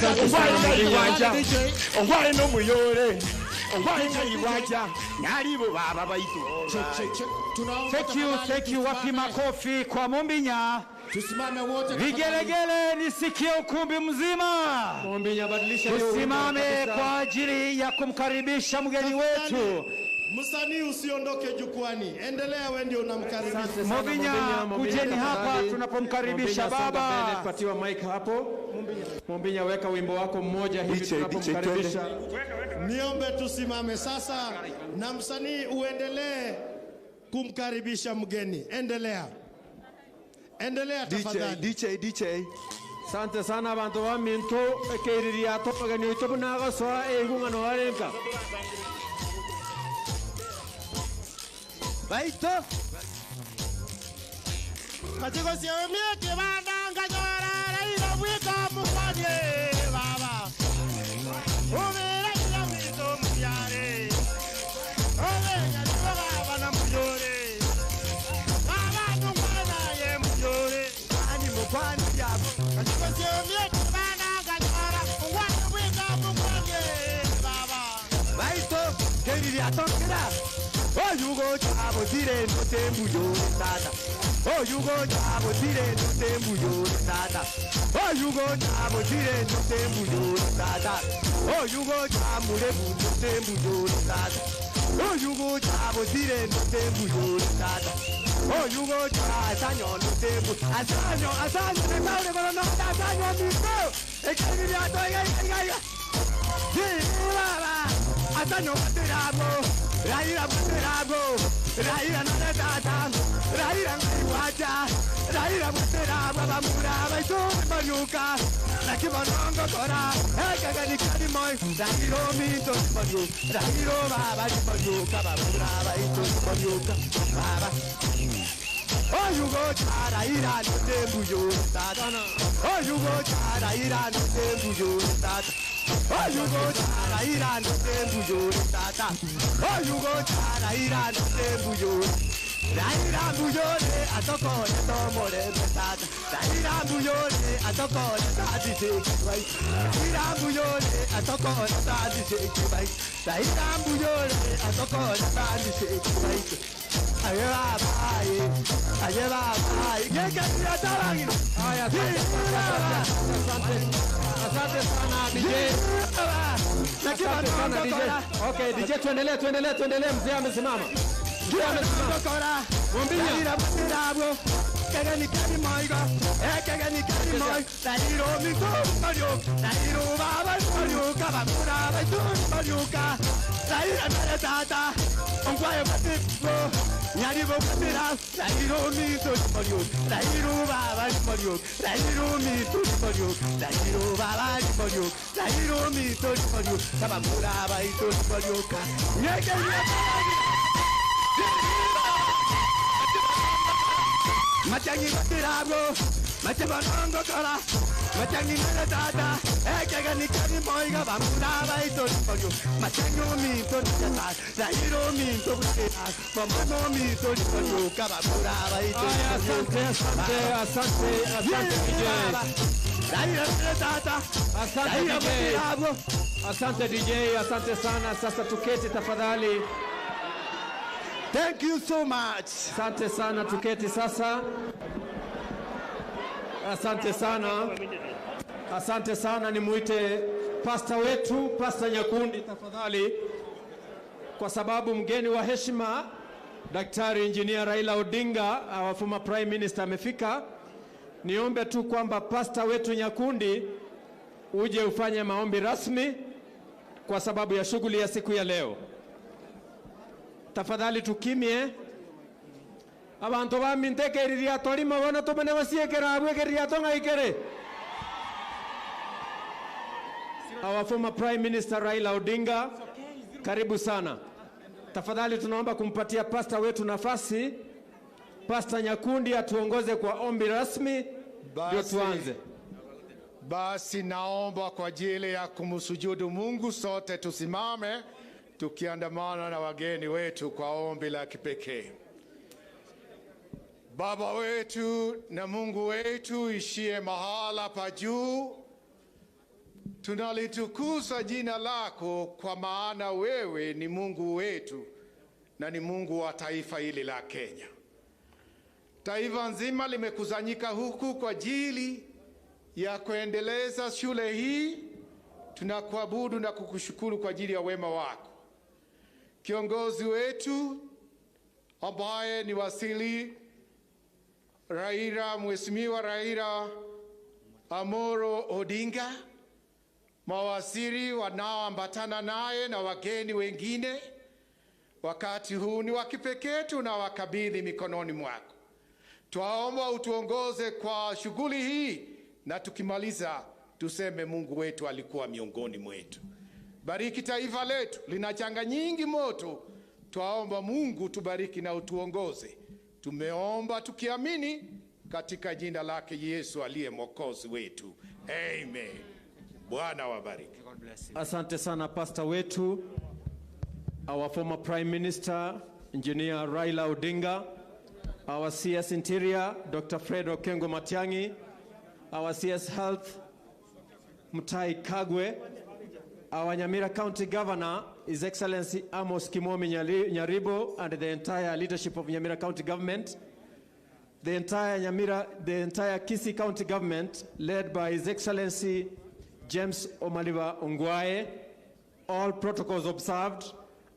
Asante sana Iwaja. Ongwale no muyore. Ongwale na Iwaja. Nyalibo baba baitu. Thank you wapi makofi kwa Mombinya. Tusimame wote. Vigelegele nisikie ukumbi mzima. Mombinya badilisha leo. Tusimame kwa ajili ya kumkaribisha mgeni wetu. Msanii usiondoke jukwani. Endelea wewe ndio unamkaribisha. Mombinya kujeni hapa tunapomkaribisha baba. Patiwa mic hapo. Mombinya weka wimbo wako mmoja hivi tunapomkaribisha. Niombe tusimame sasa na msanii uendelee kumkaribisha mgeni. Endelea tafadhali. DJ. Asante sana abantu ba Minto ekeriria topagani utobuna so engungano warenka. Baito. Matiko siomie kibanda nganyora Raila wika mukanye baba. Umira ya wito muyare. Ove ya baba na muyore. Baba tungwana ye muyore. Ani mukwani yabo. Matiko siomie kibanda nganyora ngwana wika mukanye baba. Baito keriria tokira. Oh, you go to Abotire, no tembuyo, tata. Oh, you go to Abotire, no tembuyo, tata. Oh, you go to Abotire, no tembuyo, tata. Oh, you go to Amurebu, no tembuyo, tata. Oh, you go to Abotire, no tembuyo, tata. Oh, you go to Asanyo, no tembu. Asanyo, the Maori, but not Asanyo, Miko. Ekariato, Asanyo, Asanyo, Raila Muterabo, Raila Natata, Raila Maiwaja, Raila Muterabo, Bamura, Manuka, Nakimanongo Kora, Ekagani Kadimoy, Railo Mito, Manu, Railo Baba, Manuka, Bamura, Manuka, Baba. Oh, you go to Raila, no tembuyo, Satana. Oh, you go to Raila, no tembuyo, Satana. Oh, you go to Raila, no tembuyo, Satana. Oh, you go to Raila, no tembuyo. Raila buyore, atoko, tomore, Satana. Raila buyore, atoko, tadise, right? Raila buyore, atoko, tadise, right? Raila buyore, atoko, tadise, right? Ayeva bai, kekenia tarangi. Asante sana DJ. Asante sana DJ. Okay, DJ tuendelee mzee amesimama. Mombinya. Kegani kadi maiga, kegani kadi mai. Tairo mito mario, tairo baba mario, kabamura baitu mario ka. Tairo nare tata, ongwae batiko. Nyari bokatira, tairo mito mario, tairo baba mario, tairo mito mario, tairo baba mario, tairo mito mario, kabamura baitu mario ka. Matiang'i Matirabo, Matibanongo Kora, Matiang'i Tata, Ekagani Kani Moiga, Bamura, Ito, Matiang'i Mito, Rairo Mito, Mamano Mito, Kabamura, Ito, Asante DJ. Asante DJ, asante sana. Sasa tuketi tafadhali. Thank you so much. Asante sana, tuketi sasa. Asante sana. Asante sana, nimuite pasta wetu, Pasta Nyakundi tafadhali. Kwa sababu mgeni wa heshima Daktari Engineer Raila Odinga, our former Prime Minister amefika. Niombe tu kwamba pasta wetu Nyakundi uje ufanye maombi rasmi kwa sababu ya shughuli ya siku ya leo. Tafadhali tukimie. Abantu ba minteke ririato ari mabona to bane basiekera abwe ririato ngaikere. Our former Prime Minister Raila Odinga, karibu sana. Tafadhali tunaomba kumpatia pasta wetu nafasi. Pasta Nyakundi atuongoze kwa ombi rasmi ndio tuanze. Basi naomba kwa ajili ya kumsujudu Mungu sote tusimame tukiandamana na wageni wetu kwa ombi la kipekee. Baba wetu na Mungu wetu ishie mahala pa juu, Tunalitukuza jina lako kwa maana wewe ni Mungu wetu na ni Mungu wa taifa hili la Kenya. Taifa nzima limekusanyika huku kwa ajili ya kuendeleza shule hii. Tunakuabudu na kukushukuru kwa ajili ya wema wako. Kiongozi wetu ambaye ni wasili Mheshimiwa Raila Odinga, mawaziri wanaoambatana naye na wageni wengine, wakati huu ni wa kipekee, tunawakabidhi mikononi mwako. Twaomba utuongoze kwa shughuli hii, na tukimaliza tuseme Mungu wetu alikuwa miongoni mwetu. Bariki taifa letu, lina changa nyingi moto. Twaomba Mungu tubariki na utuongoze. Tumeomba tukiamini katika jina lake Yesu aliye Mwokozi wetu. Amen. Bwana wabariki. Asante sana pastor wetu, our former Prime Minister Engineer Raila Odinga, our CS Interior Dr. Fred Matiang'i, our CS Health Mutai Kagwe, our Nyamira County Governor, His Excellency Amos Kimomi Nyaribo, and the entire leadership of Nyamira County Government, the entire Kisii County Government, led by His Excellency James Omaliba Ongwae, all protocols observed.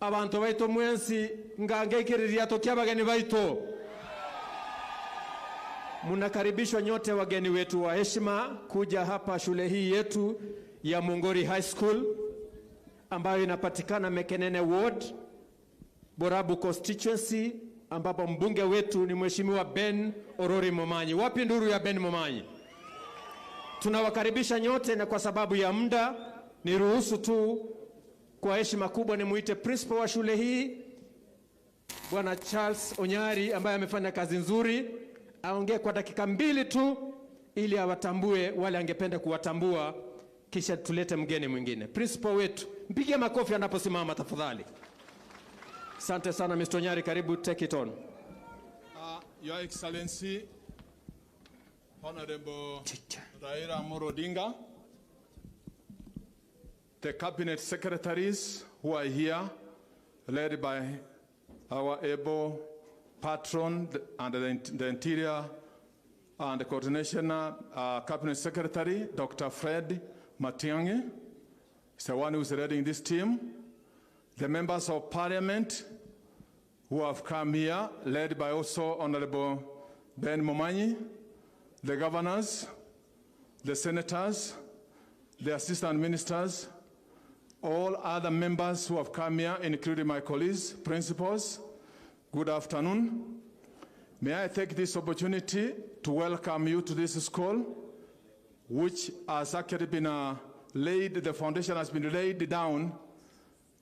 Abantu baito mwensi ngangekiriria tokia bageni baito. Munakaribishwa nyote wageni wetu wa heshima kuja hapa shule hii yetu ya Mongori High School ambayo inapatikana Mekenene Ward, Borabu constituency, ambapo mbunge wetu ni Mheshimiwa Ben Orori Momanyi. Wapi nduru ya Ben Momanyi? Tunawakaribisha nyote, na kwa sababu ya muda niruhusu tu kwa heshima kubwa nimuite principal wa shule hii Bwana Charles Onyari, ambaye amefanya kazi nzuri, aongee kwa dakika 2 tu ili awatambue wale angependa kuwatambua, kisha tulete mgeni mwingine. Principal wetu, mpige makofi anaposimama tafadhali. Asante sana Mr. Onyari, karibu, take it on. Your Excellency Honorable Raila Odinga, the cabinet secretaries who are here, led by our able patron and the Interior and the Coordination Cabinet Secretary, Dr. Fred Matiang'i, is the one who is leading this team. The members of Parliament who have come here, led by also Honorable Ben Momanyi, the governors, the senators, the assistant ministers, all other members who have come here, including my colleagues, principals, good afternoon. May I take this opportunity to welcome you to this school, which has actually been the foundation has been laid down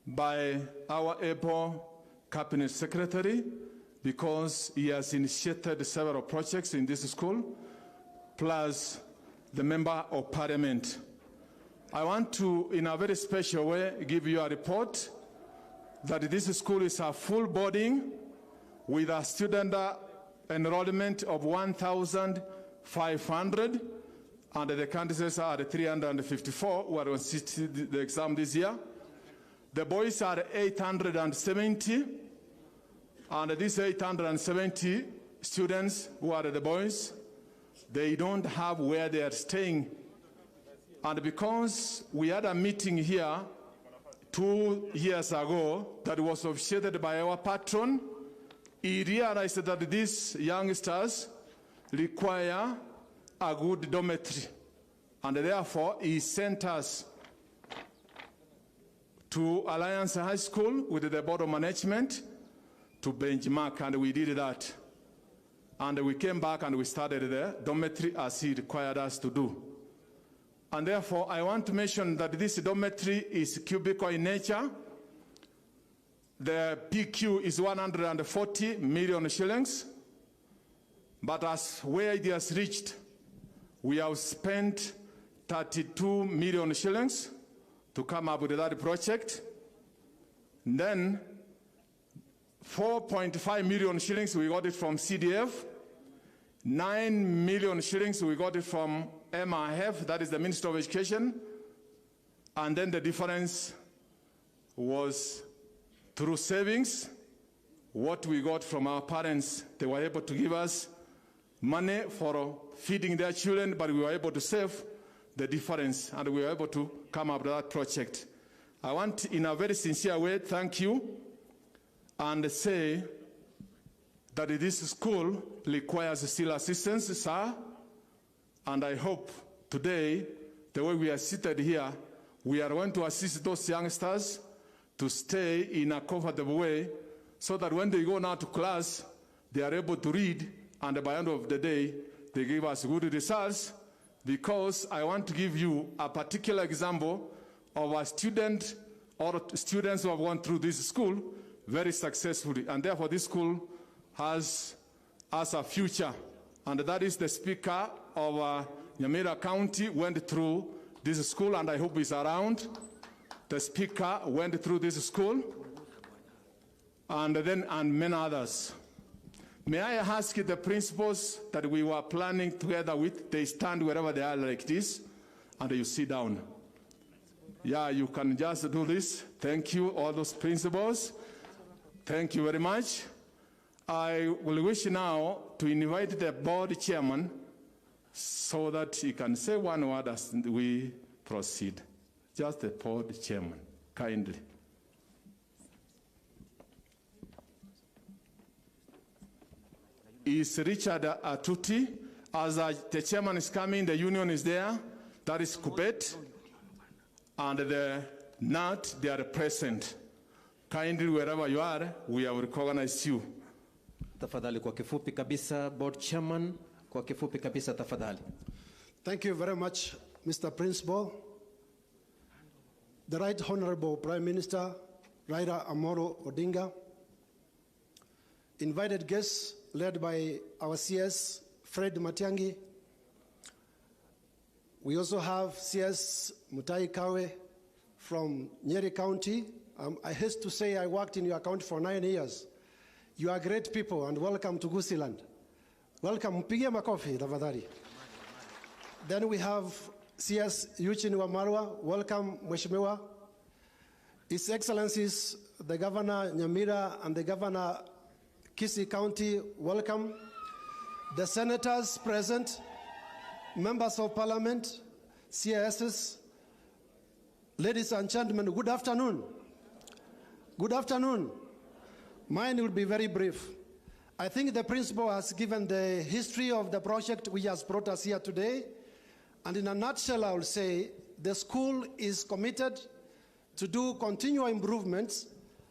by our able cabinet secretary, because he has initiated several projects in this school, plus the member of Parliament. I want to, in a very special way, give you a report that this school is a full boarding with a student enrollment of 1,500, and the candidates are 354 who are on the exam this year. The boys are 870, and these 870 students who are the boys, they don't have where they are staying. And because we had a meeting here 2 years ago that was officiated by our patron, he realized that these youngsters require a good dormitory. And therefore, he sent us to Alliance High School with the board of management to benchmark, and we did that. And we came back and we started the dormitory as he required us to do. And therefore, I want to mention that this dormitory is cubicle in nature. The PQ is 140 million shillings. But as where it has reached, we have spent 32 million shillings to come up with that project. And then 4.5 million shillings we got it from CDF. 9 million shillings we got it from MIF, that is the Minister of Education. And then the difference was through savings, what we got from our parents. They were able to give us money for feeding their children, but we were able to save the difference, and we were able to come up with that project. I want, in a very sincere way, thank you and say that this school requires still assistance, sir, and I hope today, the way we are seated here, we are going to assist those youngsters to stay in a comfortable way so that when they go now to class, they are able to read, and by the end of the day, they give us good results, because I want to give you a particular example of a student or students who have gone through this school very successfully, and therefore this school has a future, and that is the Speaker of Nyamira County went through this school, and I hope he's around. The Speaker went through this school, and many others. May I ask the principals that we were planning together with, they stand wherever they are like this, and you sit down. Yeah, you can just do this. Thank you, all those principals. Thank you very much. I will wish now to invite the board chairman so that he can say one word as we proceed. Just the board chairman, kindly. Is Richard Atuti. As the chairman is coming, the union is there. That is Kubet. And the NAT, they are present. Kindly, wherever you are, we have recognized you. Tafadhali kwa kifupi kabisa, board chairman, kwa kifupi kabisa tafadhali. Thank you very much, Mr. Principal. The Right Honorable Prime Minister, Raila Odinga, invited guests led by our CS Fred Matiang'i. We also have CS Mutaikawe from Nyamira County. I hate to say I worked in your county for 9 years. You are great people, and welcome to Gusiland. Welcome, mpige makofi tafadhali. Then we have CS Eugene Wamalwa. Welcome, Mheshimiwa. His Excellencies, the Governor Nyamira and the Governor Kisii County, welcome. The senators present, members of parliament, CSs, ladies and gentlemen, good afternoon. Good afternoon. Mine will be very brief. I think the principal has given the history of the project which has brought us here today. And in a nutshell, I will say the school is committed to do continual improvements,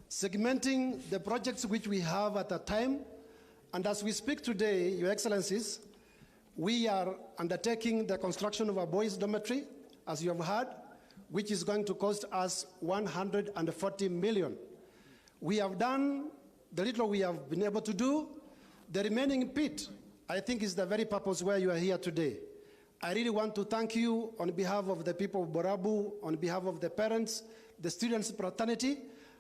segmenting the projects which we have at a time. And as we speak today, Your Excellencies, we are undertaking the construction of a boys' dormitory, as you have heard, which is going to cost us 140 million. We have done the little we have been able to do. The remaining bit, I think, is the very purpose where you are here today. I really want to thank you on behalf of the people of Borabu, on behalf of the parents, the students' fraternity,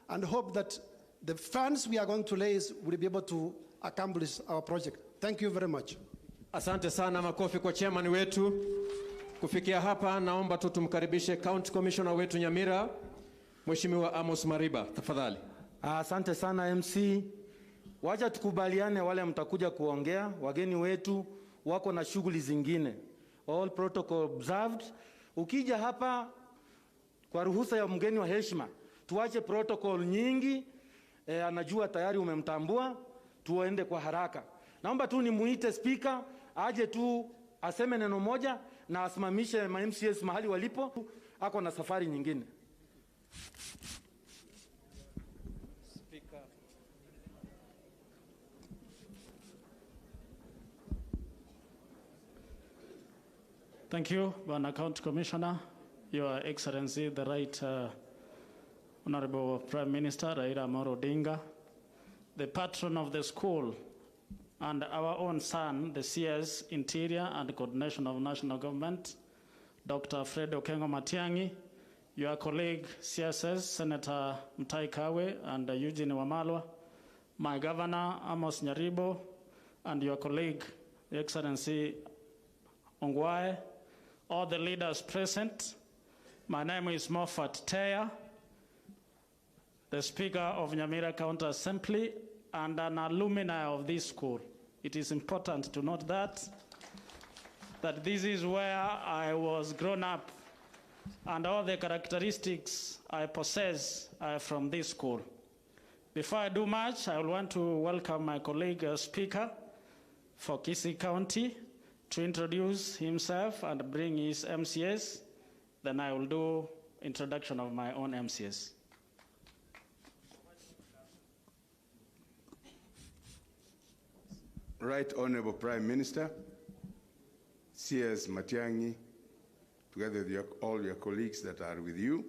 and hope that the funds we are going to raise will be able to accomplish our project. Thank you very much. Asante sana, makofi kwa chairman wetu. Kufikia hapa, naomba tu tumkaribishe County Commissioner wetu Nyamira, Mheshimiwa Amos Mariba, tafadhali. Asante sana MC. Wacha tukubaliane wale mtakuja kuongea, wageni wetu wako na shughuli zingine. All protocol observed. Ukija hapa kwa ruhusa ya mgeni wa heshima, tuache protocol nyingi, anajua tayari umemtambua, tuende kwa haraka. Naomba tu nimuite speaker, aje tu aseme neno moja na asimamishe ma MCS mahali walipo, ako na safari nyingine. Thank you, Bwana County Commissioner, Your Excellency, the Right Honorable Prime Minister Raila Odinga, the patron of the school, and our own son, the CS Interior and Coordination of National Government, Dr. Fred Matiang'i, your colleague CSS, Senator Mutaikawe and Eugene Wamalwa, my Governor Amos Nyaribo, and your colleague, the Excellency Ongwae, all the leaders present, My name is Moffat Teya, the Speaker of Nyamira County Assembly and an alumni of this school. It is important to note that this is where I was grown up, and all the characteristics I possess are from this school. Before I do much, I want to welcome my colleague Speaker for Kisii County to introduce himself and bring his MCS. Then I will do introduction of my own MCS. Right Honorable Prime Minister, CS Matiang'i, together with all your colleagues that are with you,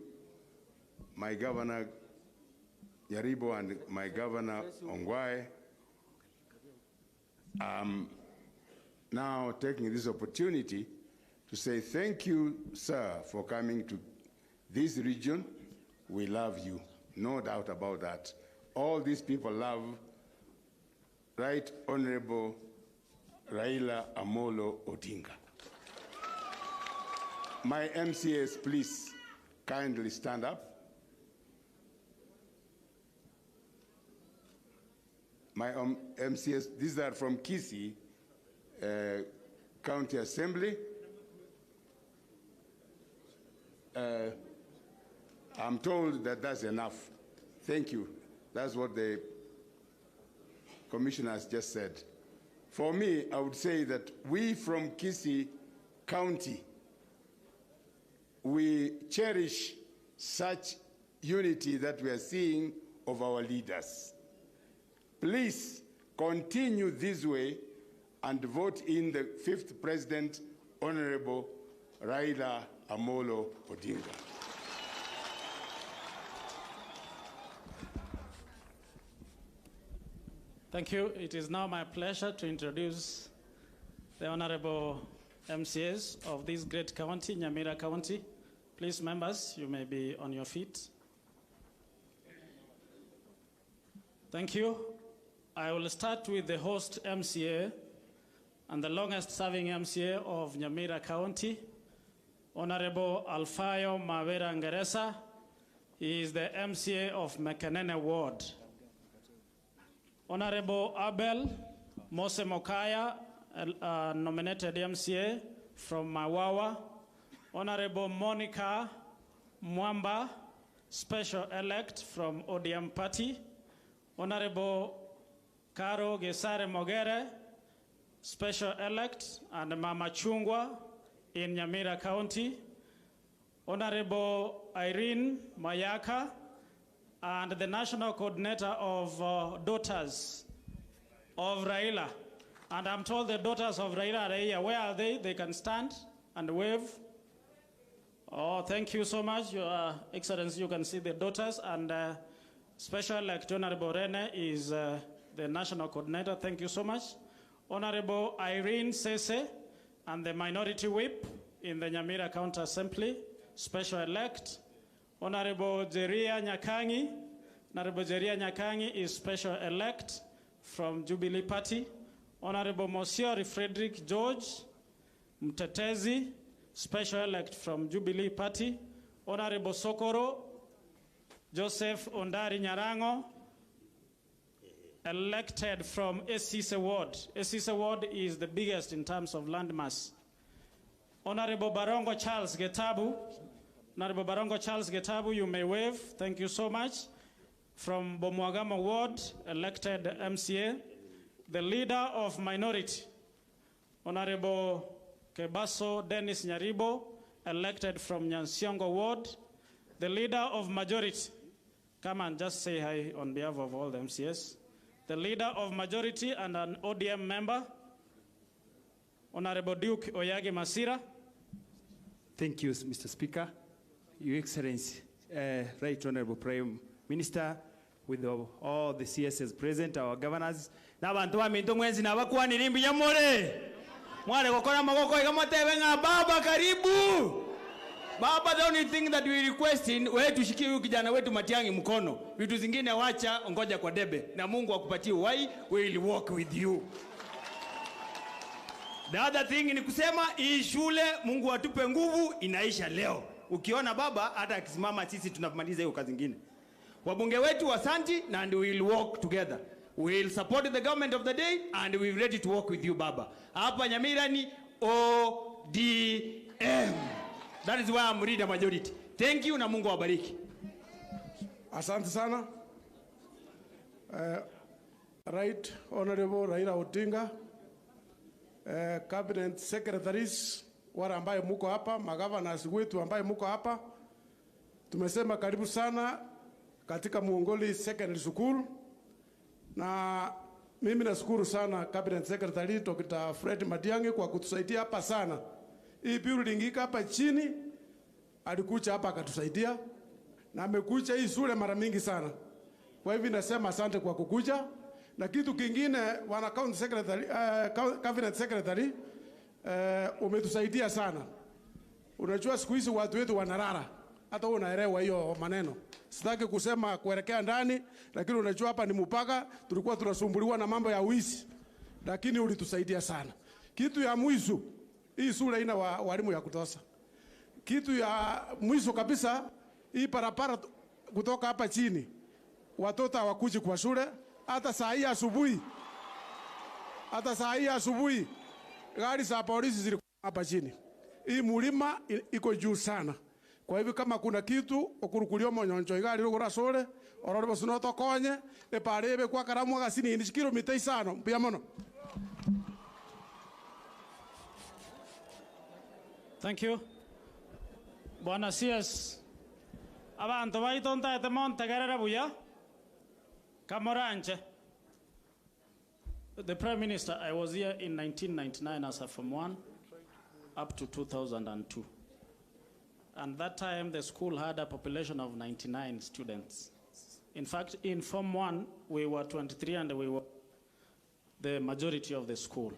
my Governor Yaribo and my Governor Ongwae, now taking this opportunity to say thank you, sir, for coming to this region. We love you, no doubt about that. All these people love Right Honorable Raila Odinga. My MCAs, please kindly stand up. My MCAs, these are from Kisii County Assembly. I'm told that that's enough. Thank you. That's what the Commissioner has just said. For me, I would say that we from Kisii County, we cherish such unity that we are seeing of our leaders. Please continue this way and vote in the 5th President, Honorable Raila Odinga. Thank you. It is now my pleasure to introduce the Honorable MCAs of this great county, Nyamira County. Please, members, you may be on your feet. Thank you. I will start with the host MCA and the longest-serving MCA of Nyamira County, Honorable Alfayo Mawera Ngeresa. He is the MCA of Mekanene Ward. Honorable Abel Mose Mokaya, nominated MCA from Mawawa. Honorable Monica Mwamba, special elect from ODM Party. Honorable Karo Gesare Mogere, special elect and Mama Chungwa in Nyamira County. Honorable Irene Mayaka, and the national coordinator of daughters of Raila. And I'm told the daughters of Raila are here. Where are they? They can stand and wave. Oh, thank you so much, Your Excellency. You can see the daughters, and special elect Honorable Rene is the national coordinator. Thank you so much. Honorable Irene Sese and the minority whip in the Nyamira County Assembly, special elect. Honorable Jeria Nyakangi. Honorable Jeria Nyakangi is special elect from Jubilee Party. Honorable Monsieur Frederick George Mtetezi, special elect from Jubilee Party. Honorable Sokoro Joseph Ondari Nyarango, elected from Esise Ward. Esise Ward is the biggest in terms of landmass. Honorable Barongo Charles Getabu. Honorable Barongo Charles Getabu, you may wave. Thank you so much. From Bomwagama Ward, elected MCA. The leader of minority, Honorable Kebaso Dennis Nyaribo, elected from Nyansiongo Ward. The leader of majority, come and just say hi on behalf of all the MCS. The leader of majority and an ODM member, Honorable Duke Oyagi Masira. Thank you, Mr. Speaker. Your Excellency, Right Honorable Prime Minister, with all the CSs present, our governors. Nabantu wa minto mwenzi na wakuwa nilimbi ya more. Mwale kokona magoko ikamote wenga baba karibu. Baba, the only thing that we requesting, wewe tushikie huyu kijana wetu Matiang'i mkono. Vitu zingine wacha ngoja kwa debe. Na Mungu akupatie uhai, we will walk with you. The other thing ni kusema hii shule Mungu atupe nguvu inaisha leo. ukiona baba hata akisimama sisi tunamaliza hiyo kazi nyingine. Wabunge wetu wasanti, and we will work together. We will support the government of the day and we are ready to work with you baba. Hapa Nyamira ni ODM. That is why I'm reading majority. Thank you na Mungu awabariki. Asante sana. Right Honorable Raila Odinga, Cabinet Secretaries, wale ambaye muko hapa, magovernors wetu ambaye muko hapa, tumesema karibu sana katika Muongoli Secondary School, na mimi nashukuru sana Cabinet Secretary Dr. Fred Matiang'i kwa kutusaidia hapa sana. Hii building iko hapa chini, alikuja hapa akatusaidia, na amekuja hii shule mara mingi sana. Kwa hivyo nasema asante kwa kukuja. Na kitu kingine, wana County Secretary, Cabinet Secretary, umetusaidia sana. Unajua siku hizi watu wetu wanarara. Hata unaelewa hiyo maneno. Sitaki kusema kuelekea ndani, lakini unajua hapa ni mpaka, tulikuwa tunasumbuliwa na mambo ya wizi. Lakini ulitusaidia sana. Kitu ya mwisho, hii shule ina walimu ya kutosha. Kitu ya mwisho kabisa, hii barabara kutoka hapa chini, watoto hawakuji kwa shule. Hata saa hii asubuhi, gari za polisi zilikuwa hapa chini. Hii mulima iko juu sana. Kwa hivyo kama kuna kitu okurukulio monyonjo igari rugura sore orore bosuno tokonye eparebe kwa karamu gasini ni kilomita 5 mpya mono. Thank you. Bwana CS abantu baitonta etemonte garera buya Kamoranje. The Prime Minister, I was here in 1999 as a Form 1 up to 2002. And that time the school had a population of 99 students. In fact, in Form 1, we were 23 and we were the majority of the school.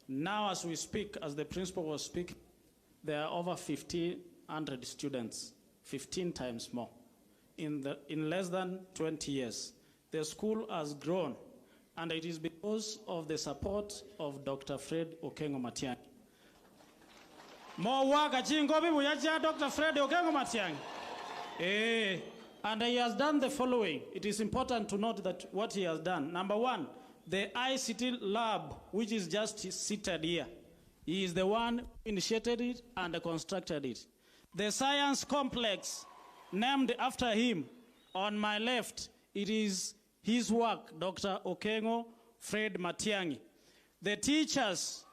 Now as we speak, as the principal was speaking, there are over 1,500 students, 15 times more. In less than 20 years, the school has grown, and it is because of the support of Dr. Fred Matiang'i. Dr. Fred Matiang'i. And he has done the following. It is important to note that what he has done. Number one, the ICT lab, which is just seated here, he is the one who initiated it and constructed it. The science complex, named after him, on my left, it is his work, Dr. Fred Matiang'i. The teachers,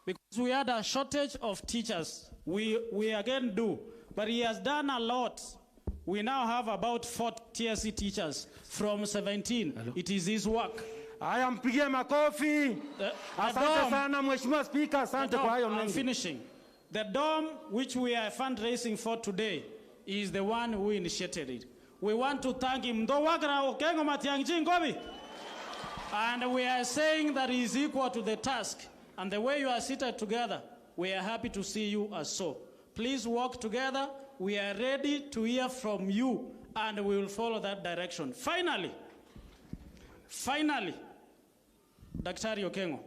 because we had a shortage of teachers, we again do, but he has done a lot. We now have about 40 TSC teachers from 17. Hello? It is his work. I am pigie makofi. Asante sana Mheshimiwa Speaker, asante kwa hayo mengi. I'm finishing. The dome which we are fundraising for today is the one who initiated it. We want to thank him. And we are saying that he is equal to the task. And the way you are seated together, we are happy to see you as so. Please work together. We are ready to hear from you, and we will follow that direction. Finally, Daktari Okengo,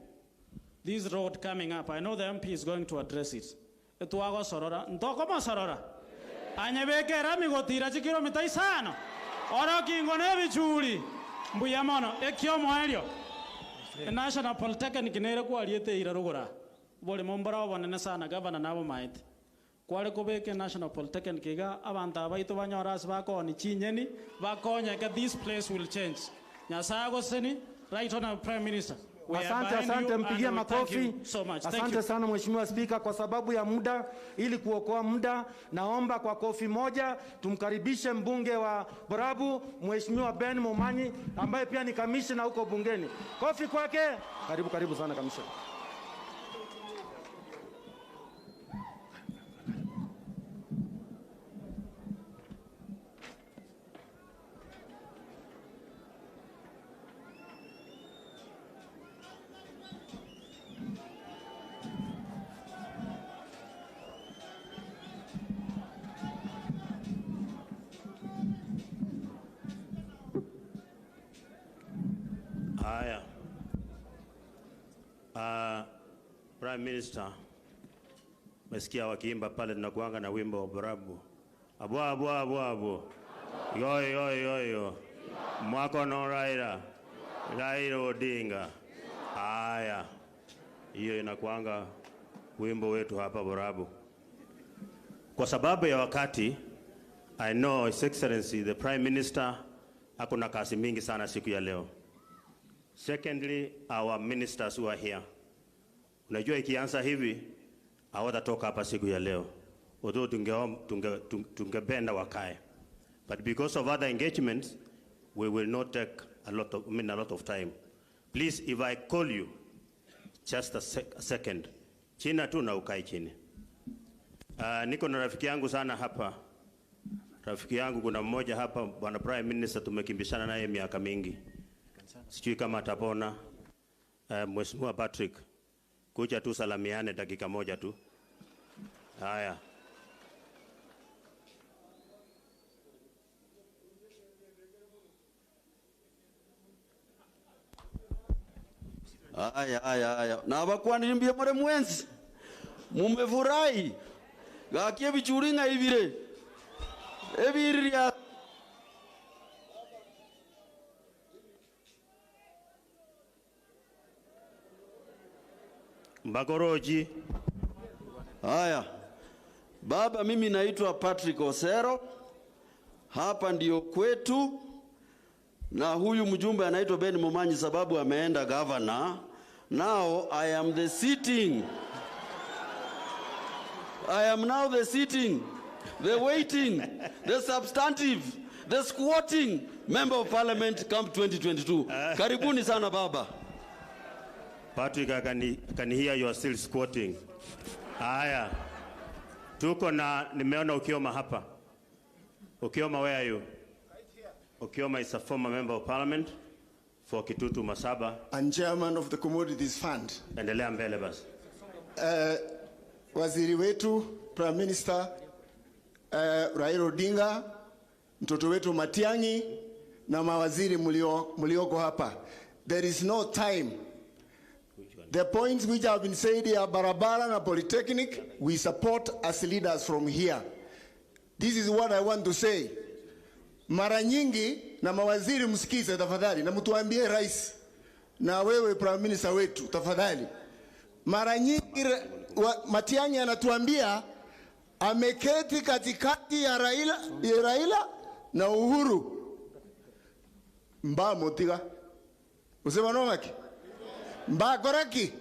this road coming up, I know the MP is going to address it. Etuago sorora, ntokoma sorora. Anyebeke rami gotira kilomita 5. Ora kingone bichuli. Mbuyamono ekyomo elio. National Polytechnic nere kwa aliete irarugura. Bole mombara wanene sana governor nabo maite. Kwale kubeke National Polytechnic ga abantu abaito banyoras bako ni chinyeni bakonya that this place will change. Nyasago seni right on our Prime Minister. Asante mpigie makofi. Asante sana Mheshimiwa Speaker, kwa sababu ya muda, ili kuokoa muda, naomba kwa kofi moja tumkaribishe mbunge wa Borabu Mheshimiwa Ben Momanyi ambaye pia ni commissioner huko bungeni. Kofi kwake. Karibu sana commissioner. Prime Minister, Mesikia wakiimba pale tunakuanga na wimbo wa Borabu. Abo abo abo abo. Yo yo yo yo. Mwako no Raila. Raila Odinga. Haya. Hiyo inakuanga wimbo wetu hapa Borabu. Kwa sababu ya wakati, I know His Excellency the Prime Minister akuna kazi mingi sana siku ya leo. Secondly, our ministers who are here. Unajua ikianza hivi hawatatoka hapa siku ya leo. Although tungependa wakae. But because of other engagements, we will not take a lot of time. Please, if I call you, just a second. China tu na ukai chini. Niko na rafiki yangu sana hapa. Rafiki yangu kuna mmoja hapa, Bwana Prime Minister, tumekimbishana naye miaka mingi. Sijui kama atapona. Mheshimiwa Patrick, kuja tu salamiane dakika moja tu. Haya. Aya. Na bakwanimbie muri mwenzi. Mumefurahi. Gakie bichuringa ibire. Ebiria. Mbagoroji. Haya. Baba, mimi naitwa Patrick Osero. Hapa ndio kwetu. Na huyu mjumbe anaitwa Ben Momanyi sababu ameenda governor. Now I am the sitting. I am now the sitting, the waiting, the substantive, the squatting member of parliament come 2022. Karibuni sana baba. Patrick, I can hear you are still squatting. Haya. Tuko na nimeona Ukioma hapa. Ukioma, where are you? Ukioma is a former member of parliament for Kitutu Masaba and chairman of the Commodities Fund. Endelea mbele basi. Waziri wetu, Prime Minister Raila Odinga, mtoto wetu Matiang'i na mawaziri mulioko hapa. There is no time. The points which have been said here, barabara na polytechnic, we support as leaders from here. This is what I want to say. Mara nyingi na mawaziri msikize tafadhali, na mtuambie rais na wewe Prime Minister wetu tafadhali. Mara nyingi Matiang'i anatuambia ameketi katikati ya Raila na Uhuru. Mba motiga. Usema nomaki? Mba koraki.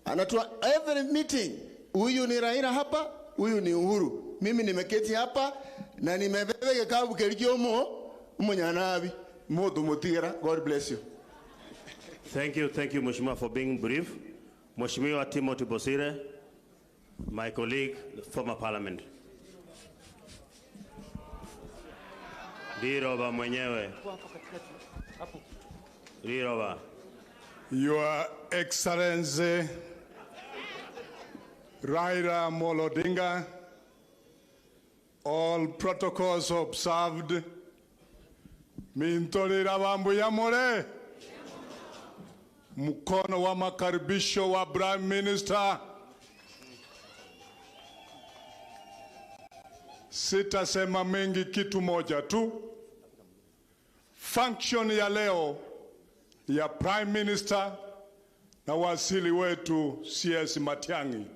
Anatua every meeting. Huyu ni Raila hapa, huyu ni Uhuru. Mimi nimeketi hapa na nimebebe kabu kelikiomo umunyanabi. Moto motiga. God bless you. Thank you, Mheshimiwa, for being brief. Mheshimiwa Timothy Bosire, my colleague, the former parliament. Liroba mwenyewe. Liroba. Your Excellency Raila Odinga, all protocols observed. Mintolera bambu ya more. Mkono wa makaribisho wa Prime Minister. Sitasema mengi, kitu moja tu. Function ya leo ya Prime Minister na wasili wetu CS Matiang'i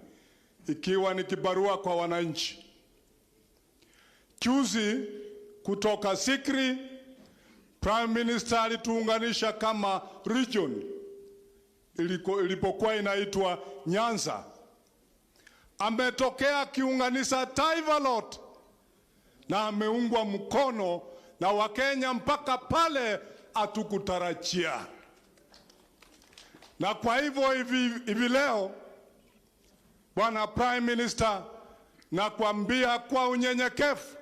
ikiwa ni kibarua kwa wananchi. Juzi kutoka Sikri, Prime Minister alituunganisha kama region ilipokuwa inaitwa Nyanza. Ametokea kiunganisha taifa lote na ameungwa mkono na Wakenya mpaka pale atukutarajia. Na kwa hivyo hivi leo, Bwana Prime Minister, na kuambia kwa unyenyekevu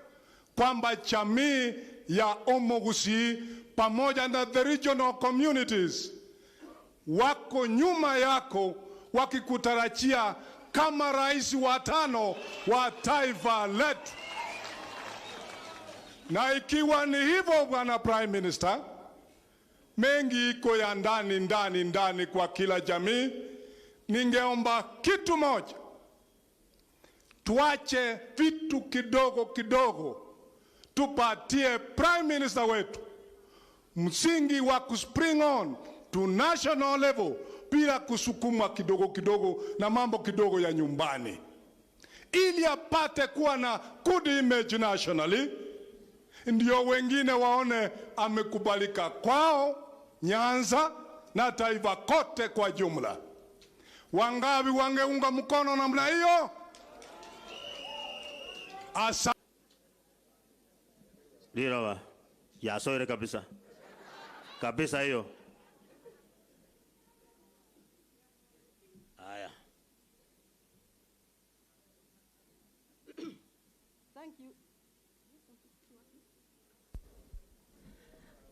kwamba jamii ya Omogusi pamoja na the regional communities wako nyuma yako wakikutarajia kama rais wa 5 wa taifa letu. Na ikiwa ni hivyo, Bwana Prime Minister, mengi iko ya ndani kwa kila jamii. Ningeomba kitu moja tuache vitu kidogo kidogo, tupatie prime minister wetu msingi wa kuspring on to national level bila kusukuma kidogo kidogo na mambo kidogo ya nyumbani, ili apate kuwa na good image nationally, ndio wengine waone amekubalika kwao Nyanza na taifa kote kwa jumla. Wangapi wangeunga mkono namna hiyo? Lirawa ya soire kabisa kabisa hiyo. Haya,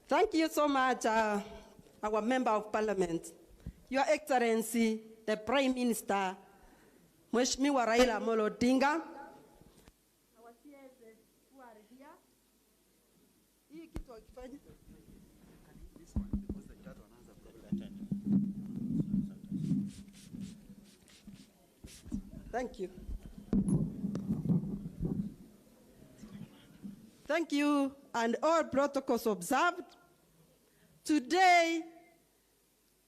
Thank you so much, our Member of Parliament, Your Excellency, the Prime Minister, Mheshimiwa Raila Odinga, our CS who are here. Thank you. Thank you, and all protocols observed. Today,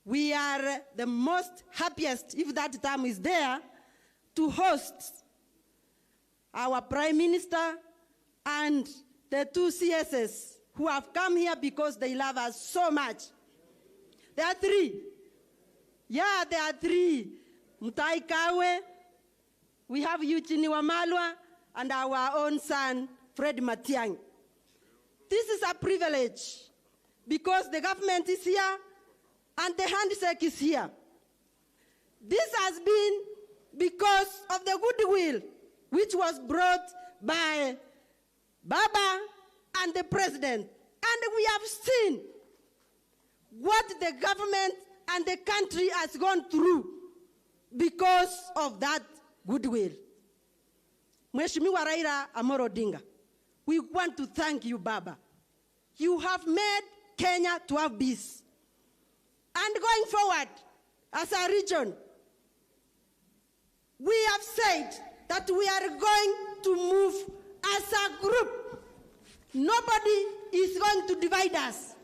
we are the most happiest, if that term is there, to host our Prime Minister and the two CSs who have come here because they love us so much. There are three. Yeah, there are three. Mutahi Kagwe, we have Eugene Wamalwa, and our own son, Fred Matiang'i. This is a privilege because the government is here and the handshake is here. This has been because of the goodwill which was brought by Baba and the president. And we have seen what the government and the country has gone through because of that goodwill. Mheshimiwa Raila Odinga, we want to thank you, Baba. You have made Kenya to have peace. And going forward, as a region, we have said that we are going to move as a group. Nobody is going to divide us.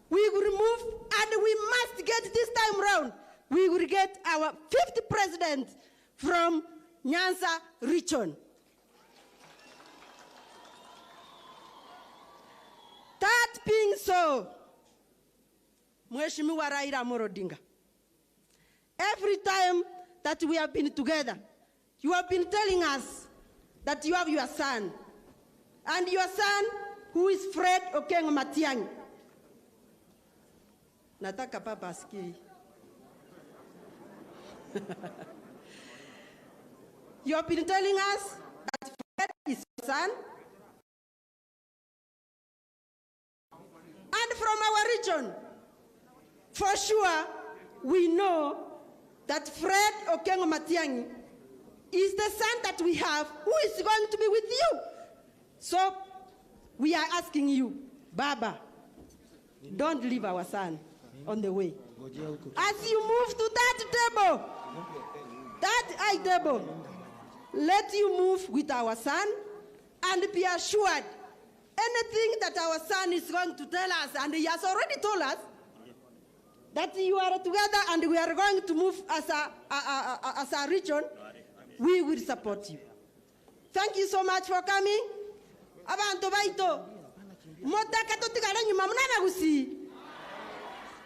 We will move, and we must get this time round. We will get our 5th president from Nyanza region. That being so, Mheshimiwa Raila Odinga, every time that we have been together, you have been telling us that you have your son, and your son, who is Fred Matiang'i. Nataka Papa asikie. You have been telling us that Fred is your son, and from our region, for sure, we know that Fred Matiang'i is the son that we have who is going to be with you. So we are asking you, Baba, don't leave our son on the way. As you move to that table, that high table, let you move with our son and be assured anything that our son is going to tell us, and he has already told us, that you are together and we are going to move as a region, we will support you. Thank you so much for coming. Abantu baito, motaka totigala nyuma muna gusi.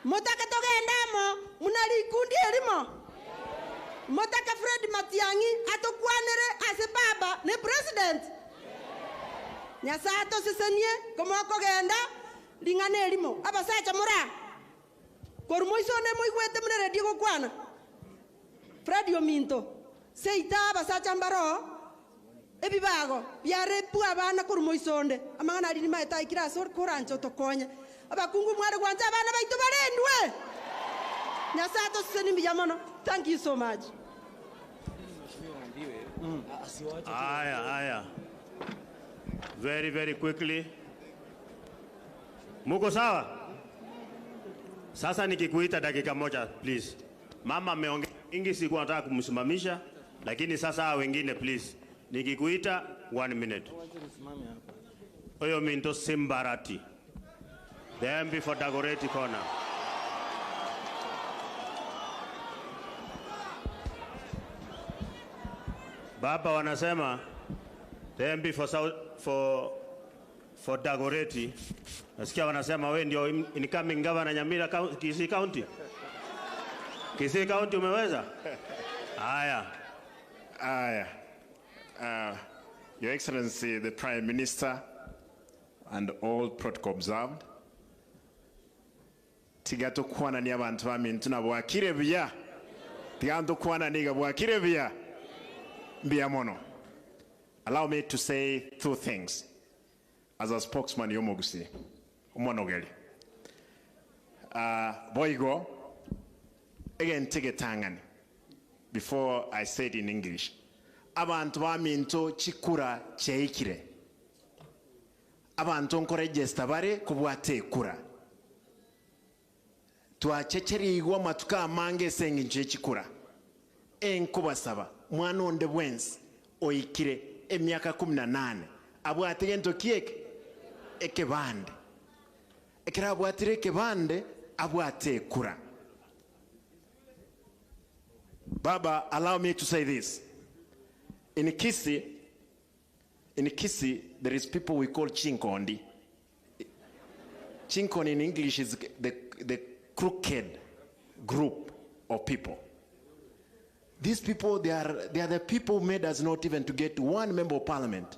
Motaka togenda mo, muna likundi elimo. Motaka Fred Matiang'i atokwanere as a baba ne president. Nyasato sisenie komo kogenda lingane elimo. Abasacha mura. Kormoisone moigwete mune redio gokwana. Fred Yominto. Seita abasacha mbaro. Ebibago biare pu abana kormoisonde. Amangana ali maeta ikira sor korancho tokonya. Abakungu mware kwanja abana baito barendwe. Nyasato siseni miyamono. Thank you so much. Aya. Very, very quickly. Muko sawa? Sasa nikikuita dakika moja, please. Mama ameongea ingi, sikuwa nataka kumsimamisha, lakini sasa wengine please. Nikikuita 1 minute. Oyo Minto Simbarati. The MP for Dagoretti Corner. Baba wanasema the MP for Dagoretti. Nasikia wanasema wewe ndio incoming governor Nyamira Kisii County. Kisii County umeweza? Haya. Your Excellency, the Prime Minister, and all protocol observed. Tigato kwana ni abantu bamintu na bwakire bya. Tigato kwana niga bwakire bya. Bya mono. Allow me to say 2 things as a spokesman yomogusi. Umonogeli. Boygo, again take a tangan before I say it in English. Abantu baminto chikura cheikire. Abantu nkorejesta bare kubwate kura. Twachecheri igwa matuka mange sengi nche chikura. Enkubasaba mwana onde bwensi oikire emyaka 18 abwate gento kieke ekebande. Ekera abwatire ekebande abwate kura. Baba, allow me to say this. In Kisii, there is people we call Chinkondi. Chinkoni in English is the crooked group of people. These people, they are the people who made us not even to get 1 member of parliament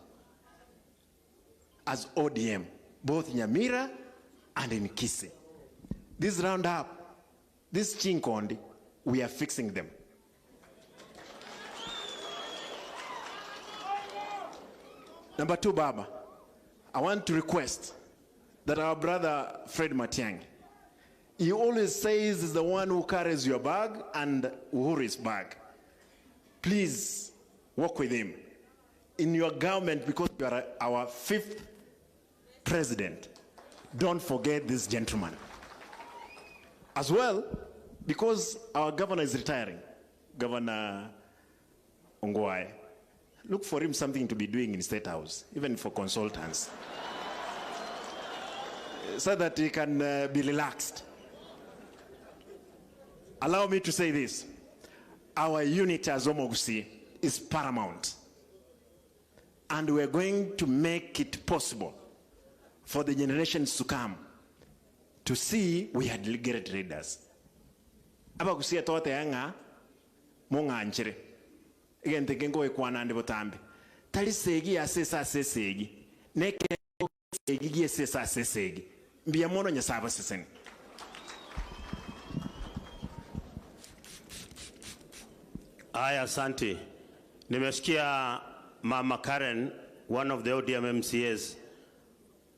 as ODM, both in Nyamira and in Kisii. This roundup, this Chinkondi, we are fixing them. Number 2, Baba, I want to request that our brother Fred Matiang'i, he always says he's the one who carries your bag and Uhuri's bag. Please work with him in your government because you are our 5th president. Don't forget this gentleman. As well, because our governor is retiring, Governor Ongwae, look for him something to be doing in State House, even for consultants, so that he can be relaxed. Allow me to say this. Our unity as Omogusi is paramount. And we're going to make it possible for the generations to come to see we had great leaders. Abagusi atote yanga monga anchire. Again, the gengo ekwana ande botambi. Tali segi asesa sesegi. Neke segi asesa sesegi. Mbiamono nyasaba seseni. Aya, asante. Nimesikia Mama Karen, one of the ODM MCAs,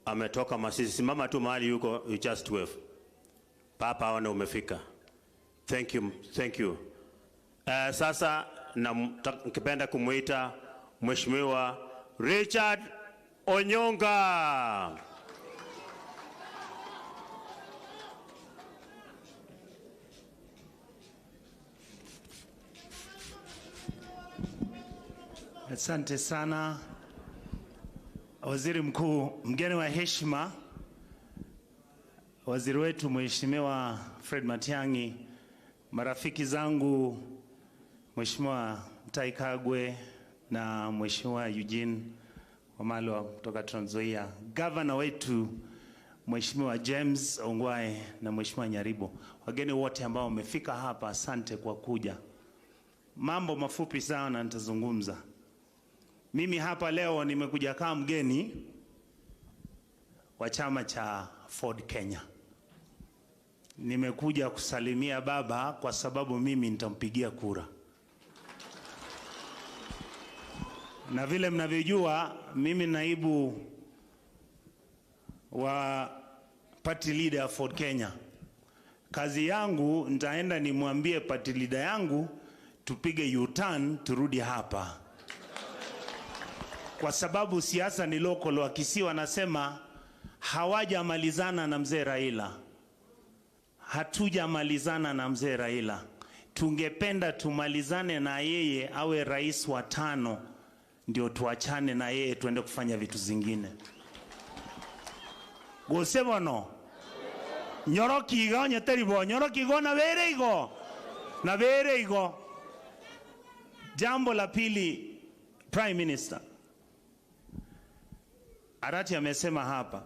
ametoka Masisi. Simama tu mahali yuko, you just wave. Papa aone umefika. Thank you, thank you. Sasa nikipenda kumuita Mheshimiwa Richard Onyonga. Asante sana Waziri Mkuu, mgeni wa heshima, waziri wetu Mheshimiwa Fred Matiang'i, marafiki zangu Mheshimiwa Mutahi Kagwe na Mheshimiwa Eugene Wamalwa kutoka Trans Nzoia, Governor wetu Mheshimiwa James Ongwae na Mheshimiwa Nyaribo, wageni wote ambao wamefika hapa, asante kwa kuja. Mambo mafupi sana nitazungumza. Mimi hapa leo nimekuja kama mgeni wa chama cha Ford Kenya. Nimekuja kusalimia baba kwa sababu mimi nitampigia kura. Na vile mnavyojua mimi naibu wa party leader Ford Kenya. Kazi yangu nitaenda nimwambie party leader yangu tupige U-turn turudi hapa. Kwa sababu siasa ni local, wa Kisii wanasema hawajamalizana na mzee Raila. Hatujamalizana na mzee Raila. Tungependa tumalizane na yeye awe rais wa 5 ndio tuachane na yeye tuende kufanya vitu zingine. Gosebono nyoroki igo nyeteribo nyoroki igo na bere igo. Jambo la pili, Prime Minister Arati amesema hapa,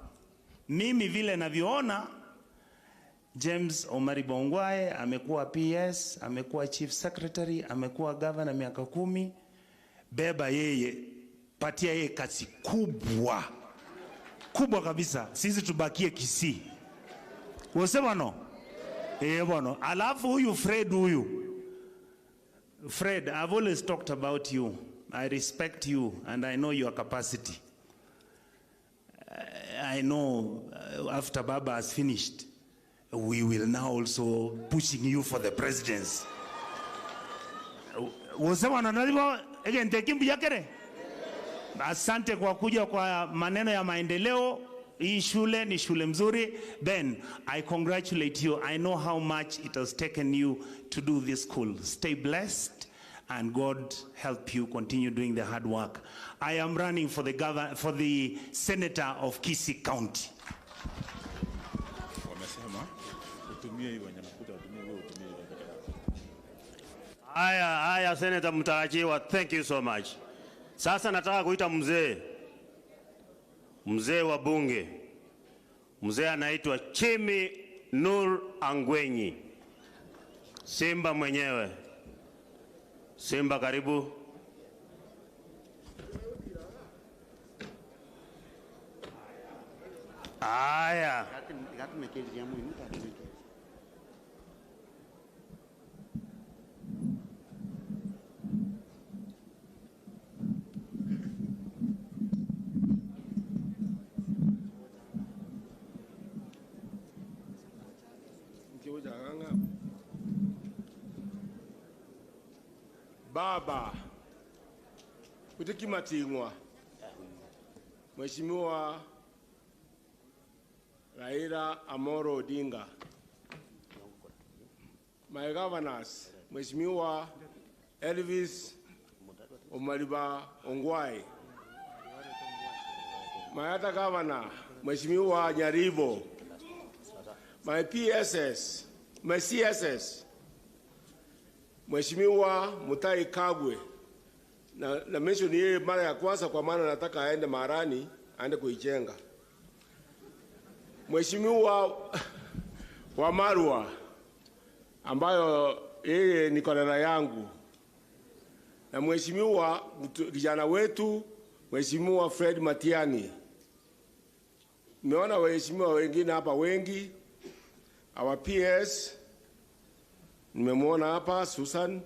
mimi vile navyoona James Omariba Ongwae amekuwa PS, amekuwa Chief Secretary, amekuwa governor miaka 10. Beba yeye, patia yeye kazi kubwa kabisa, sisi tubakie Kisii. Unasema no? Bwana. Alafu huyu Fred, I've always talked about you. I respect you and I know your capacity. I know after Baba has finished, we will now also pushing you for the presidency. Unasema no? Again, tekimbi yakere. Asante kwa kuja kwa maneno ya maendeleo. Hii shule ni shule mzuri. Ben, I congratulate you. I know how much it has taken you to do this school. Stay blessed and God help you continue doing the hard work. I am running for the senator of Kisii County. Aya, Senator mtarajiwa, thank you so much. Sasa nataka kuita mzee wa bunge. Mzee anaitwa Chimi Nur Angwenyi. Simba mwenyewe. Simba karibu. Aya. Baba Utiki Matingwa, Mheshimiwa Raila Odinga, my governors, Mheshimiwa Elvis Omariba Ongwae, my other governor, Mheshimiwa Nyaribo, my PSS, my CSS, Mheshimiwa Mutai Kagwe, na mention yeye mara ya kwanza kwa maana nataka aende Marani, aende kuijenga. Mheshimiwa Wamarwa, ambayo yeye ni kolera yangu, na Mheshimiwa kijana wetu, Mheshimiwa Fred Matiang'i. Nimeona waheshimiwa wengine hapa wengi, our PS, nimemwona hapa Susan,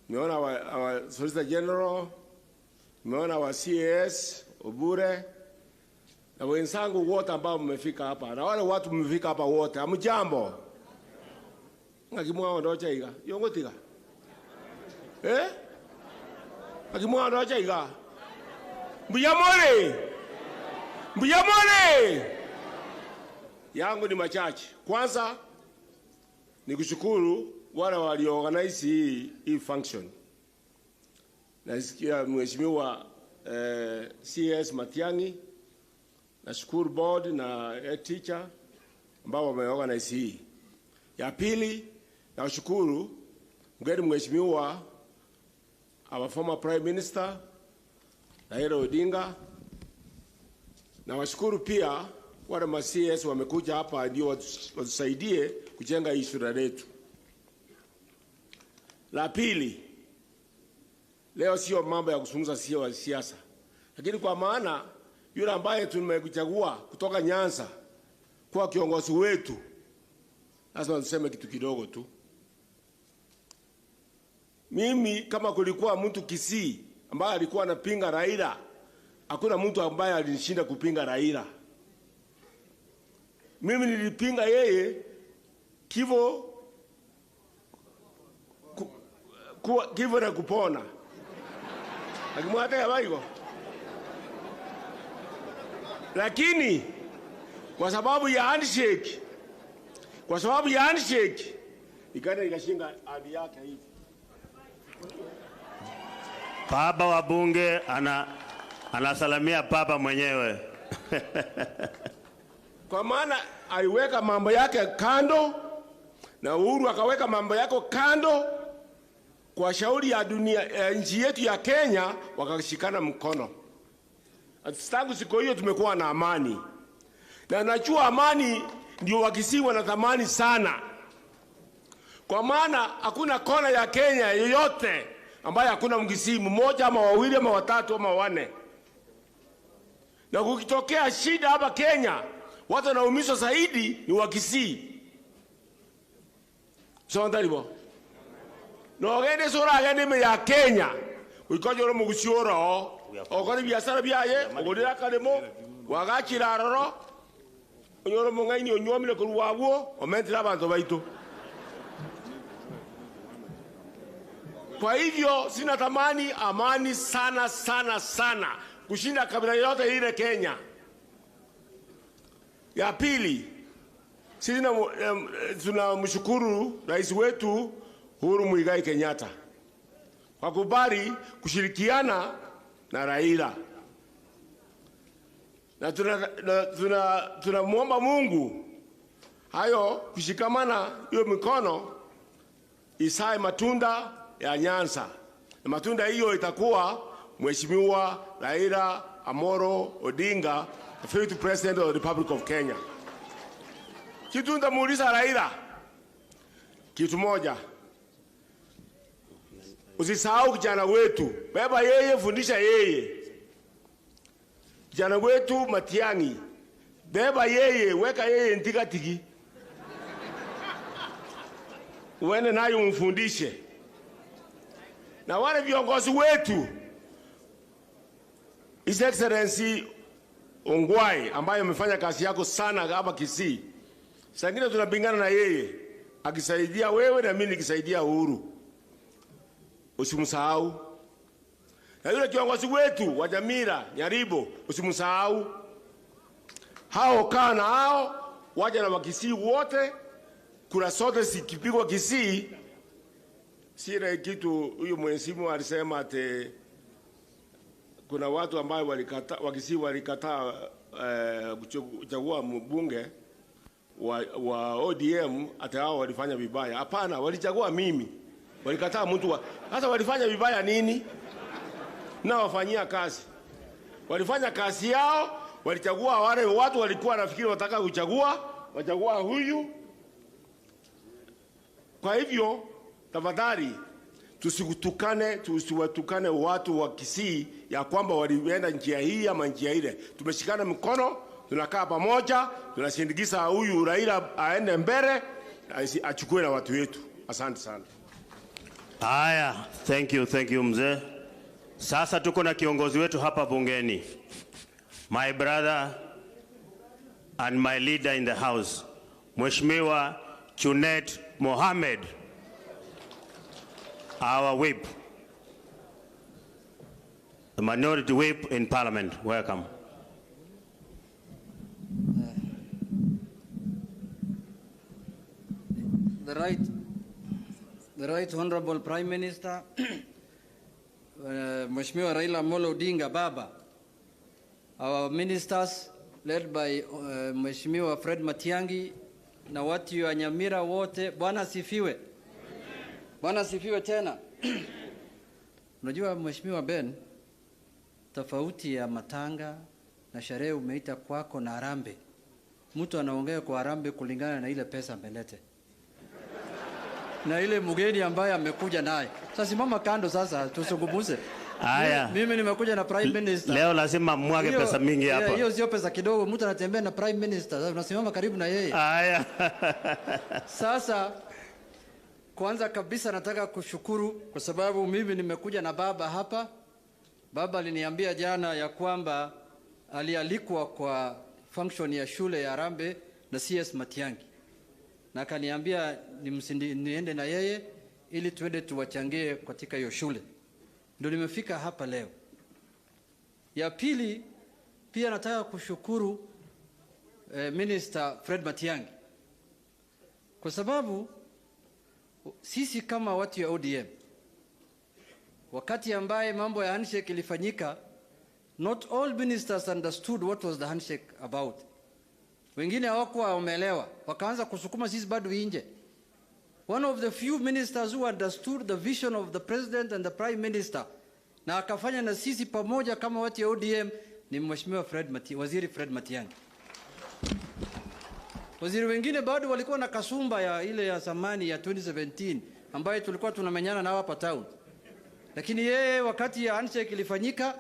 nimeona our Solicitor General, nimeona wa CS Obure, na wenzangu wote ambao mmefika hapa, na wale watu mmefika hapa wote, hamjambo. Ngakimwa ndocha iga yongotiga ngakimwa ndocha iga mbuyamole yangu ni machache. Kwanza ni kushukuru wale walioorganize hii function. Nasikia Mheshimiwa CS Matiang'i, nashukuru board na teacher ambao wameorganize hii. Ya pili, nashukuru mgeni Mheshimiwa our former Prime Minister Raila Odinga, na washukuru pia wale ma CS wamekuja hapa ndio watusaidie kujenga hii shule letu. La pili, leo sio mambo ya kuzungumza sio siasa, lakini kwa maana yule ambaye tumekuchagua kutoka Nyanza kwa kiongozi wetu, lazima tuseme kitu kidogo tu. Mimi kama kulikuwa mtu Kisii ambaye alikuwa anapinga Raila, hakuna mtu ambaye alinishinda kupinga Raila. Mimi nilipinga yeye kifo na kupona. Akimwata ya baigo. Lakini kwa sababu ya handshake, ikaenda ikashinda hadi yake hivi. Baba wa bunge anasalamia baba mwenyewe. Kwa maana aliweka mambo yake kando na Uhuru akaweka mambo yako kando, kwa shauri ya dunia nchi yetu ya Kenya wakashikana mkono. Tangu siku hiyo tumekuwa na amani, na najua amani ndio Wakisii wanatamani sana, kwa maana hakuna kona ya Kenya yoyote ambaye hakuna Mkisii mmoja ama wawili ama watatu ama wane. Na kukitokea shida hapa Kenya, watu wanaumizwa zaidi ni Wakisii. Sondalibo. No gende sura gende me ya Kenya. Uikojo mu gusiora okori biasara biaye ogorira kalemo wagachira roro onyoro mungaini onyomile kuruwawo omentira abantu baito. Kwa hivyo sina tamani amani sana sana sana kushinda kabila yote ile Kenya. Ya pili, sisi tunamshukuru rais wetu Uhuru Muigai Kenyatta kwa kubali kushirikiana na Raila, na tunamuomba Mungu hayo kushikamana hiyo mikono isae matunda ya Nyanza, na matunda hiyo itakuwa Mheshimiwa Raila Amolo Odinga, the fifth president of the Republic of Kenya. Kitu ndamuuliza Raila kitu moja, usisahau kijana wetu, beba yeye, fundisha yeye. Kijana wetu Matiang'i, beba yeye, weka yeye ntikatiki, uende nayo umfundishe. Na wale viongozi wetu, His Excellency Ongwae ambaye amefanya kazi yako sana hapa Kisii. Sangine tunapingana na yeye, akisaidia wewe na mimi nikisaidia Uhuru. Usimsahau. Na yule kiongozi wetu wa Nyamira, Nyaribo, usimsahau. Hao kana hao waje na Wakisii wote, kura sote sikipigwa Kisii. Sire kitu huyo mwenzimu alisema ate kuna watu ambao walikata Wakisii walikataa kuchagua mbunge wa ODM, ate hao walifanya vibaya. Hapana, walichagua mimi. Walikataa mtu sasa walifanya vibaya nini? Na wafanyia kazi. Walifanya kazi yao, walichagua wale watu walikuwa nafikiri wataka kuchagua, wachagua huyu. Kwa hivyo tafadhali tusiwatukane watu wa Kisii ya kwamba walienda njia hii ama njia ile. Tumeshikana mkono, tunakaa pamoja, tunashindikiza huyu Raila aende mbele, achukue na watu wetu. Asante sana. Haya, thank you mzee. Sasa tuko na kiongozi wetu hapa bungeni, my brother and my leader in the house, Mheshimiwa Junet Mohamed, our whip, the minority whip in parliament. Welcome. The right honorable Prime Minister, Mheshimiwa Raila Amolo Odinga Baba, our ministers led by Mheshimiwa Fred Matiang'i na watu wa Nyamira wote, Bwana sifiwe. Bwana sifiwe tena. Unajua Mheshimiwa Ben, tofauti ya matanga na sherehe umeita kwako na harambee. Mtu anaongea kwa harambee kulingana na ile pesa amelete na ile mgeni ambaye amekuja naye. Sasa simama kando sasa tusungumuze. Haya. Mimi nimekuja na Prime Minister. Leo lazima mwage pesa mingi hapa. Hiyo sio pesa kidogo, mtu anatembea na Prime Minister. Sasa unasimama karibu na yeye. Haya. Sasa kwanza kabisa nataka kushukuru kwa sababu mimi nimekuja na baba hapa. Baba aliniambia jana ya kwamba alialikwa kwa function ya shule ya Harambee na CS Matiang'i. Na akaniambia niende na yeye ili tuende tuwachangie katika hiyo shule. Ndio nimefika hapa leo. Ya pili, pia nataka kushukuru Minister Fred Matiang'i. Kwa sababu sisi kama watu ya ODM wakati ambaye mambo ya handshake ilifanyika, not all ministers understood what was the handshake about. Wengine hawakuwa wameelewa, wakaanza kusukuma sisi bado nje. One of the few ministers who understood the vision of the president and the prime minister na akafanya na sisi pamoja kama watu ya ODM ni Mheshimiwa Waziri Fred Matiang'i. Waziri wengine bado walikuwa na kasumba ya ile ya zamani ya 2017 ambayo tulikuwa tunamenyana nao hapa town. Lakini yeye wakati ya handshake ilifanyika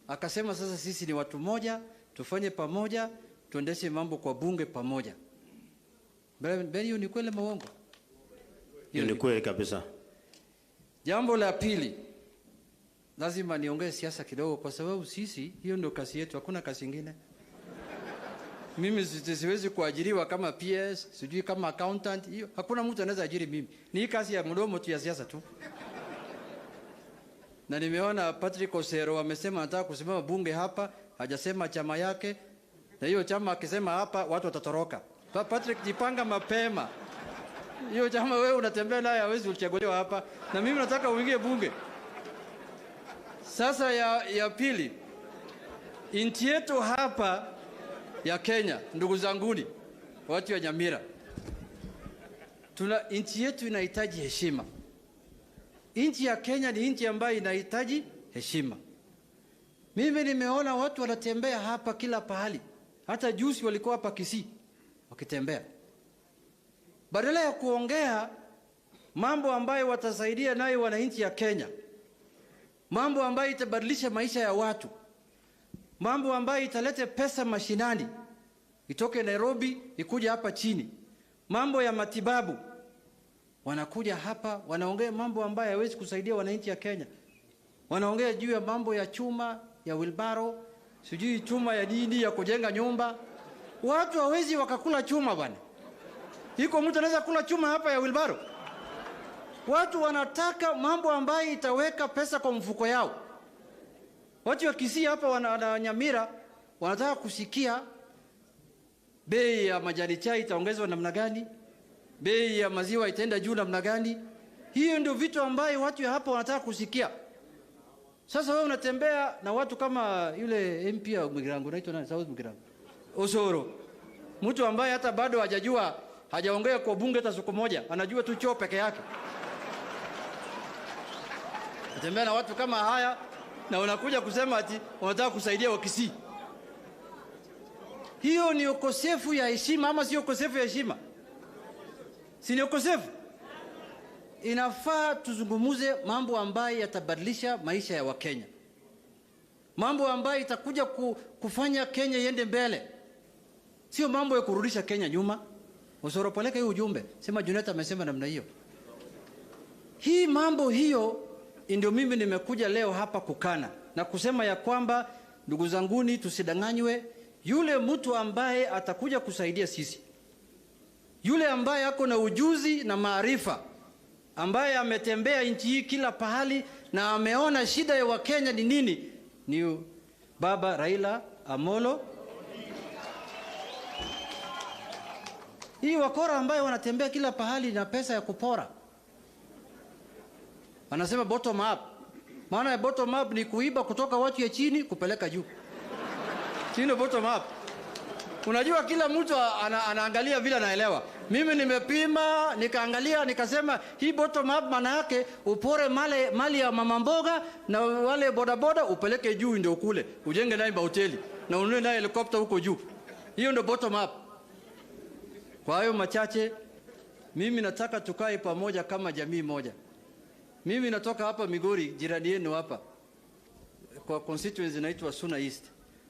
akasema sasa sisi ni watu moja, tufanye pamoja, tuendeshe mambo kwa bunge pamoja. Hiyo ni kweli maongo? Hiyo ni kweli kabisa. Jambo la pili, lazima niongee siasa kidogo kwa sababu sisi hiyo ndio kazi yetu, hakuna kazi nyingine. Mimi siwezi kuajiriwa kama PS, sijui kama accountant, hiyo hakuna mtu anaweza ajiri mimi. Ni kazi ya mdomo tu ya siasa tu. Na nimeona Patrick Osero amesema anataka kusimama bunge hapa, hajasema chama yake. Na hiyo chama akisema hapa watu watatoroka. Patrick, jipanga mapema. Hiyo chama wewe unatembea naye hawezi uchaguliwa hapa, na mimi nataka uingie bunge. Sasa ya pili, nchi yetu hapa ya Kenya, ndugu zanguni, watu wa Nyamira, nchi yetu inahitaji heshima. Nchi ya Kenya ni nchi ambayo inahitaji heshima. Mimi nimeona watu wanatembea hapa kila pahali. Hata juzi walikuwa hapa Kisii wakitembea. Badala ya kuongea mambo ambayo watasaidia nayo wananchi ya Kenya, mambo ambayo itabadilisha maisha ya watu, mambo ambayo italete pesa mashinani, itoke Nairobi ikuje hapa chini, mambo ya matibabu, wanakuja hapa wanaongea mambo ambayo hawezi kusaidia wananchi ya Kenya. Wanaongea juu ya mambo ya chuma ya wilbaro, sijui chuma ya dini ya kujenga nyumba. Watu hawezi wakakula chuma bwana. Iko mtu anaweza kula chuma hapa ya wilbaro? Watu wanataka mambo ambayo itaweka pesa kwa mfuko yao. Watu wa Kisii hapa wana Nyamira wanataka kusikia bei ya majani chai itaongezwa namna gani, bei ya maziwa itaenda juu namna gani. Hiyo ndio vitu ambayo watu ya hapa wanataka kusikia. Sasa wewe unatembea na watu kama yule MP ya Mwigirango, unaitwa nani? South Mwigirango, Osoro, mtu ambaye hata bado hajajua, hajaongea kwa bunge hata siku moja, anajua tu choo peke yake. Unatembea na watu kama haya na unakuja kusema ati unataka kusaidia Wakisii. Hiyo ni ukosefu ya heshima ama sio ukosefu ya heshima? Si ni ukosefu? Inafaa tuzungumuze mambo ambayo yatabadilisha maisha ya Wakenya. Mambo ambayo itakuja kufanya Kenya iende mbele. Sio mambo ya kurudisha Kenya nyuma. Usoropeleka hiyo ujumbe. Sema Juneta amesema namna hiyo. Hii mambo hiyo ndio mimi nimekuja leo hapa kukana na kusema ya kwamba ndugu zanguni, tusidanganywe. Yule mtu ambaye atakuja kusaidia sisi, yule ambaye ako na ujuzi na maarifa, ambaye ametembea nchi hii kila pahali na ameona shida ya Wakenya ni nini, ni Baba Raila Amolo. Hii wakora ambaye wanatembea kila pahali na pesa ya kupora, anasema bottom up. Maana ya bottom up ni kuiba kutoka watu ya chini kupeleka juu. Chini bottom up. Unajua kila mtu anaangalia vile anaelewa. Mimi nimepima, nikaangalia, nikasema hii bottom up maana yake upore mali ya mama mboga na wale bodaboda upeleke juu ndio kule. Ujenge naye hoteli na ununue naye helikopta huko juu. Hiyo ndio bottom up. Kwa hiyo machache, mimi nataka tukae pamoja kama jamii moja. Mimi natoka hapa Migori, jirani yenu hapa. Kwa constituency inaitwa Suna East.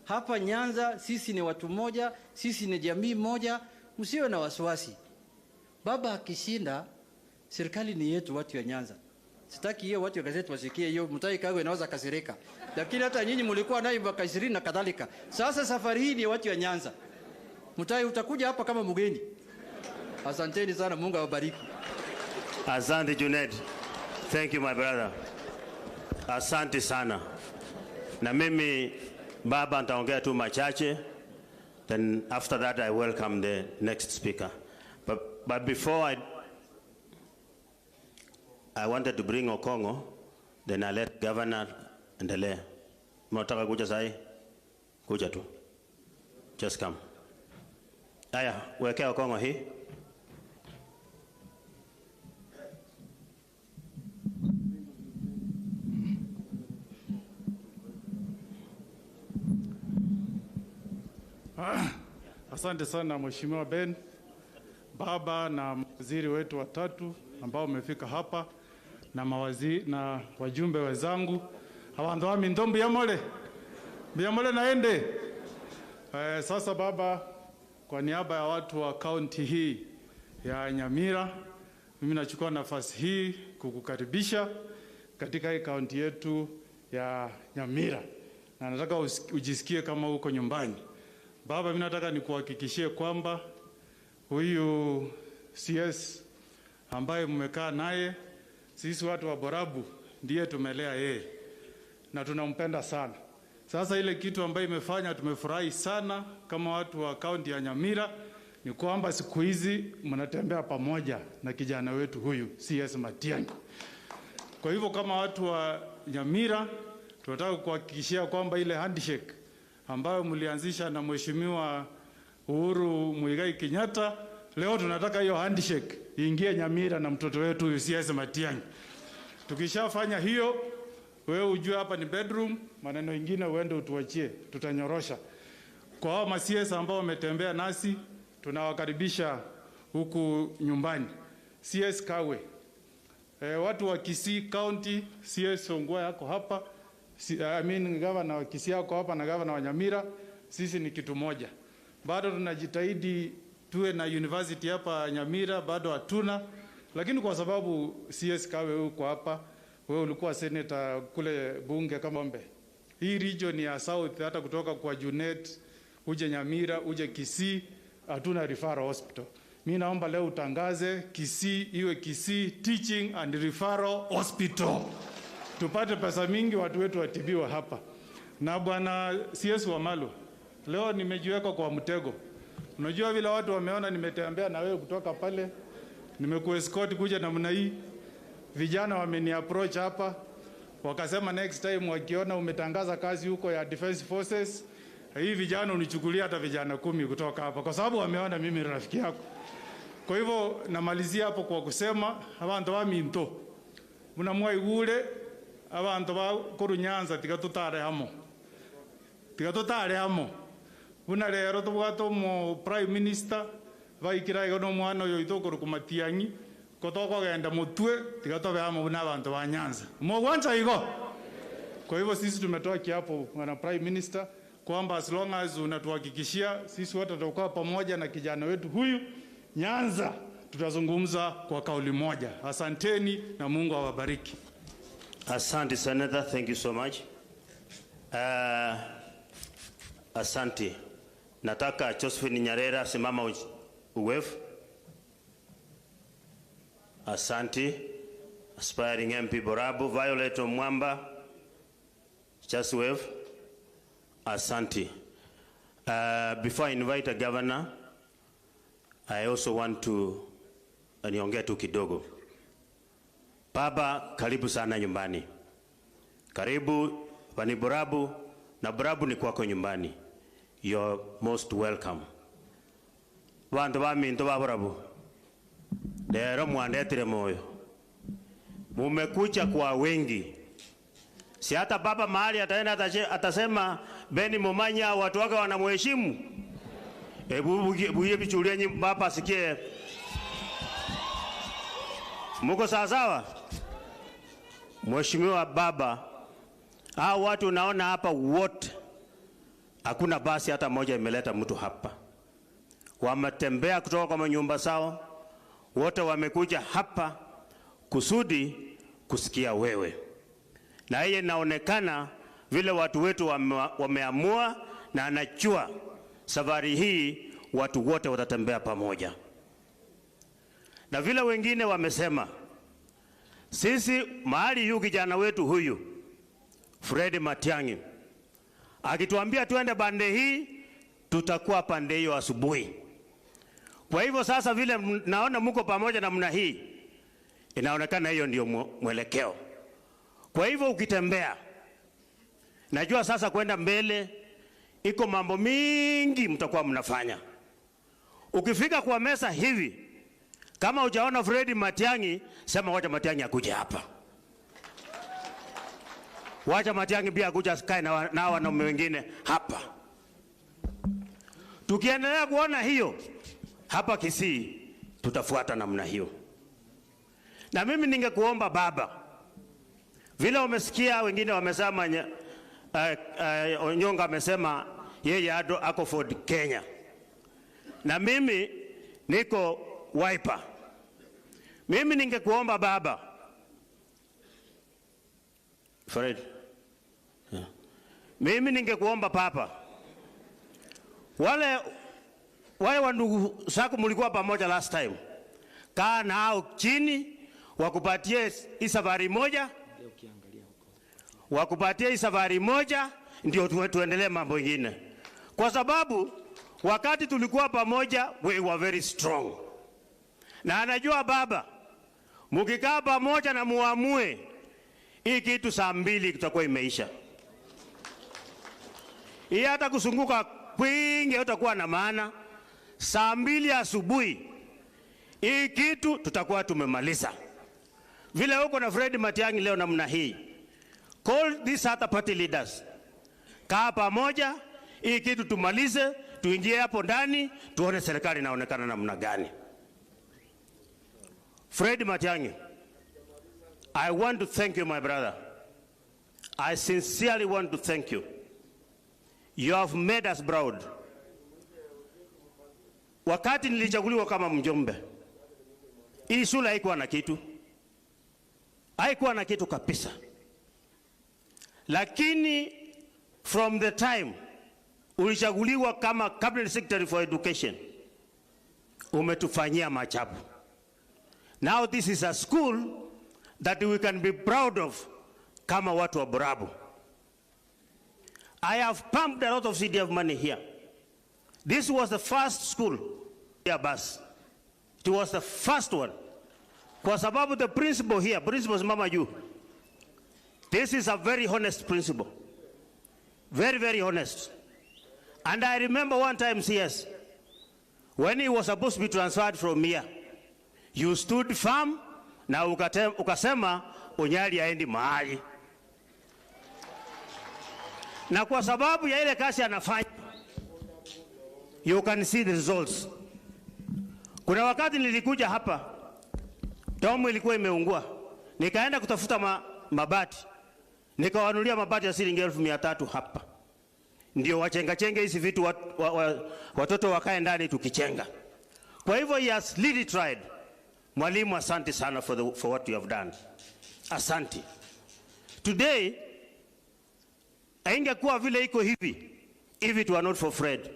Hapa Nyanza sisi ni watu moja, sisi ni jamii moja, msiwe na wasiwasi. Baba akishinda, serikali ni yetu watu wa Nyanza. Sitaki hiyo watu wa gazeti wasikie hiyo, Mutahi Kagwe anaweza kasirika. Lakini hata nyinyi mlikuwa naye mwaka 20 na kadhalika. Sasa safari hii ni watu wa Nyanza. Mutahi utakuja hapa kama mgeni. Asanteni sana, Mungu awabariki. Asante Junet. Thank you my brother. Asante sana. Na mimi baba nitaongea tu machache, then after that I welcome the next speaker. But before I wanted to bring Okongo then I let governor endelee. Mnataka kuja sahi? Kuja tu. Just come. Aya, wekea kongo hii. Asante sana Mheshimiwa Ben, baba na mawaziri wetu watatu ambao wamefika hapa na mawaziri na wajumbe wenzangu. Abantu wa mindombi ya mole. Biamole naende. Sasa baba, kwa niaba ya watu wa kaunti hii ya Nyamira, mimi nachukua nafasi hii kukukaribisha katika hii kaunti yetu ya Nyamira. Na nataka ujisikie kama uko nyumbani. Baba, mimi nataka nikuhakikishie kwamba huyu CS ambaye mmekaa naye, sisi watu wa Borabu ndiye tumelea yeye na tunampenda sana. Sasa ile kitu ambayo imefanya tumefurahi sana kama watu wa kaunti ya Nyamira ni kwamba siku hizi mnatembea pamoja na kijana wetu huyu CS Matiang'i. Kwa hivyo kama watu wa Nyamira tunataka kuhakikishia kwamba ile handshake ambayo mlianzisha na Mheshimiwa Uhuru Muigai Kenyatta, leo tunataka hiyo handshake iingie Nyamira na mtoto wetu huyu CS Matiang'i. Tukishafanya hiyo, wewe ujue hapa ni bedroom, maneno mengine uende utuachie, tutanyorosha. Kwa hao ma-CS ambao wametembea nasi, tunawakaribisha huku nyumbani. CS Kawe, watu wa Kisii County, CS Ongwa yako hapa, gavana wa Kisii yako hapa na gavana wa Nyamira, sisi ni kitu moja. Bado tunajitahidi tuwe na university hapa Nyamira, bado hatuna, lakini kwa sababu CS Kawe uko hapa, wewe ulikuwa senator kule bunge kama Ombe. Hii region ya South, hata kutoka kwa Junet, uje Nyamira, uje Kisii, hatuna referral hospital. Mimi naomba leo utangaze Kisii iwe Kisii Teaching and Referral Hospital. Tupate pesa mingi watu wetu watibiwa hapa. Na bwana CS Wamalo, leo nimejiweka kwa mtego. Unajua vile watu wameona nimetembea na wewe kutoka pale, nimekuescort kuja namna hii. Vijana wameni approach hapa, wakasema next time wakiona umetangaza kazi huko ya Defense Forces, hii vijana unichukulia hata vijana 10 kutoka hapa, kwa sababu wameona mimi ni rafiki yako. Kwa hivyo namalizia hapo kwa kusema abantu ba minto munamwa igure abantu ba Kurunyanza tigatutare hamo buna rero tubwato mu prime minister vaikiraga no mwana uyo itokoro kumatiangi kotoko genda mutwe tigatobe hamo buna abantu ba Nyanza mugwanza igo. Kwa hivyo sisi tumetoa kiapo bwana prime minister kwamba as long as unatuhakikishia sisi wote tutakuwa pamoja na kijana wetu huyu Nyanza, tutazungumza kwa kauli moja. Asanteni na Mungu awabariki. Asante Senator, thank you so much. Asante. Nataka Josephine Nyarera simama uwave. Asante. Aspiring MP Borabu, Violet Mwamba, just wave. Asante. Before I invite a governor, I also want to niongea tu kidogo. Baba, karibu sana nyumbani. Karibu wani Borabu, na Borabu ni kwako nyumbani. You're most welcome. Wantu wa minto wa Borabu. Lero muandetire moyo. Mumekucha kwa wengi. Si hata baba mahali ataenda atasema Beni Momanya watu wake wanamheshimu. Buye bichulia nyi baba asikie. Muko sawa? Mheshimiwa baba, hao watu unaona hapa wote, hakuna basi hata moja imeleta mtu hapa. Wametembea kutoka kwa manyumba zao, wote wamekuja hapa kusudi kusikia wewe. Na hii inaonekana vile watu wetu wameamua, na anajua safari hii watu wote watatembea pamoja. Na vile wengine wamesema, sisi mahali yu kijana wetu huyu Fred Matiang'i akituambia tuende pande hii, tutakuwa pande hiyo asubuhi. Kwa hivyo sasa vile naona mko pamoja na mna hii, inaonekana hiyo ndio mwelekeo. Kwa hivyo ukitembea, najua sasa kwenda mbele iko mambo mingi mtakuwa mnafanya. Ukifika kwa mesa hivi, kama hujaona Fred Matiang'i, sema wacha Matiang'i akuje hapa. Wacha Matiang'i pia akuja kae na wanaume wengine hapa. Tukiendelea kuona hiyo, hapa Kisii tutafuata namna hiyo. Na mimi ningekuomba baba, vile umesikia wengine wamesema Onyonga amesema yeye ako Ford Kenya. Na mimi niko Wiper. Mimi ningekuomba baba, Fred, mimi ningekuomba papa, wale wandugu zako mlikuwa pamoja last time, kaa nao chini wakupatie hii safari moja, wakupatie hii safari moja, ndio tuendelee mambo mengine. Kwa sababu wakati tulikuwa pamoja, we were very strong. Na anajua baba, mkikaa pamoja na muamue, hii kitu saa 2 kitakuwa imeisha. Hii hata kusunguka kwingi utakuwa na maana. Saa 2 asubuhi hii kitu tutakuwa tumemaliza. Vile huko na Fred Matiang'i leo namna hii, call these other party leaders, kaa pamoja, hii kitu tumalize, tuingie hapo ndani, tuone serikali inaonekana namna gani. Fred Matiang'i, I want to thank you, my brother. I sincerely want to thank you. You have made us proud. Wakati nilichaguliwa kama mjumbe, hii shule haikuwa na kitu. Haikuwa na kitu kabisa. Lakini from the time ulichaguliwa kama Cabinet Secretary for Education, umetufanyia maajabu. Now this is a school that we can be proud of kama watu wa Burabu. I have pumped a lot of CDF money here. This was the first school here, bus. It was the first one. Kwa sababu the principal here, principal Mama Yu, this is a very honest principal. Very, very honest. And I remember one time, CS, when he was supposed to be transferred from here, you stood firm na ukasema Onyali aendi mahali. Na kwa sababu ya ile kazi anafanya, you can see the results. Kuna wakati nilikuja hapa, domu ilikuwa imeungua. Nikaenda kutafuta mabati. Nikawanulia mabati ya shilingi 1,300 hapa. Ndio wachenge hizi vitu watoto wakae ndani tukichenga. Kwa hivyo he has really tried. Mwalimu, asante sana for what you have done. Asante. Today, haingekuwa vile iko hivi if it were not for Fred.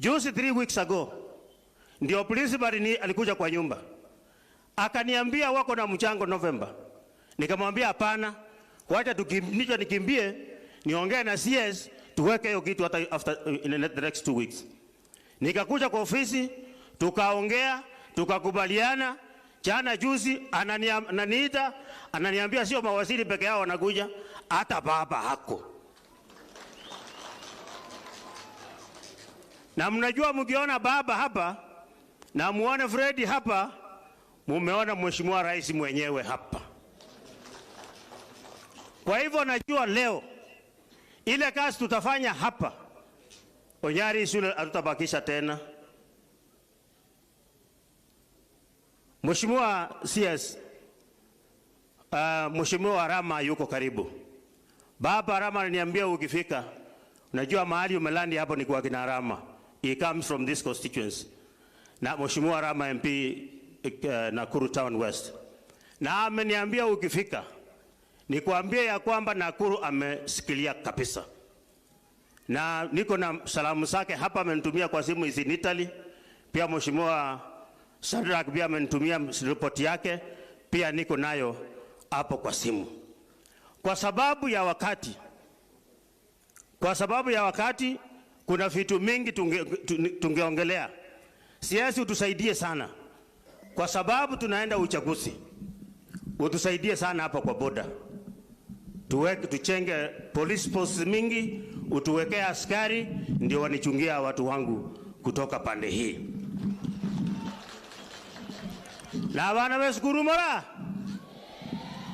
Just 3 weeks ago, ndio principal alikuja kwa nyumba. Akaniambia wako na mchango November. Nikamwambia hapana, wacha nikimbie, niongee na CS, tuweke hiyo kitu hata in the next 2 weeks. Nikakuja kwa ofisi, tukaongea, tukakubaliana. Jana juzi ananiita, ananiambia sio mawaziri peke yao wanakuja, hata baba hako. Na mnajua mkiona baba hapa na muone Fred hapa, mumeona Mheshimiwa Rais mwenyewe hapa. Kwa hivyo najua leo ile kazi tutafanya hapa, Onyari shule hatutabakisha tena. Mheshimiwa CS, Mheshimiwa Rama yuko karibu. Baba Rama aliniambia ukifika, unajua mahali umelandi hapo ni kwa kina Rama. He comes from this constituency. Na Mheshimiwa Rama MP Nakuru Town West. Na ameniambia ukifika, nikuambie ya kwamba Nakuru amesikilia kabisa. Na niko na salamu zake hapa, amenitumia kwa simu in Italy. Pia Mheshimiwa Sadrak pia amenitumia report yake, pia niko nayo hapo kwa simu. Kwa sababu ya wakati kuna vitu mingi tungeongelea. Siasa utusaidie sana, kwa sababu tunaenda uchaguzi. utusaidie sana hapa kwa boda. Tuchenge police posts mingi, utuwekee askari ndio wanichungia watu wangu kutoka pande hii. Na bana meskuru mora.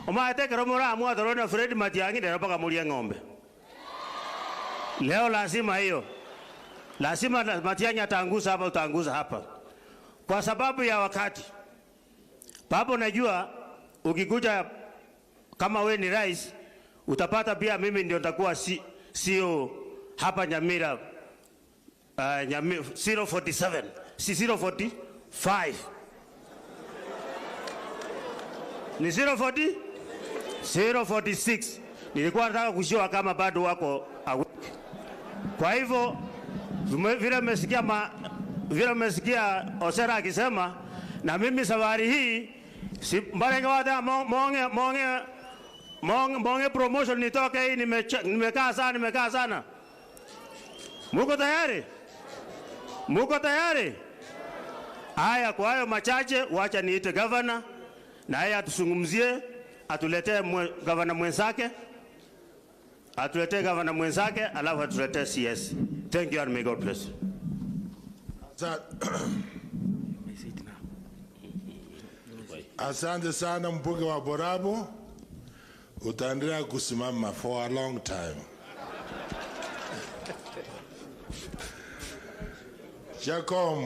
Omaetekero mora amwatorona Fred Matiang'i ndio paka mulia ng'ombe. Leo lazima hiyo. Lazima Matiang'i ataanguza hapa, utaanguza hapa. Kwa sababu ya wakati. Papo najua ukikuja kama we ni rais utapata pia mimi ndio nitakuwa CEO hapa Nyamira 047 si 045 ni 046 nilikuwa nataka kushia kama bado wako awake. Kwa hivyo vile mmesikia Osera akisema, na mimi safari hii si mbalenga wata monge promotion nitoke hii, nimekaa sana. Muko tayari? Muko tayari? Haya, kwa hayo machache wacha niite governor na yeye atusungumzie, atuletee governor mwenzake, alafu atuletee CS. Thank you and may God bless. Asante sana mbunge wa Borabu, utaendelea kusimama for a long time. Jacob,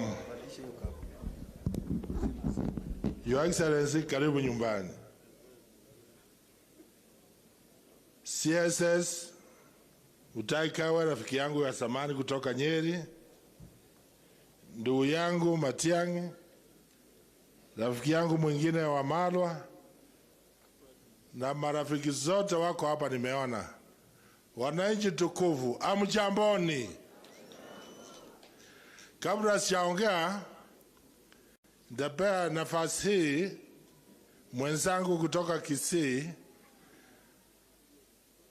Your Excellency, karibu nyumbani. CSS Utaikawa, rafiki yangu ya zamani kutoka Nyeri, ndugu yangu Matiang'i, rafiki yangu mwingine wa Malwa, na marafiki zote wako hapa nimeona. Wananchi tukufu, amjamboni. Kabla sijaongea, ndapea nafasi hii mwenzangu kutoka Kisii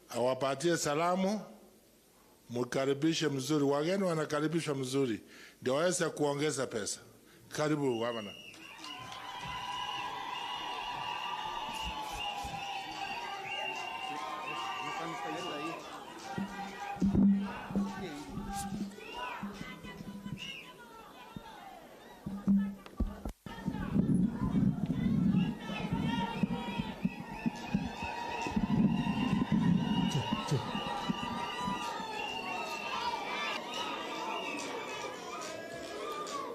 awapatie salamu, mkaribishe mzuri. Wageni wanakaribishwa mzuri ndio waweze kuongeza pesa. Karibu gavana.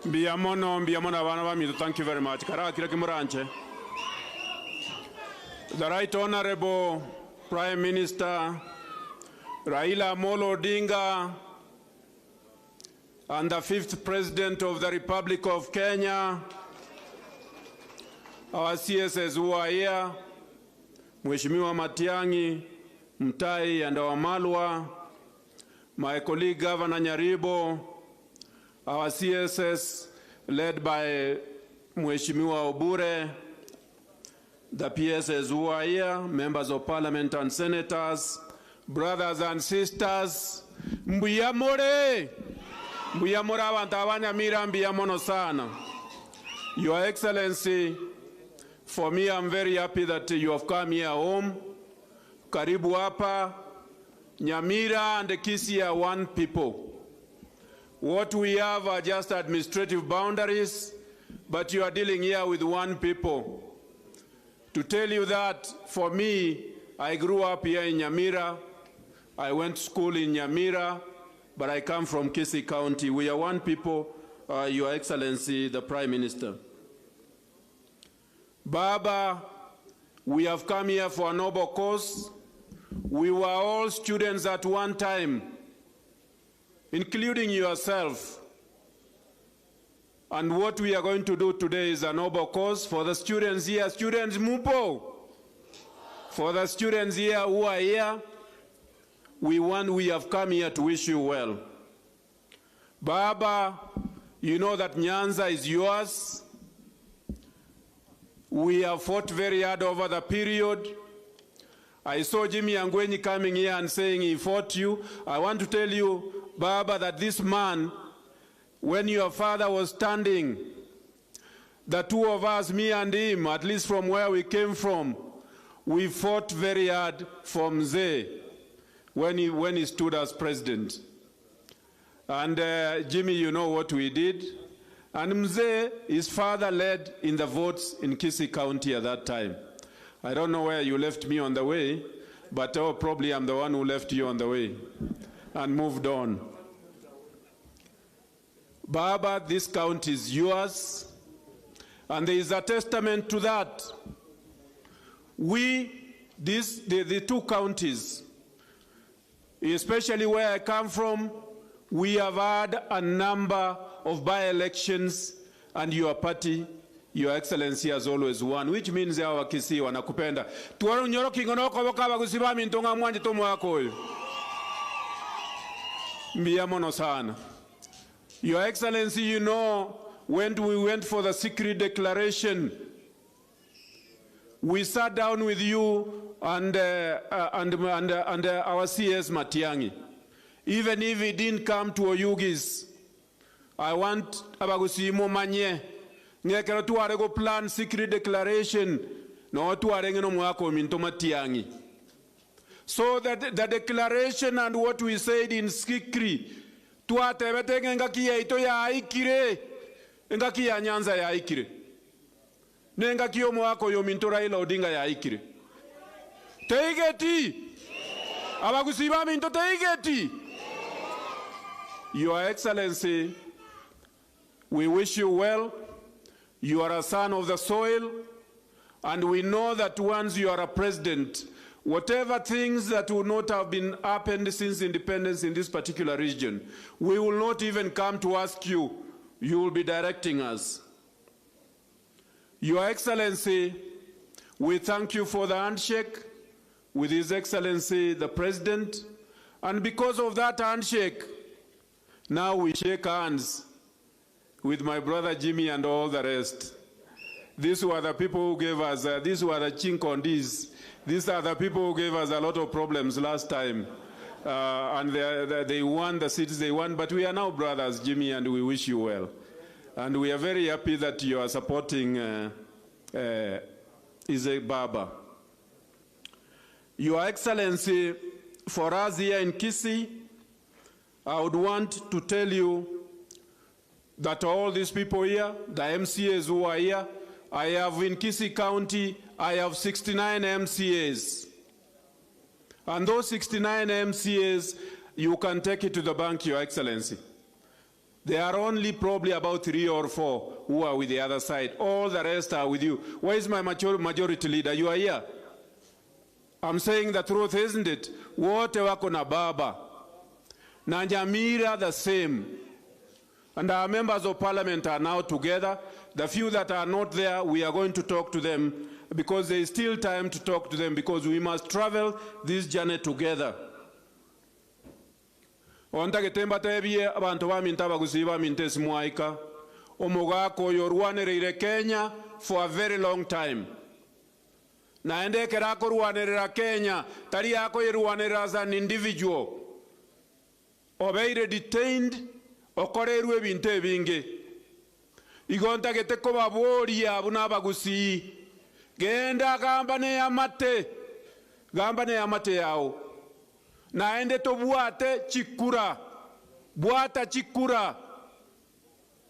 Biamono abana bamitu, thank you very much. Kara kila kimuranche. The Right Honorable Prime Minister Raila Odinga and the 5th President of the Republic of Kenya, our CSS who are here, Mheshimiwa Matiang'i, Mtai and our Malwa, my colleague Governor Nyaribo, our CSS led by Mheshimiwa Obure, the PSS who are here, members of parliament and senators, brothers and sisters, mbuyamore abantu abanyamira, mbiyamono sana. Your Excellency, for me I'm very happy that you have come here home. Karibu hapa. Nyamira and Kisii are one people. What we have are just administrative boundaries, but you are dealing here with one people. To tell you that, for me, I grew up here in Nyamira. I went to school in Nyamira, but I come from Kisii County. We are one people, Your Excellency, the Prime Minister. Baba, we have come here for a noble cause. We were all students at one time, including yourself. And what we are going to do today is a noble cause for the students here. Students mupo. For the students here who are here, we have come here to wish you well. Baba, you know that Nyanza is yours. We have fought very hard over the period. I saw Jimmy Angwenyi coming here and saying he fought you. I want to tell you, Baba, that this man, when your father was standing, the two of us, me and him, at least from where we came from, we fought very hard for Mzee when he stood as president. And Jimmy, you know what we did. And Mzee, his father led in the votes in Kisii County at that time. I don't know where you left me on the way, but probably I'm the one who left you on the way and moved on. Baba, this county is yours, and there is a testament to that. The two counties, especially where I come from, we have had a number of by-elections, and your party, Your Excellency, has always won, which means our Kisii wanakupenda. Tuwaru nyoro kingonoko wakaba kusibami ntonga mwanje tomu wako. Mbiyamono sana. Your Excellency, you know, when we went for the secret declaration, we sat down with you and our CS Matiang'i. Even if he didn't come to Oyugis, I want abagusimo manye ngekero tuare go plan secret declaration no tuare ngeno mwako minto Matiang'i. So that the declaration and what we said in Skikri tuatebete ngaki yaito ya aikire ngaki ya Nyanza ya aikire ngaki yo mwako yo minto Raila Odinga ya aikire teigeti abagusiba minto teigeti. Your Excellency, we wish you well. You are a son of the soil, and we know that once you are a president, whatever things that would not have been happened since independence in this particular region, we will not even come to ask you. You will be directing us. Your Excellency, we thank you for the handshake with His Excellency the President, and because of that handshake, now we shake hands with my brother Jimmy and all the rest. These were the people who gave us, these were the chinkondis. These are the people who gave us a lot of problems last time. And they won the seats they won, but we are now brothers, Jimmy, and we wish you well. And we are very happy that you are supporting Isaac Baba. Your Excellency, for us here in Kisii, I would want to tell you that all these people here, the MCAs who are here, I have in Kisii County, I have 69 MCAs. And those 69 MCAs, you can take it to the bank, Your Excellency. There are only probably about 3 or 4 who are with the other side. All the rest are with you. Where is my majority leader? You are here. I'm saying the truth, isn't it? Wote wako na baba. Na Nyamira the same. And our members of parliament are now together. The few that are not there, we are going to talk to them because there is still time to talk to them because we must travel this journey together. Ontake temba tebie abantu baminta bagusiba mintesi mwaika. Omugako yorwanereire Kenya for a very long time. Naende kerako rwanerera Kenya, tari yako yerwanerera as an individual. Obeire detained, okorerwe ebintu ebinge. Igonta geteko baboria abuna bagusi. Genda gamba ne amate yao. Naende to buate chikura. Buata chikura.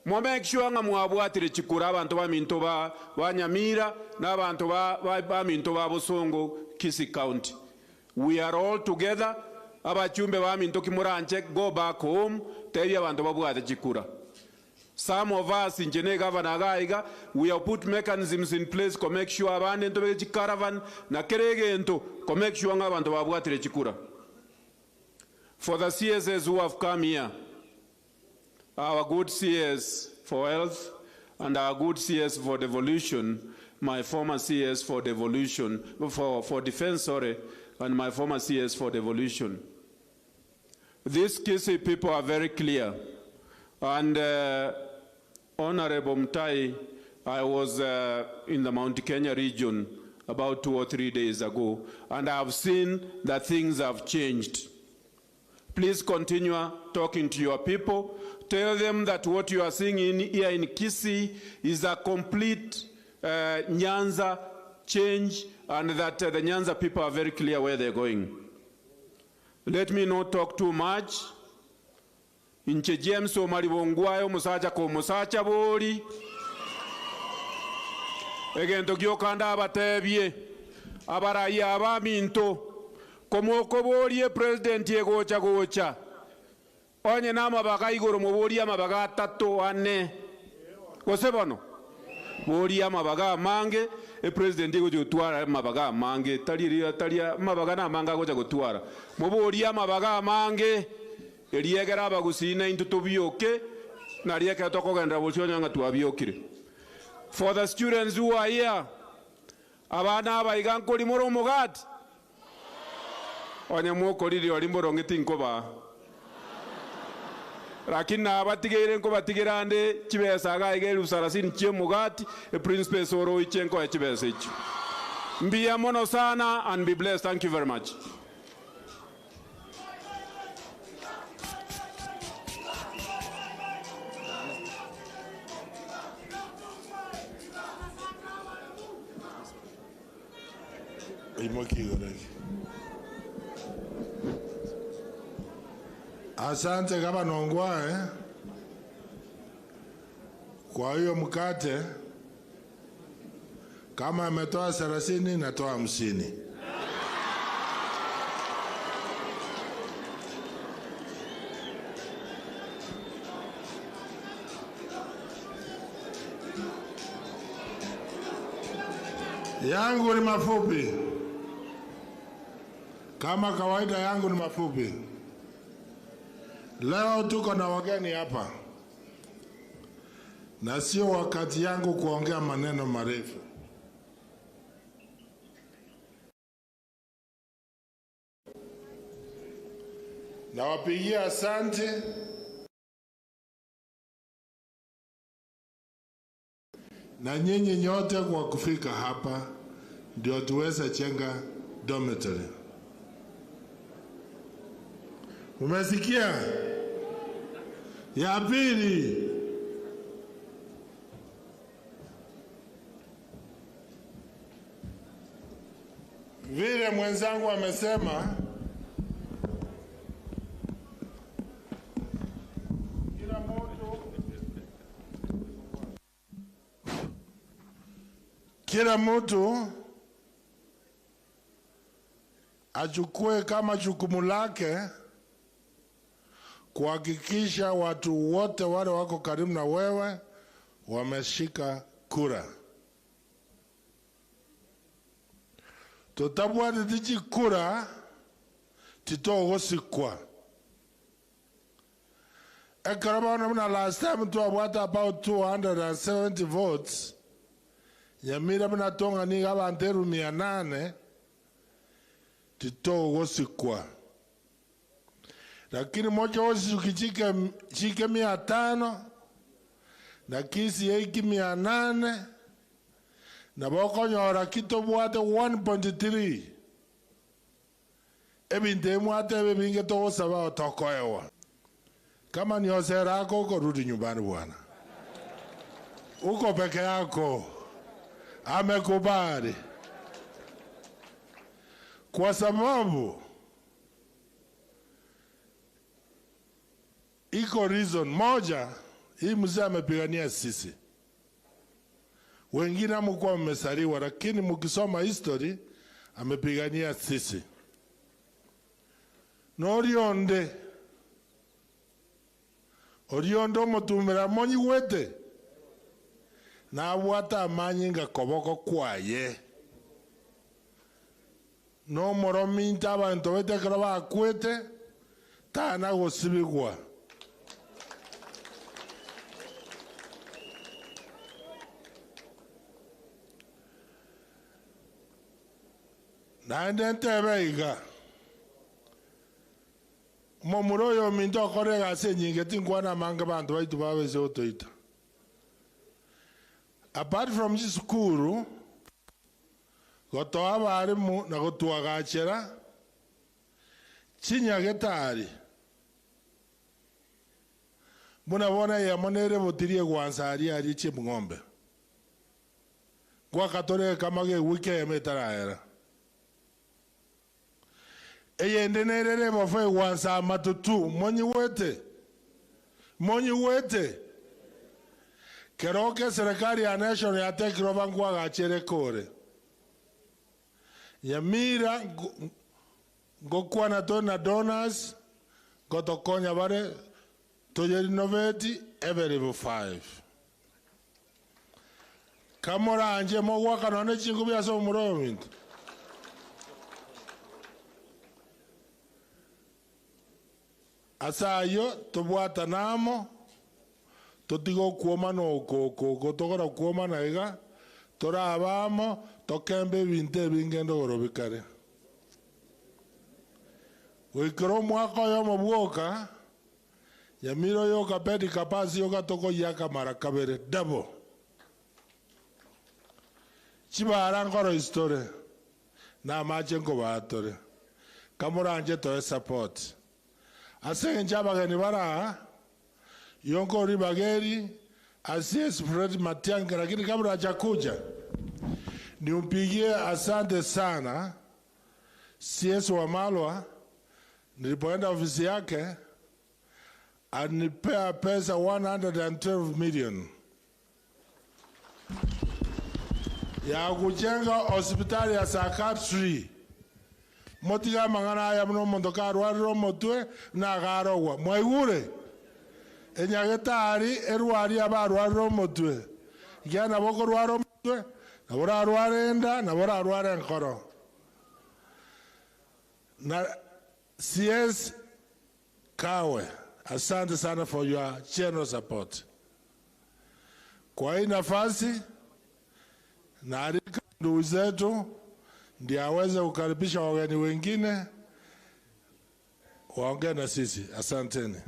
Mwame kishuwa nga mwabuatire chikura abantu baminto ba Nyamira na abantu baminto ba Bosongo Kisii County. We are all together. Abachumbe baminto kimuranche go back home. Tebi abantu babuate chikura. Some of us in Jene Governor Gaiga, we have put mechanisms in place to make sure abantu bechi caravan na kerege ento to make sure abantu babuatire chikura. For the CSs who have come here, our good CS for health and our good CS for devolution, my former CS for devolution, for defense, sorry, and my former CS for devolution. These Kisii people are very clear. And Honorable Mutai, I was in the Mount Kenya region about 2 or 3 days ago, and I have seen that things have changed. please continue talking to your people. Tell them that what you are seeing here in Kisii is a complete Nyanza change, and that the Nyanza people are very clear where they're going. Let me not talk too much. Inche James Omaribongwayo musacha ko musacha bori. Egento gyokanda abatebye abaraya abaminto komoko bori president yegocha gocha. Onye n'amabaga igoro mu bori amabaga 3 4 osebono bori amabaga mange president yegocha gutwara amabaga mange tali amabaga n'amanga gocha gutwara mu bori amabaga mange eliegera abagusina into tobioke na lieka tokogenda bulchonyanga tuabiokire. For the students who are here, abana abaiga nkoli moro mugati onye mwokoriri oli morongeti nkoba lakini abatigere nko batigirande kibesa ga igeru sarasini kye mugati principal soro ichenko ya kibesa ichi mbia mono sana and be blessed. Thank you very much. Asante kama nongwae. Kwa hiyo mkate kama ametoa 30 natoa 50. Yangu ni mafupi. Kama kawaida yangu ni mafupi. Leo tuko na wageni hapa. Na sio wakati yangu kuongea maneno marefu. Nawapigia asante. Na nyinyi nyote kwa kufika hapa ndio tuweze jenga dormitory. Umesikia? Ya pili, vile mwenzangu amesema, kila mtu achukue kama jukumu lake kuhakikisha watu wote wale wako karibu na wewe wameshika kura. Tutabwate tichi kura titogosikwa. Ekarabana mna last time tuwabwata about 270 votes. Nyamira mna tonga niga banteru 800 titogosikwa. Lakini moja wasi ukichike 500 na Kisii eiki 800 na boko nyora kito buate 1.3 ebinte muate bebinge toho saba otoko ewa. Kama ni osera ako kurudi nyumbani bwana. Uko peke yako. Amekubali. Kwa sababu iko reason moja, hii mzee amepigania sisi. Wengine hamkuwa mmesaliwa, lakini mkisoma history amepigania sisi. Norionde oriondo mutumira monyi wete na wata amanyinga koboko kwaye no morominta abantu bete kraba kwete tana gosibigwa. Na ndentebeiga momuroyo minto korega senyinge tinkwana manga bantu baitu babese otoita. Apart from this school, gotoa barimu na gotuagachera chinya getari Munabona ya monere botirie gwansari ari chimng'ombe. Kwa katore kama ge wike emetaraera. Eyende nerere bofe gwansa matutu monyi wete. Keroke serikali ya nation ya tekroba ngwa gachere kore. Nyamira ngokwana to na donors gotokonya bare to renovate every level 5. Kamora anje mo waka no ne chingu bya so murominto. Asayo tobwata namo totigo kuoma no koko togora kuoma na iga torabamo tokembe binte bingendo gorobikare. Wikro mwako yo mabwoka Nyamira yo kapedi kapasi yo katoko yaka marakabere double. Chibara ngoro historia na machenko batore. Kamura anje to support. Ase njaba gani bara yonko ribageri CS Fred Matiang'i, lakini kabla hajakuja niumpigie asante sana CS Wamalwa. Nilipoenda ofisi yake anipea pesa 112 million ya kujenga hospitali ya psychiatry. Motiga mangana ya mno mondoka rwaro motwe na garogwa mwaigure enyagetari erwari abarwaro motwe yana boko rwaro motwe na bora rwarenda na bora rware nkoro na CS Kawe, asante sana for your generous support. Kwa hii nafasi na alika ndugu zetu ndiye aweze kukaribisha wageni wengine waongee na sisi. Asanteni.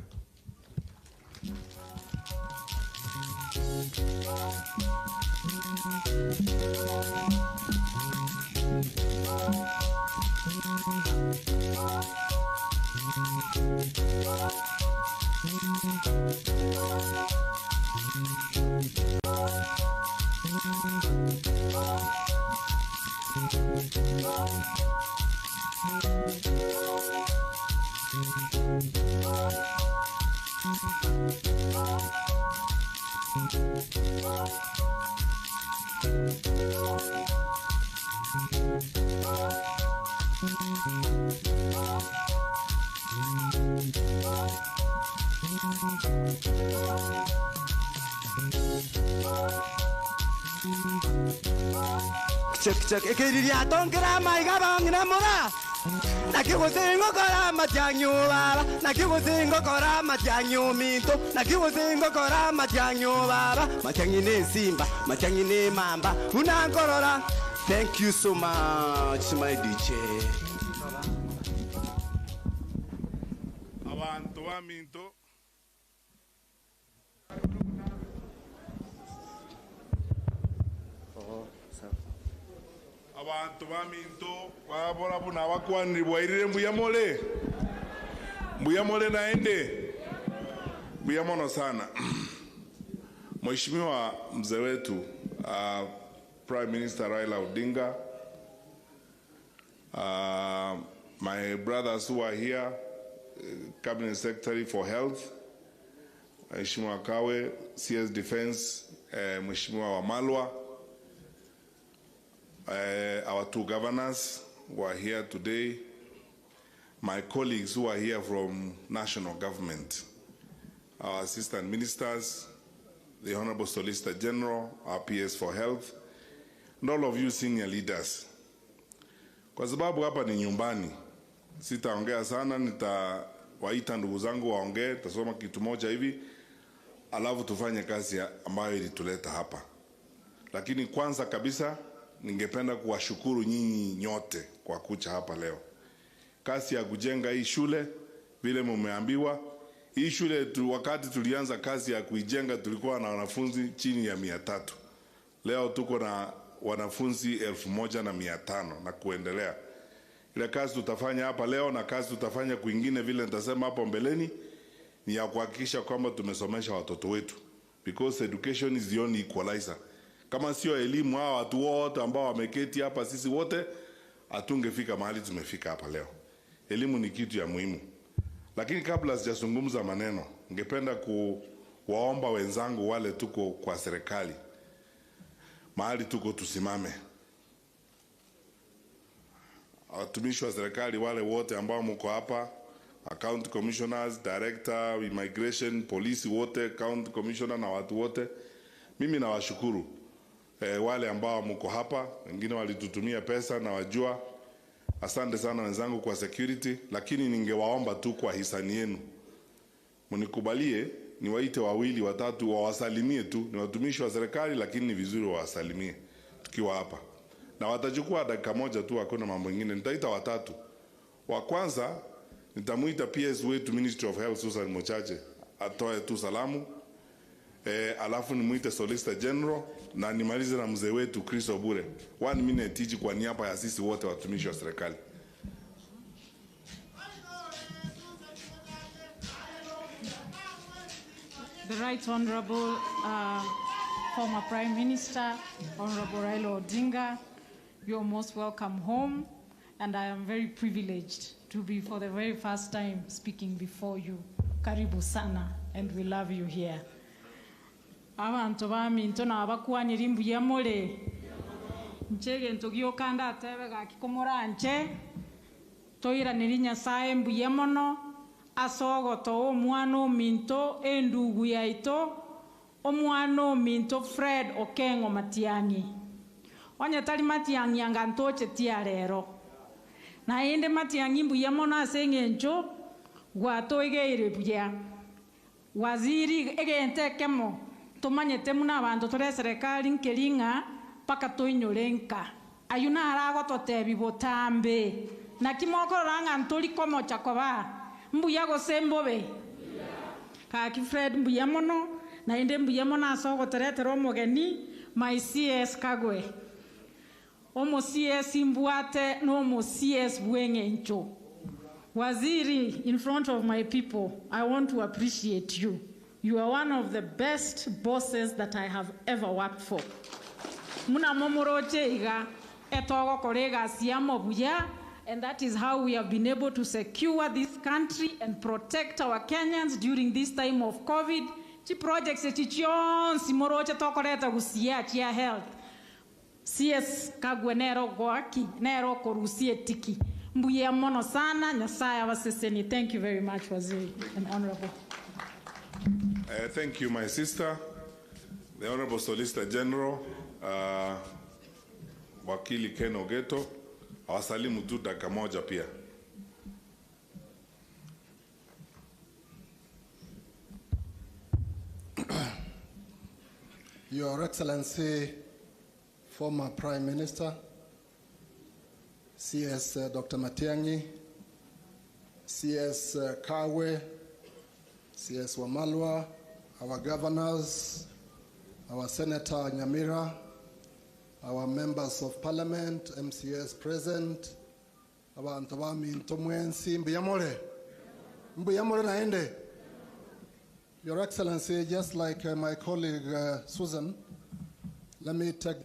Cek ekiriria tongkera maiga bangina mora. Nakigusingo kora Matiang'i baba. Nakigusingo kora Matiang'i minto. Nakigusingo kora Matiang'i baba. Matiang'i ne simba, Matiang'i ne mamba. Unankorora. Thank you so much, my DJ. Abantu wa minto. Abantu baminto wabora buna wakwani bwairire mbuyamole naende mbuyamono sana. Mheshimiwa mzee wetu Prime Minister Raila Odinga, my brothers who are here, Cabinet Secretary for Health Mheshimiwa Kawe, CS Defense Mheshimiwa Wamalwa, our two governors who are here today, my colleagues who are here from national government, our assistant ministers, the Honorable Solicitor General, our PS for Health, and all of you senior leaders. Kwa sababu hapa ni nyumbani, sitaongea sana, nitawaita ndugu zangu waongee, tasoma kitu moja hivi, alafu tufanye kazi ambayo ilituleta hapa. Lakini kwanza kabisa, ningependa kuwashukuru nyinyi nyote kwa kucha hapa leo. Kazi ya kujenga hii shule, vile mumeambiwa, hii shule wakati tulianza kazi ya kuijenga tulikuwa na wanafunzi chini ya 300. Leo tuko na wanafunzi 1500 na kuendelea. Ile kazi tutafanya hapa leo na kazi tutafanya kwingine vile nitasema hapo mbeleni ni ya kuhakikisha kwamba tumesomesha watoto wetu, because education is the only equalizer. Kama sio elimu, hawa watu wote ambao wameketi hapa, sisi wote hatungefika mahali tumefika hapa leo. Elimu ni kitu ya muhimu. Lakini kabla sijazungumza maneno, ningependa kuwaomba wenzangu wale tuko kwa serikali, mahali tuko tusimame. Watumishi wa serikali wale wote ambao mko hapa, account commissioners, director, immigration, polisi wote, county commissioner na watu wote, mimi nawashukuru. Wale ambao mko hapa, wengine walitutumia pesa na wajua. Asante sana wenzangu kwa security, lakini ningewaomba tu kwa hisani yenu, mnikubalie niwaite wawili watatu wawasalimie tu. Ni watumishi wa serikali, lakini ni vizuri wawasalimie tukiwa hapa. Na watachukua dakika moja tu, hakuna mambo mengine. Nitaita watatu. Wa kwanza nitamuita PS wetu Ministry of Health Susan Mochache atoe tu salamu. Alafu nimuite Solicitor General na nimalize na mzee wetu Chris Obure. 1 minute each kwa niaba ya sisi wote watumishi wa serikali. The Right Honorable former Prime Minister, Honorable Raila Odinga, you're most welcome home, and I am very privileged to be for the very first time speaking before you. Karibu sana, and we love you here. Abantu baminto na abakwanyira imbuye mole nchege ntogioka ndatebe gakikomora nche toira nirinya sae mbuye mono asogoto omwana ominto endugu yaito omwana ominto Fred Okengo Matiang'i onye tali Matiang'i anga ntoche tia rero na inde Matiang'i mbuye mono asengencho gwatoigeire buya waziri egente kemo tumanyete muna abantu tore serikali nkelinga paka toinyolenka ayuna arago totebi botambe na kimokoranga ntoli komo chakoba mbuya go sembobe ka ki Fred mbuya mono na inde mbuya mono asogo teretero mogeni my CS Kagwe omo CS Mbuate no mo CS Bwengencho waziri. In front of my people, I want to appreciate you. You are one of the best bosses that I have ever worked for. Muna momoroche iga etogo kolega siamo buya, and that is how we have been able to secure this country and protect our Kenyans during this time of COVID. Chi projects chichion simoroche tokoreta gusia chia health. CS Kagwe nero goaki nero korusie tiki. Mbuye mono sana Nyasaye waseseni. Thank you very much, Waziri and Honorable. Thank you, my sister, the Honorable Solicitor General, Wakili Ken Ogeto. Awasalimu tu dakika moja pia. Your Excellency, former Prime Minister, CS Dr. Matiang'i, CS Kawe, CS Wamalwa, our governors, our Senator Nyamira, our members of parliament, MCS present, abantu baminto mwensi mbiyamole naende. Your Excellency, just like my colleague Susan, let me take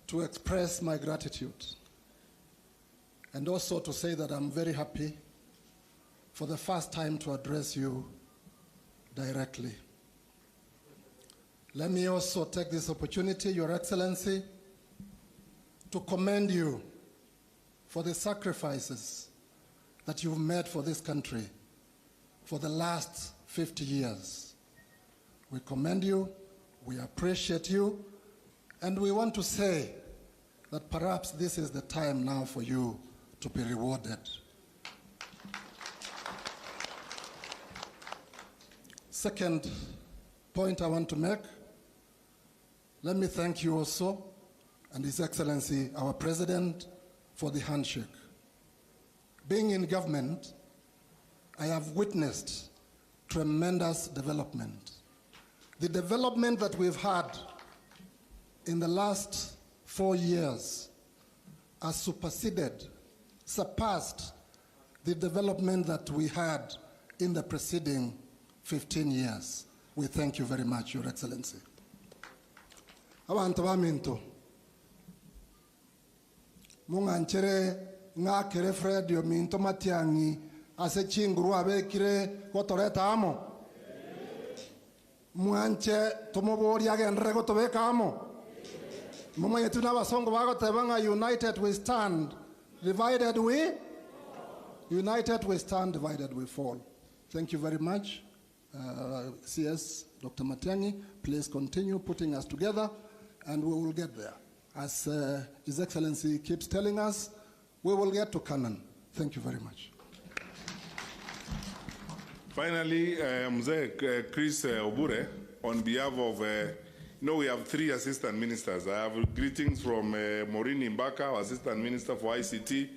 to express my gratitude and also to say that I'm very happy for the first time to address you directly. Let me also take this opportunity, Your Excellency, to commend you for the sacrifices that you've made for this country for the last 50 years. We commend you, we appreciate you, and we want to say that perhaps this is the time now for you to be rewarded. Second point I want to make, let me thank you also and His Excellency, our President, for the handshake. Being in government, I have witnessed tremendous development. The development that we've had in the last 4 years has surpassed the development that we had in the preceding 15 years. We thank you very much, Your Excellency. Abantu baminto munganchere ngakere Fred yominto Matiang'i ase chinguru abekire gotoreta amo mwanche tomobori agenre gotobeka amo mumanye tuna basongo bagotebanga united we stand, divided we stand, divided we fall. Thank you very much. CS Dr. Matiang'i, please continue putting us together and we will get there. As His Excellency keeps telling us, we will get to Canaan. Thank you very much. Finally, Mzee Chris Obure, on behalf of, we have 3 assistant ministers. I have greetings from Maureen Mbaka, our assistant minister for ICT,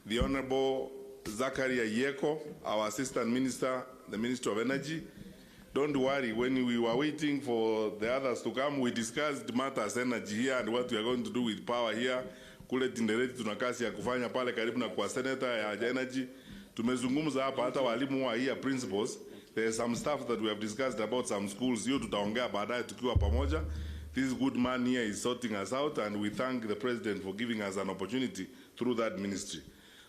the Honorable Zakaria Yeko, our assistant minister, the Minister of Energy. Don't worry, when we were waiting for the others to come, we discussed matters energy here and what we are going to do with power here. Kule Tindereti tuna kazi ya kufanya pale karibu na kwa senator ya energy. Tumezungumza hapa hata walimu wa here principals. There's some stuff that we have discussed about some schools. Hiyo tutaongea baadaye tukiwa pamoja. This good man here is sorting us out and we thank the president for giving us an opportunity through that ministry.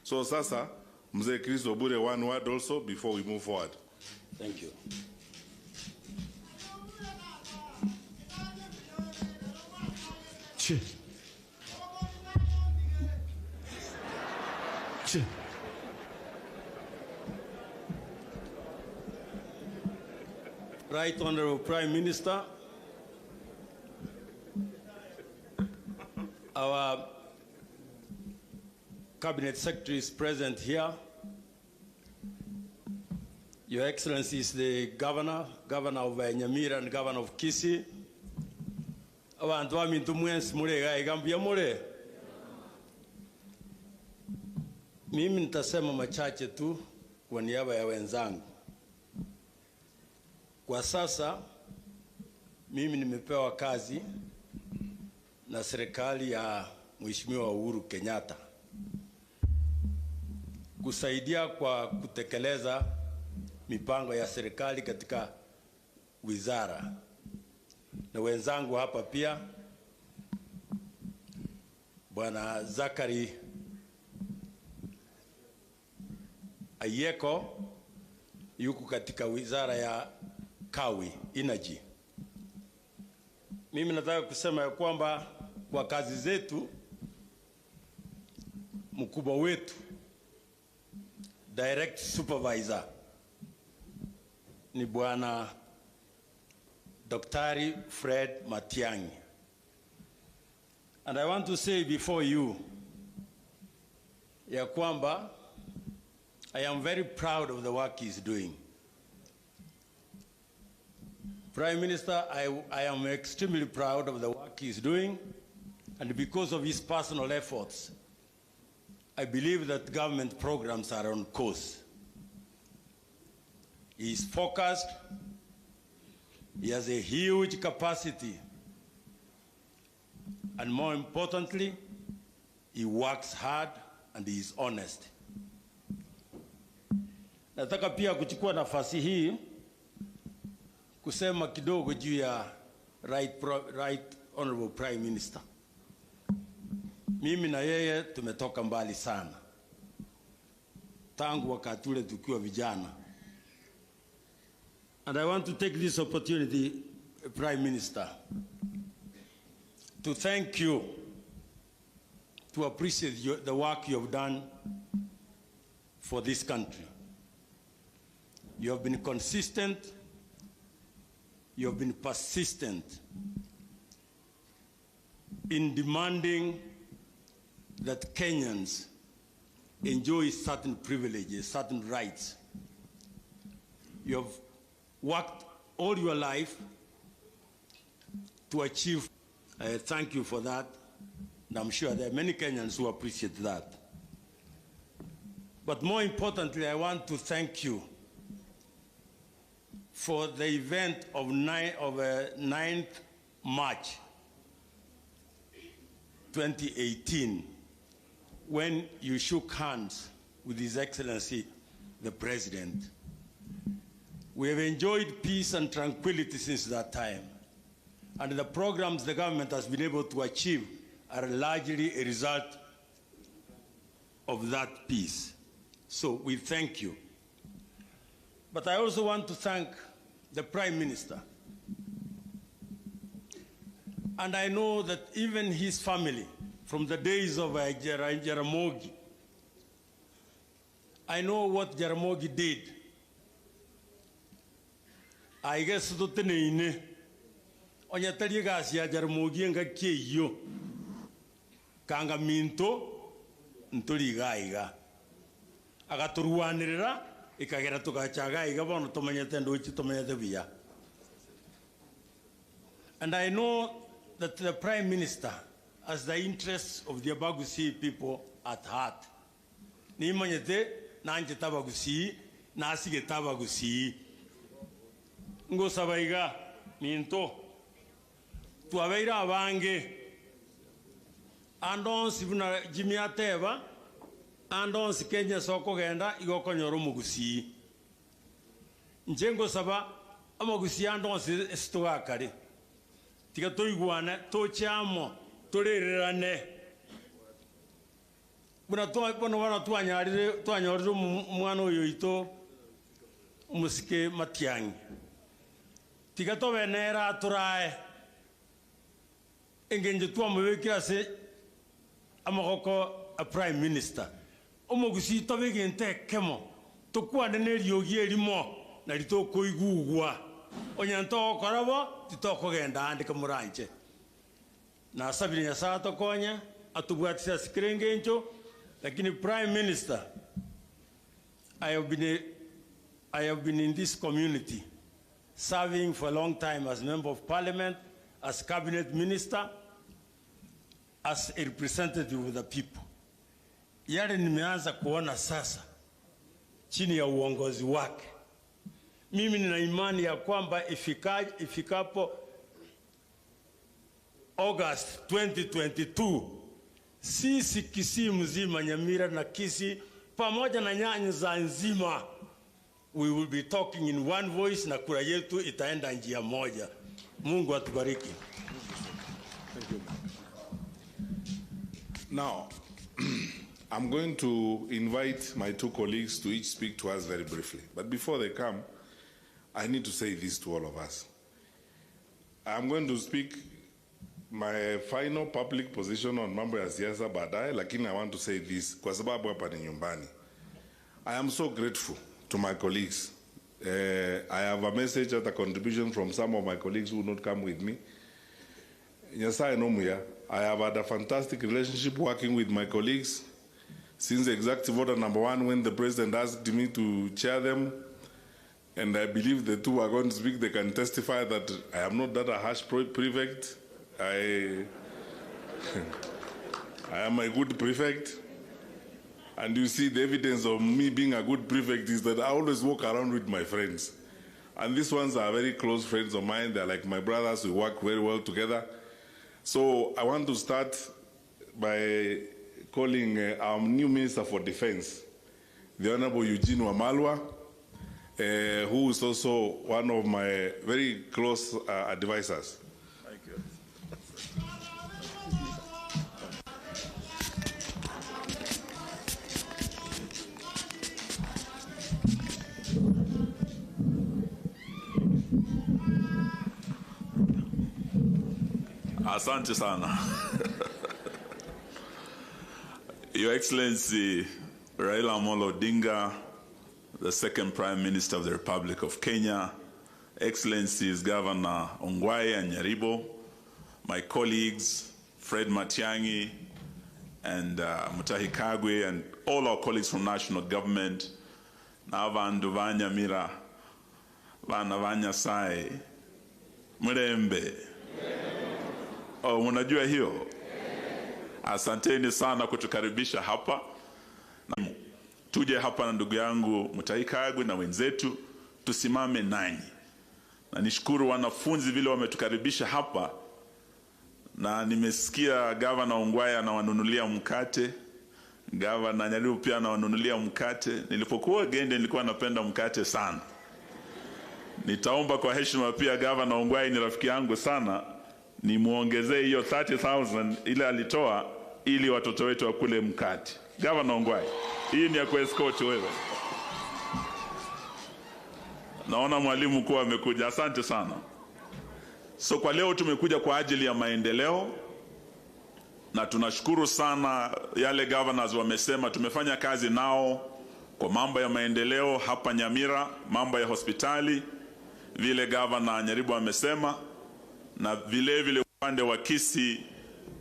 So sasa, Mzee Chris Obure, one word also before we move forward. Thank you. Right Honorable Prime Minister, our Cabinet Secretary is present here. Your Excellency is the Governor of Nyamira and Governor of Kisii. Abantu bamintu mwensi murega igambia mure. Mimi nitasema machache tu kwa niaba ya wenzangu. Kwa sasa mimi nimepewa kazi na serikali ya Mheshimiwa Uhuru Kenyatta kusaidia kwa kutekeleza mipango ya serikali katika wizara. Na wenzangu hapa pia Bwana Zakari Ayeko yuko katika wizara ya Kawi, Energy. Mimi nataka kusema ya kwamba kwa kazi zetu mkubwa wetu direct supervisor ni Bwana Dr. Fred Matiang'i. And I want to say before you ya kwamba I am very proud of the work he's doing. Prime Minister, I am extremely proud of the work he's doing, and because of his personal efforts, I believe that government programs are on course. He is focused, he has a huge capacity, and more importantly, he works hard and he is honest. Nataka pia kuchukua nafasi hii kusema kidogo juu ya right Honorable Prime Minister. Mimi na yeye tumetoka mbali sana tangu wakati ule tukiwa vijana. And I want to take this opportunity, Prime Minister, to thank you, to appreciate the work you have done for this country. You have been consistent, you have been persistent in demanding that Kenyans enjoy certain privileges, certain rights. You have worked all your life to achieve. Thank you for that. And I'm sure there are many Kenyans who appreciate that. But more importantly, I want to thank you for the event of 9th March 2018, when you shook hands with His Excellency, the President. We have enjoyed peace and tranquility since that time. And the programs the government has been able to achieve are largely a result of that peace. So we thank you. But I also want to thank the Prime Minister. And I know that even his family, from the days of Jaramogi, I know what Jaramogi did. I guess to Tenine, Onyatari Gasia Jaramogi and Gakeyo, Kanga Minto, Ntorigaiga. Agaturuanira, Ikagera to Gachaga, Igabon, Tomanetendo, Tomanetavia. And I know that the Prime Minister has the interests of the Abagusi people at heart. Nimanyete, Nanje Tabagusi, Nasi Tabagusi. Ngo Sabaiga, Minto, Tuaveira Avange, Andon Sibuna Jimiateva, Andon Sikenya Soko Genda, Igokonyoro Mugusi. Njengo Saba, Amagusi Andon Stuakari. Tika toiguana, tochamo, torerane. Buna wana tuanyari mwano yoito musike Matiang'i. Tika to venera turae. Engenje tuwa mwekira se amagoko a Prime Minister. Omogusi tobe gente kemo. Tokuwa nene yogi elimo na lito koigugwa. Onyanto korabo titoko genda andika muranche na sabini ya sato konya atubwatisa skrengencho lakini Prime Minister I have been in this community serving for a long time as member of parliament, as cabinet minister, as a representative of the people. Yale nimeanza kuona sasa chini ya uongozi wake. Mimi nina imani ya kwamba ifikapo August 2022 sisi Kisii mzima, Nyamira na Kisii pamoja na Nyanza nzima, we will be talking in one voice na kura yetu itaenda njia moja. Mungu atubariki. Thank you. Now, I'm going to invite my two colleagues to each speak to us very briefly. But before they come, I need to say this to all of us. I'm going to speak my final public position on mambo ya siasa baadaye, lakini I want to say this kwa sababu hapa ni nyumbani. I am so grateful to my colleagues. I have a message at a contribution from some of my colleagues who will not come with me. Nyasaye nomuya, I have had a fantastic relationship working with my colleagues since Executive Order number 1 when the President asked me to chair them. And I believe the two are going to speak. They can testify that I am not that a harsh prefect. I am a good prefect. And you see, the evidence of me being a good prefect is that I always walk around with my friends. And these ones are very close friends of mine. They're like my brothers. We work very well together. So I want to start by calling our new Minister for Defense, the Honorable Eugene Wamalwa, who is also one of my very close advisors. Thank you. Asante sana. Your Excellency Raila Odinga, the second Prime Minister of the Republic of Kenya, Excellencies Governor Ongwae and Nyaribo, my colleagues Fred Matiang'i and Mutahi Kagwe, and all our colleagues from national government, Navandu Nyamira, Vanya Sai, Murembe. Oh, unajua hiyo? Asanteni sana kutukaribisha hapa. Tuje hapa na ndugu yangu Mutahi Kagwe na wenzetu tusimame nanyi. Na nishukuru wanafunzi vile wametukaribisha hapa. Na nimesikia Governor Ongwae anawanunulia mkate. Governor Nyaribo pia anawanunulia mkate. Nilipokuwa Gende nilikuwa napenda mkate sana. Nitaomba kwa heshima pia Governor Ongwae, ni rafiki yangu sana, ni muongezee hiyo 30,000 ile alitoa ili watoto wetu wakule mkate. Governor Ongwae, hii ni ya kuescort wewe. Naona mwalimu mkuu amekuja, asante sana. So kwa leo tumekuja kwa ajili ya maendeleo, na tunashukuru sana yale governors wamesema. Tumefanya kazi nao kwa mambo ya maendeleo hapa Nyamira, mambo ya hospitali vile Governor Nyaribo amesema, na vile upande wa Kisii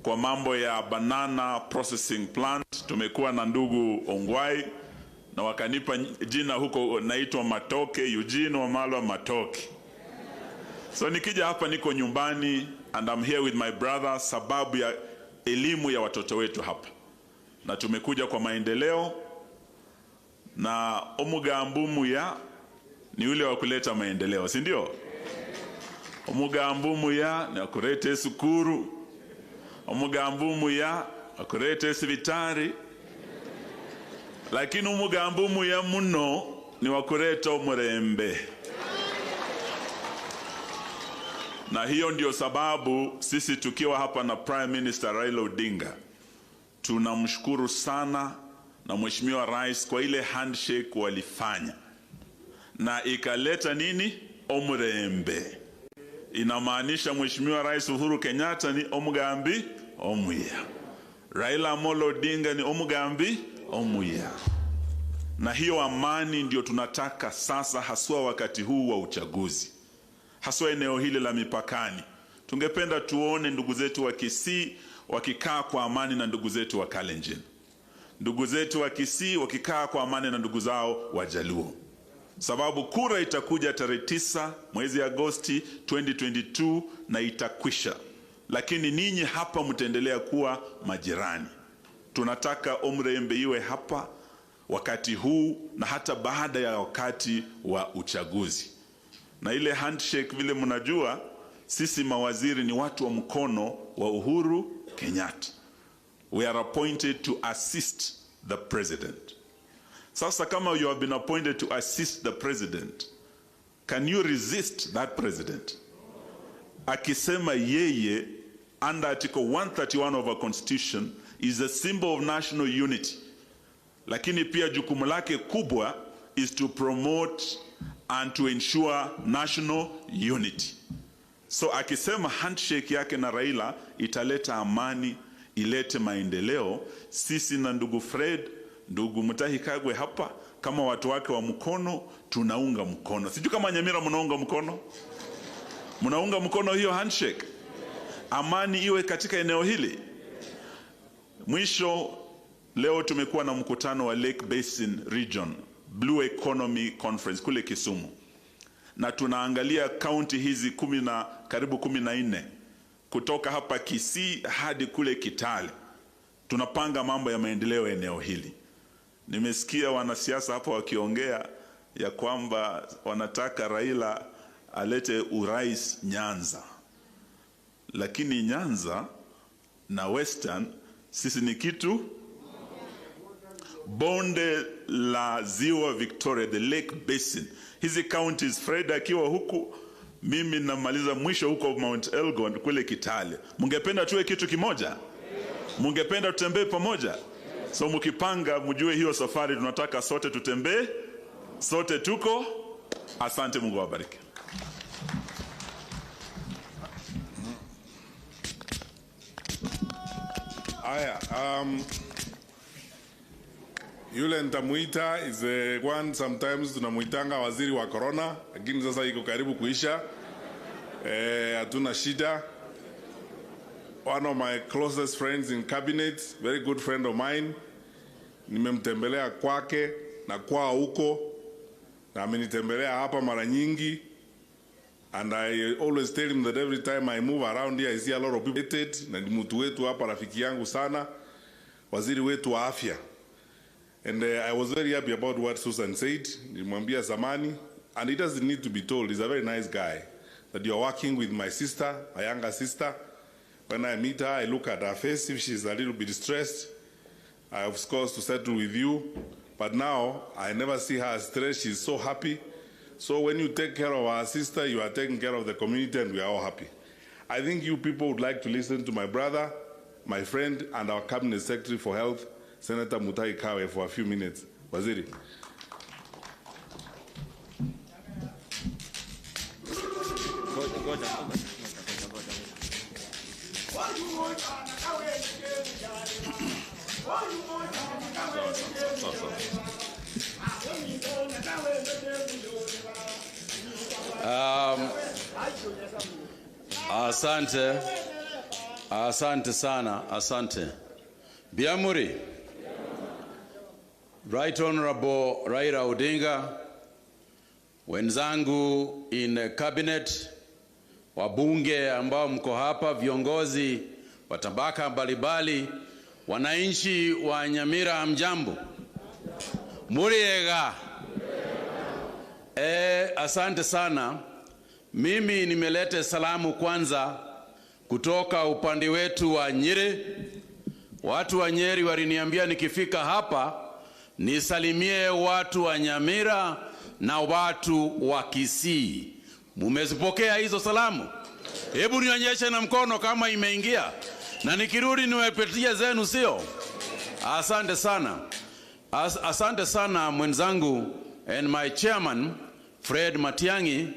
kwa mambo ya banana processing plant tumekuwa na ndugu Ongwai, na wakanipa jina huko, naitwa Matoke, Eugene Wamalwa Matoke. So nikija hapa niko nyumbani, and I'm here with my brother sababu ya elimu ya watoto wetu hapa, na tumekuja kwa maendeleo, na omugambumu ya ni ule wa kuleta maendeleo, si ndio? Omugambumu ya ni akurete sukuru, omugambumu ya akurete sibitari, lakini omugambumu ya muno ni wakureta omurembe. Na hiyo ndio sababu sisi tukiwa hapa na Prime Minister Raila Odinga tunamshukuru sana na Mheshimiwa Rais kwa ile handshake walifanya, na ikaleta nini? Omurembe. Inamaanisha Mheshimiwa Rais Uhuru Kenyatta ni omugambi omuya, Raila Amolo Odinga ni omugambi omuya. Na hiyo amani ndio tunataka sasa, haswa wakati huu wa uchaguzi, haswa eneo hili la mipakani. Tungependa tuone ndugu zetu wa Kisii wakikaa kwa amani na ndugu zetu wa Kalenjin, ndugu zetu wa Kisii wakikaa kwa amani na ndugu zao wa Jaluo, sababu kura itakuja tarehe 9 mwezi Agosti 2022 na itakwisha. Lakini ninyi hapa mtaendelea kuwa majirani. Tunataka omrembe iwe hapa wakati huu na hata baada ya wakati wa uchaguzi. Na ile handshake vile mnajua, sisi mawaziri ni watu wa mkono wa Uhuru Kenyatta. We are appointed to assist the president. Sasa kama you have been appointed to assist the president, can you resist that president? Akisema yeye under Article 131 of our Constitution is a symbol of national unity, lakini pia jukumu lake kubwa is to promote and to ensure national unity. So akisema handshake yake na Raila italeta amani, ilete maendeleo, sisi na ndugu Fred, ndugu Mutahi Kagwe hapa kama watu wake wa mkono tunaunga mkono. Sijui kama Nyamira mnaunga mkono? Mnaunga mkono hiyo handshake? Amani iwe katika eneo hili. Mwisho, leo tumekuwa na mkutano wa Lake Basin Region Blue Economy Conference kule Kisumu, na tunaangalia county hizi karibu 14 kutoka hapa Kisii hadi kule Kitale. Tunapanga mambo ya maendeleo eneo hili. Nimesikia wanasiasa hapa wakiongea ya kwamba wanataka Raila alete urais Nyanza, lakini Nyanza na Western sisi ni kitu. Bonde la Ziwa Victoria, the Lake Basin, hizi counties, Fred akiwa huku, mimi namaliza mwisho huko Mount Elgon kule Kitale. Mungependa tuwe kitu kimoja? Mungependa tutembee pamoja? So mkipanga mjue hiyo safari tunataka sote tutembee, sote tuko. Asante, Mungu awabariki. Aya, yule nitamuita is one sometimes tunamuitanga waziri wa corona, lakini sasa iko karibu kuisha. Hatuna shida. One of my closest friends in cabinet, very good friend of mine. Nimemtembelea kwake na kwao huko, na amenitembelea hapa mara nyingi. And I always tell him that every time I move around here I see a lot of people. Na ni mtu wetu hapa, rafiki yangu sana, waziri wetu wa afya. And I was very happy about what Susan said. Nilimwambia zamani, and it doesn't need to be told, he's a very nice guy, that you're working with my sister, my younger sister. When I meet her, I look at her face. If she's a little bit stressed, I have course to settle with you. But now, I never see her stressed. She's so happy. So when you take care of our sister, you are taking care of the community, and we are all happy. I think you people would like to listen to my brother, my friend, and our Cabinet Secretary for Health, Senator Mutahi Kagwe, for a few minutes. Waziri. Asante sana, asante. Biamuri, Right Honorable Raila Odinga, wenzangu in cabinet, wabunge ambao mko hapa, viongozi wa tabaka mbalimbali, wananchi wa Nyamira, hamjambo? Muriega. Asante sana. Mimi nimelete salamu kwanza kutoka upande wetu wa Nyeri. Watu wa Nyeri waliniambia nikifika hapa nisalimie watu wa Nyamira na watu wa Kisii. Mumezipokea hizo salamu? Hebu nionyeshe na mkono kama imeingia. Na nikirudi niwapatie zenu, sio? Asante sana. Asante sana mwenzangu and my chairman Fred Matiang'i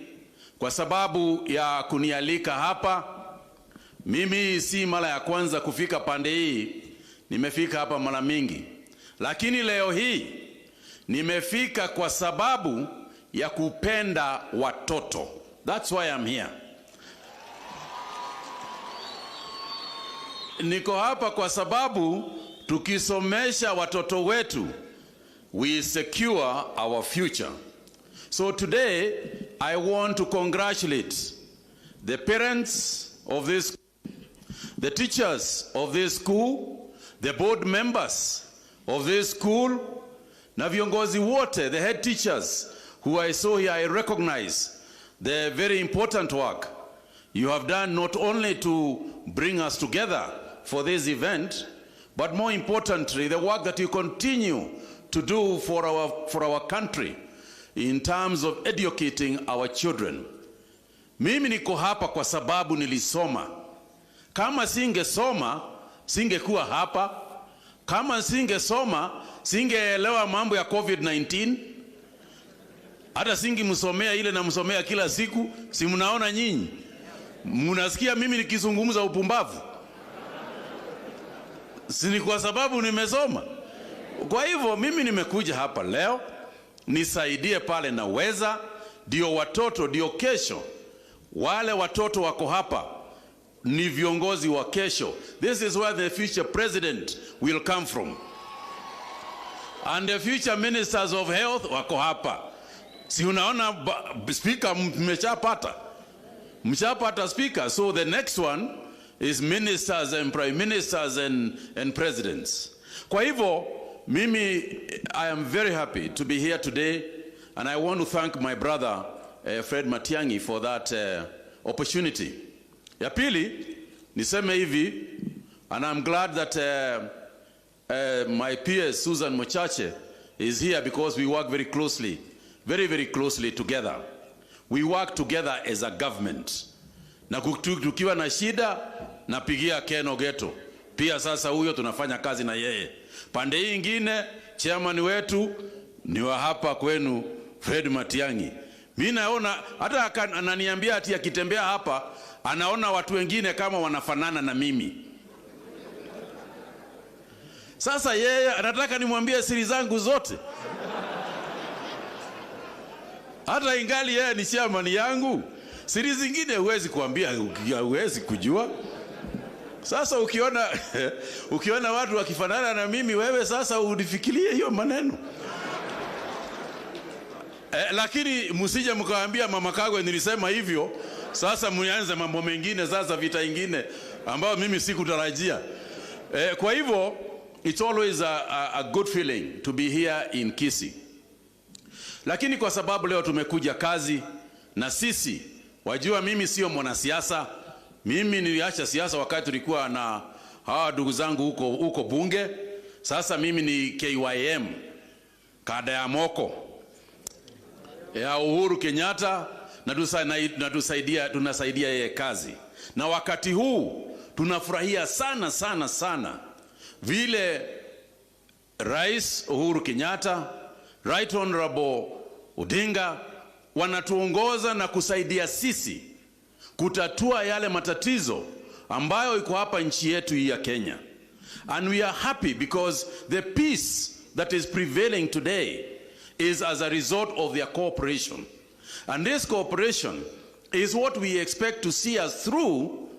kwa sababu ya kunialika hapa. Mimi si mara ya kwanza kufika pande hii, nimefika hapa mara mingi. Lakini leo hii nimefika kwa sababu ya kupenda watoto. That's why I'm here. Niko hapa kwa sababu tukisomesha watoto wetu, we secure our future. So today, I want to congratulate the parents of this school, the teachers of this school, the board members of this school, na viongozi wote, the head teachers who I saw here. I recognize the very important work you have done, not only to bring us together for this event, but more importantly, the work that you continue to do for our country in terms of educating our children. Mimi niko hapa kwa sababu nilisoma. Kama singesoma, singekuwa hapa. Kama singesoma, singeelewa mambo ya COVID-19. Hata singemsomea ile na msomea kila siku. Si mnaona nyinyi? Mnasikia mimi nikizungumza upumbavu? Si ni kwa sababu nimesoma. Kwa hivyo mimi nimekuja hapa leo nisaidie pale naweza, ndio watoto, ndio kesho. Wale watoto wako hapa ni viongozi wa kesho. This is where the future president will come from. And the future ministers of health wako hapa. Si unaona speaker mmeshapata? Mshapata speaker. So the next one is ministers and prime ministers and presidents. Kwa hivyo mimi, I am very happy to be here today, and I want to thank my brother Fred Matiang'i for that opportunity. Ya pili, niseme hivi, and I'm glad that my peer Susan Mochache is here because we work very closely, very, very closely together. We work together as a government. Na tukiwa na shida, napigia Ken Ogeto. Pia sasa huyo tunafanya kazi na yeye. Pande hii ingine, chairman wetu ni wa hapa kwenu Fred Matiang'i. Mimi naona hata ananiambia ati akitembea hapa anaona watu wengine kama wanafanana na mimi. Sasa yeye anataka nimwambie siri zangu zote. Hata ingali yeye ni chairman yangu, siri zingine huwezi kuambia, huwezi kujua. Sasa ukiona watu wakifanana na mimi, wewe sasa udifikirie hiyo maneno. Lakini msije mkaambia Mama Kagwe nilisema hivyo, sasa mnianze mambo mengine, sasa vita ingine ambayo mimi sikutarajia. Kwa hivyo it's always a good feeling to be here in Kisii. Lakini kwa sababu leo tumekuja kazi na sisi, wajua mimi sio mwanasiasa. Mimi niliacha siasa wakati tulikuwa na hawa ndugu zangu huko bunge. Sasa mimi ni KYM, kada ya moko. ya Uhuru Kenyatta na tunasaidia yeye kazi. Na wakati huu tunafurahia sana sana sana vile Rais Uhuru Kenyatta, Right Honorable Odinga wanatuongoza na kusaidia sisi kutatua yale matatizo ambayo iko hapa nchi yetu hii ya Kenya. And we are happy because the peace that is prevailing today is as a result of their cooperation. And this cooperation is what we expect to see us through,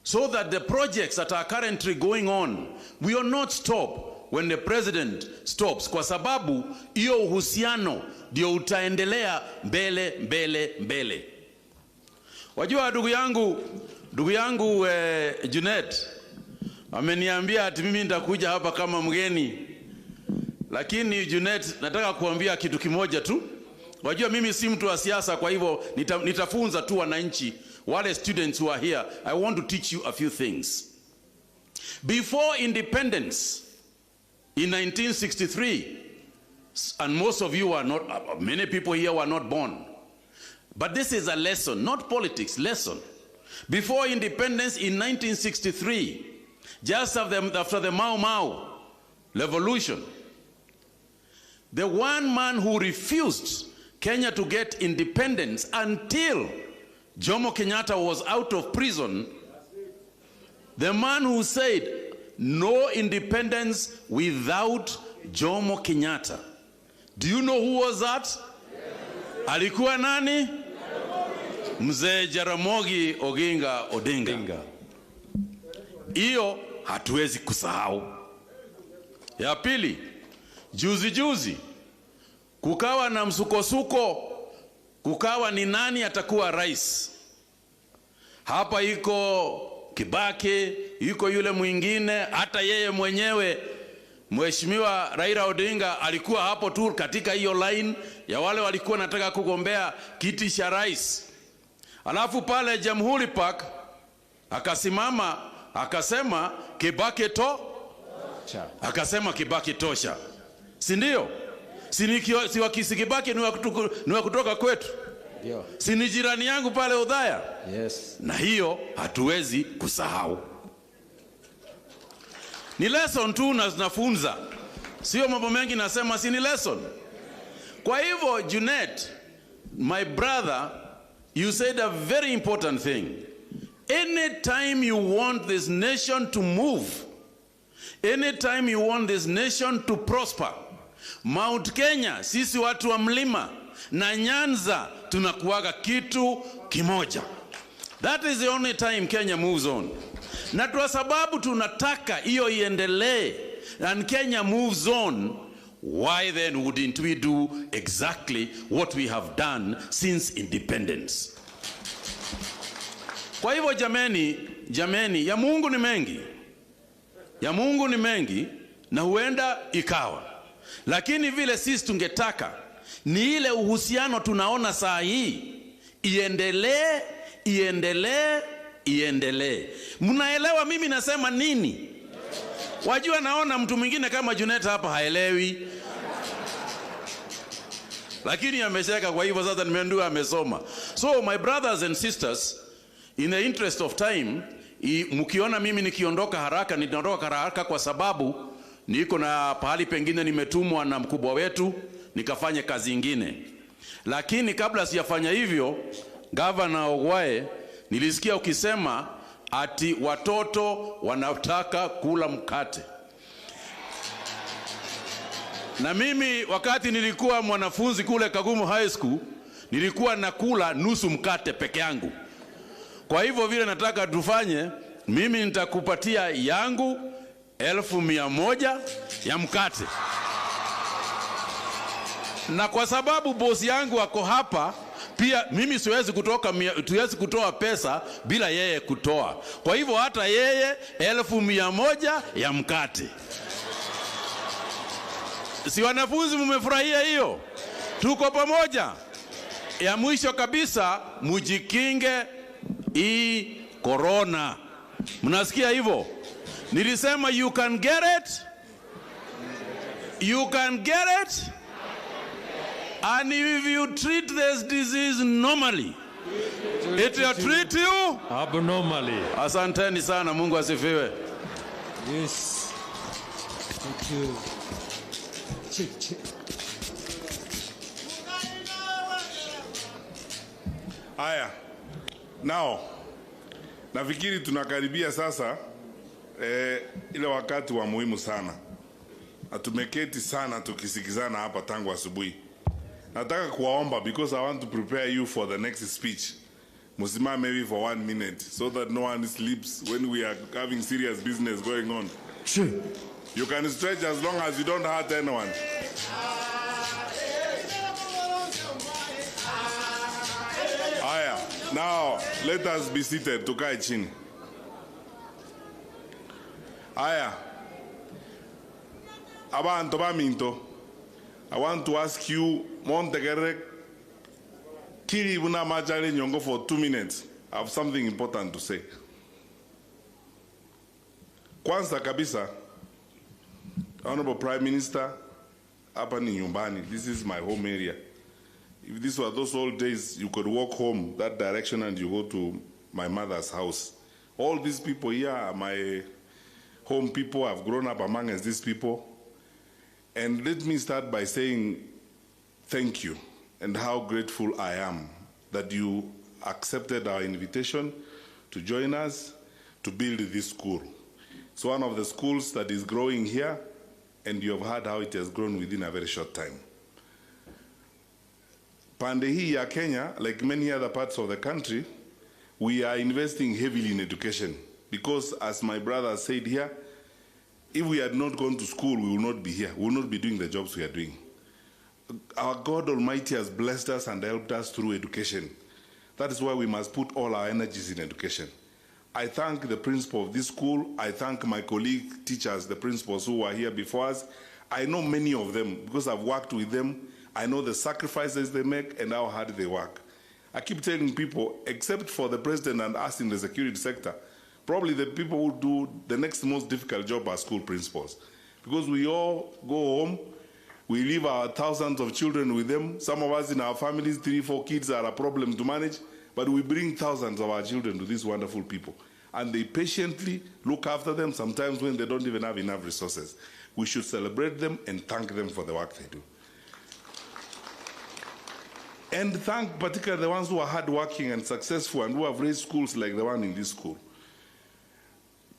so that the projects that are currently going on will not stop when the president stops, kwa sababu hiyo uhusiano ndio utaendelea mbele. Wajua ndugu yangu Junet ameniambia ati mimi nitakuja hapa kama mgeni, lakini Junet, nataka kuambia kitu kimoja tu. Wajua mimi si mtu wa siasa, kwa hivyo nitafunza tu wananchi, wale students who are here. I want to teach you a few things. Before independence in 1963, and most of you are not, many people here were not born, but this is a lesson, not politics, lesson. Before independence in 1963, just after the Mau Mau revolution, the one man who refused Kenya to get independence until Jomo Kenyatta was out of prison, the man who said no independence without Jomo Kenyatta. Do you know who was that? Alikuwa nani? Mzee Jaramogi Oginga Odinga. Iyo hatuwezi kusahau. Ya pili, juzi kukawa na msukosuko, kukawa ni nani atakuwa rais. Hapa iko Kibaki, yuko yule mwingine, hata yeye mwenyewe Mheshimiwa Raila Odinga alikuwa hapo tu katika hiyo line ya wale walikuwa nataka kugombea kiti cha rais. Alafu pale Jamhuri Park akasimama akasema Kibaki akasema Kibaki tosha. Si ndio? Si wakisi Kibaki ni wa kutoka kwetu. Si ni jirani yangu pale Udhaya? Yes. Na hiyo hatuwezi kusahau. Ni lesson tu nafunza. Sio mambo mengi nasema, si ni lesson. Kwa hivyo Junet, my brother, you said a very important thing. Anytime you want this nation to move, anytime you want this nation to prosper, Mount Kenya, sisi watu wa mlima, na Nyanza tunakuwaga kitu kimoja. That is the only time Kenya moves on. Na kwa sababu tunataka hiyo iendelee and Kenya moves on, why then wouldn't we do exactly what we have done since independence? Kwa hivyo jameni, ya Mungu ni mengi. Ya Mungu ni mengi na huenda ikawa. Lakini vile sisi tungetaka ni ile uhusiano tunaona saa hii iendelee. Mnaelewa mimi nasema nini? Wajua naona mtu mwingine kama Junet hapa haelewi. Lakini amesheka, kwa hivyo sasa nimeambiwa amesoma. So my brothers and sisters, in the interest of time, mkiona mimi nikiondoka haraka, nitaondoka haraka kwa sababu niko na pahali pengine nimetumwa na mkubwa wetu nikafanye kazi nyingine. Lakini kabla sijafanya hivyo, Governor Ogwae, nilisikia ukisema ati watoto wanataka kula mkate. Na mimi wakati nilikuwa mwanafunzi kule Kagumu High School, nilikuwa nakula nusu mkate peke yangu. Kwa hivyo vile nataka tufanye, mimi nitakupatia yangu 1,100 ya mkate. Na kwa sababu bosi yangu wako hapa, pia mimi siwezi kutoa pesa bila yeye kutoa. Kwa hivyo hata yeye 1,100 ya mkate. Si wanafunzi mmefurahia hiyo? Tuko pamoja. Ya mwisho kabisa, mujikinge hii corona. Mnasikia hivyo? Nilisema you can get it. You can get it. And if you treat this disease normally, it will treat you abnormally. Asanteni sana, Mungu asifiwe. Yes. Thank you. Aya. Now, nafikiri tunakaribia sasa ile wakati wa muhimu sana. Atumeketi sana tukisikizana hapa tangu asubuhi. Nataka kuwaomba, because I want to prepare you for the next speech. Musimame maybe for 1 minute so that no one sleeps when we are having serious business going on. Sure. You can stretch as long as you don't hurt anyone. Aya, now let us be seated. Tukae chini. Aya. Abantu baminto. I want to ask you, Montegere, Kiri Buna Majari Nyongo for 2 minutes. I have something important to say. Kwanza kabisa, Honorable Prime Minister, hapa ni nyumbani. This is my home area. If this were those old days, you could walk home that direction and you go to my mother's house. All these people here are my home people. I've grown up amongst these people. And let me start by saying thank you and how grateful I am that you accepted our invitation to join us to build this school. It's one of the schools that is growing here, and you have heard how it has grown within a very short time. Pande hii ya Kenya, like many other parts of the country, we are investing heavily in education because, as my brother said here, if we had not gone to school, we will not be here. We will not be doing the jobs we are doing. Our God Almighty has blessed us and helped us through education. That is why we must put all our energies in education. I thank the principal of this school. I thank my colleague teachers, the principals who were here before us. I know many of them because I've worked with them. I know the sacrifices they make and how hard they work. I keep telling people, except for the president and us in the security sector, probably the people who do the next most difficult job are school principals. Because we all go home, we leave our thousands of children with them. Some of us in our families, 3, 4 kids are a problem to manage, but we bring thousands of our children to these wonderful people. And they patiently look after them, sometimes when they don't even have enough resources. We should celebrate them and thank them for the work they do. And thank particularly the ones who are hardworking and successful and who have raised schools like the one in this school.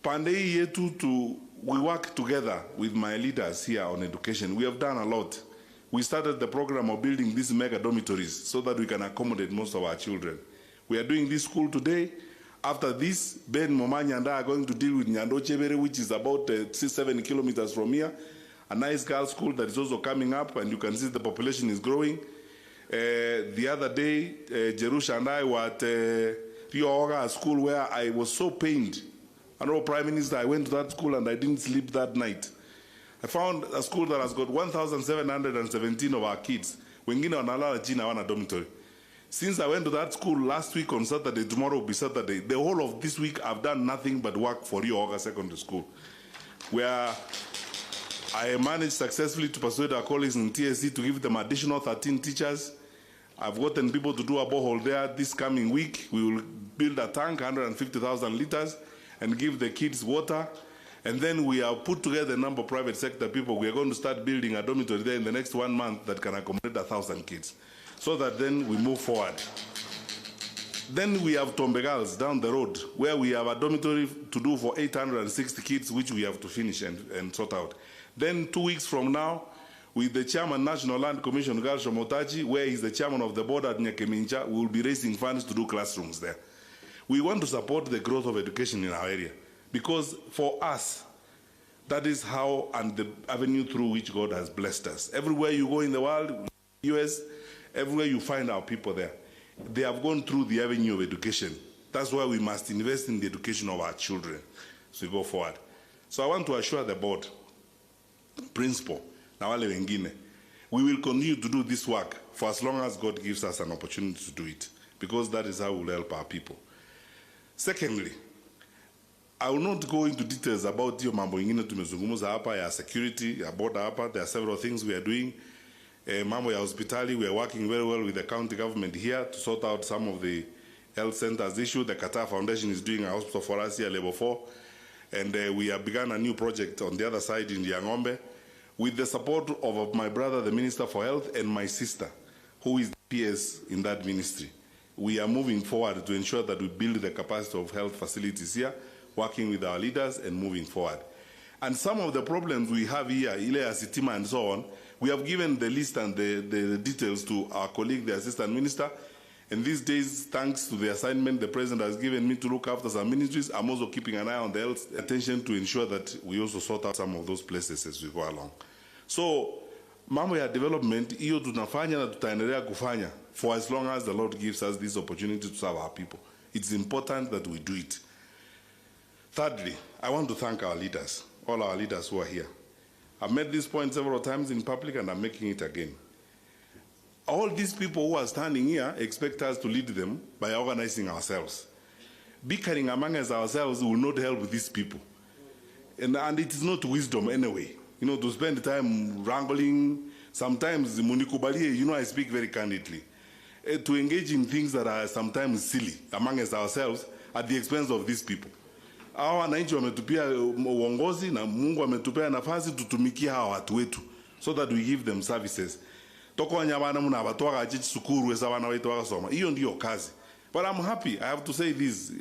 Pandei yetu we work together with my leaders here on education. We have done a lot. We started the program of building these mega dormitories so that we can accommodate most of our children. We are doing this school today. After this, Ben Momanya and I are going to deal with Nyando Chebere, which is about 6-7 kilometers from here. A nice girls' school that is also coming up, and you can see the population is growing. The other day, Jerusha and I were at Rio Oga school where I was so pained. I know, Prime Minister, I went to that school and I didn't sleep that night. I found a school that has got 1,717 of our kids. Wengine wanalala chini hawana dormitory. Since I went to that school last week on Saturday, tomorrow will be Saturday, the whole of this week I've done nothing but work for Rio Oga Secondary School, where I managed successfully to persuade our colleagues in TSC to give them additional 13 teachers. I've gotten people to do a borehole there. This coming week, we will build a tank, 150,000 liters, and give the kids water. And then we have put together a number of private sector people. We are going to start building a dormitory there in the next 1 month that can accommodate 1,000 kids, so that then we move forward. Then we have Tombe Girls down the road, where we have a dormitory to do for 860 kids, which we have to finish and sort out. Then 2 weeks from now, with the chairman, National Land Commission, Gal Shomotachi, where he's the chairman of the board at Nyakemincha, we will be raising funds to do classrooms there. We want to support the growth of education in our area, because for us, that is how and the avenue through which God has blessed us. Everywhere you go in the world, US, everywhere you find our people there, they have gone through the avenue of education. That's why we must invest in the education of our children as we go forward. So I want to assure the board, principal, na wale wengine, we will continue to do this work for as long as God gives us an opportunity to do it, because that is how we will help our people. Secondly, I will not go into details about hiyo mambo ingine tumezungumza hapa ya security, ya border hapa. There are several things we are doing. Mambo ya hospitali, we are working very well with the county government here to sort out some of the health centers issue. The Qatar Foundation is doing a hospital for us here, level 4. And we have begun a new project on the other side in Yangombe with the support of my brother, the Minister for Health, and my sister, who is the PS in that ministry. We are moving forward to ensure that we build the capacity of health facilities here, working with our leaders and moving forward. And some of the problems we have here, Ile Asitima and so on, we have given the list and the details to our colleague, the Assistant Minister. And these days, thanks to the assignment the President has given me to look after some ministries, I'm also keeping an eye on the health attention to ensure that we also sort out some of those places as we go along. So, mambo ya development, hiyo tunafanya na tutaendelea kufanya for as long as the Lord gives us this opportunity to serve our people. It's important that we do it. Thirdly, I want to thank our leaders, all our leaders who are here. I've made this point several times in public and I'm making it again. All these people who are standing here expect us to lead them by organizing ourselves. Bickering among us ourselves will not help these people. And it is not wisdom anyway. You know, to spend time wrangling, sometimes, you know, I speak very candidly, to engage in things that are sometimes silly among us ourselves at the expense of these people. Hawa wananchi wametupia uongozi na Mungu ametupea nafasi tutumikia hawa watu wetu so that we give them services. Toko wanyabana muna watoa achichi sukuru esa wana wetu wakasoma. Hiyo ndiyo kazi. But I'm happy, I have to say this,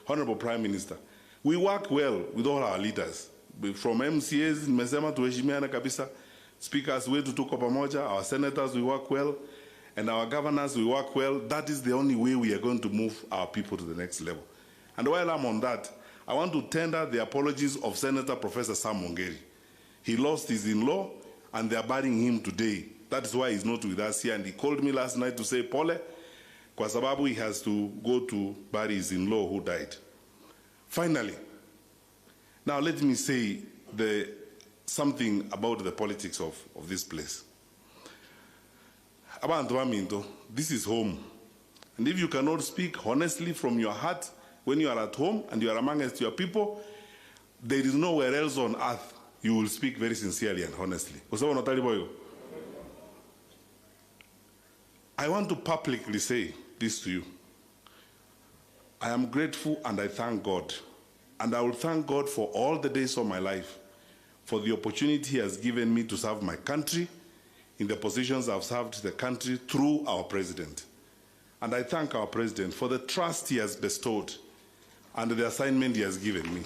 Honorable Prime Minister. We work well with all our leaders. From MCAs, nimesema tuheshimiana kabisa. Speakers wetu tuko pamoja, our senators we work well, and our governors we work well. That is the only way we are going to move our people to the next level. And while I'm on that, I want to tender the apologies of Senator Professor Sam Ongeri. He lost his in-law, and they are burying him today. That is why he's not with us here. And he called me last night to say, Pole, kwa sababu he has to go to bury his in-law who died. Finally, now let me say something about the politics of this place. Abantu baminto, this is home. And if you cannot speak honestly from your heart when you are at home and you are amongst your people, there is nowhere else on earth you will speak very sincerely and honestly. I want to publicly say this to you. I am grateful and I thank God. And I will thank God for all the days of my life, for the opportunity He has given me to serve my country in the positions I've served the country through our President. And I thank our President for the trust He has bestowed and the assignment He has given me.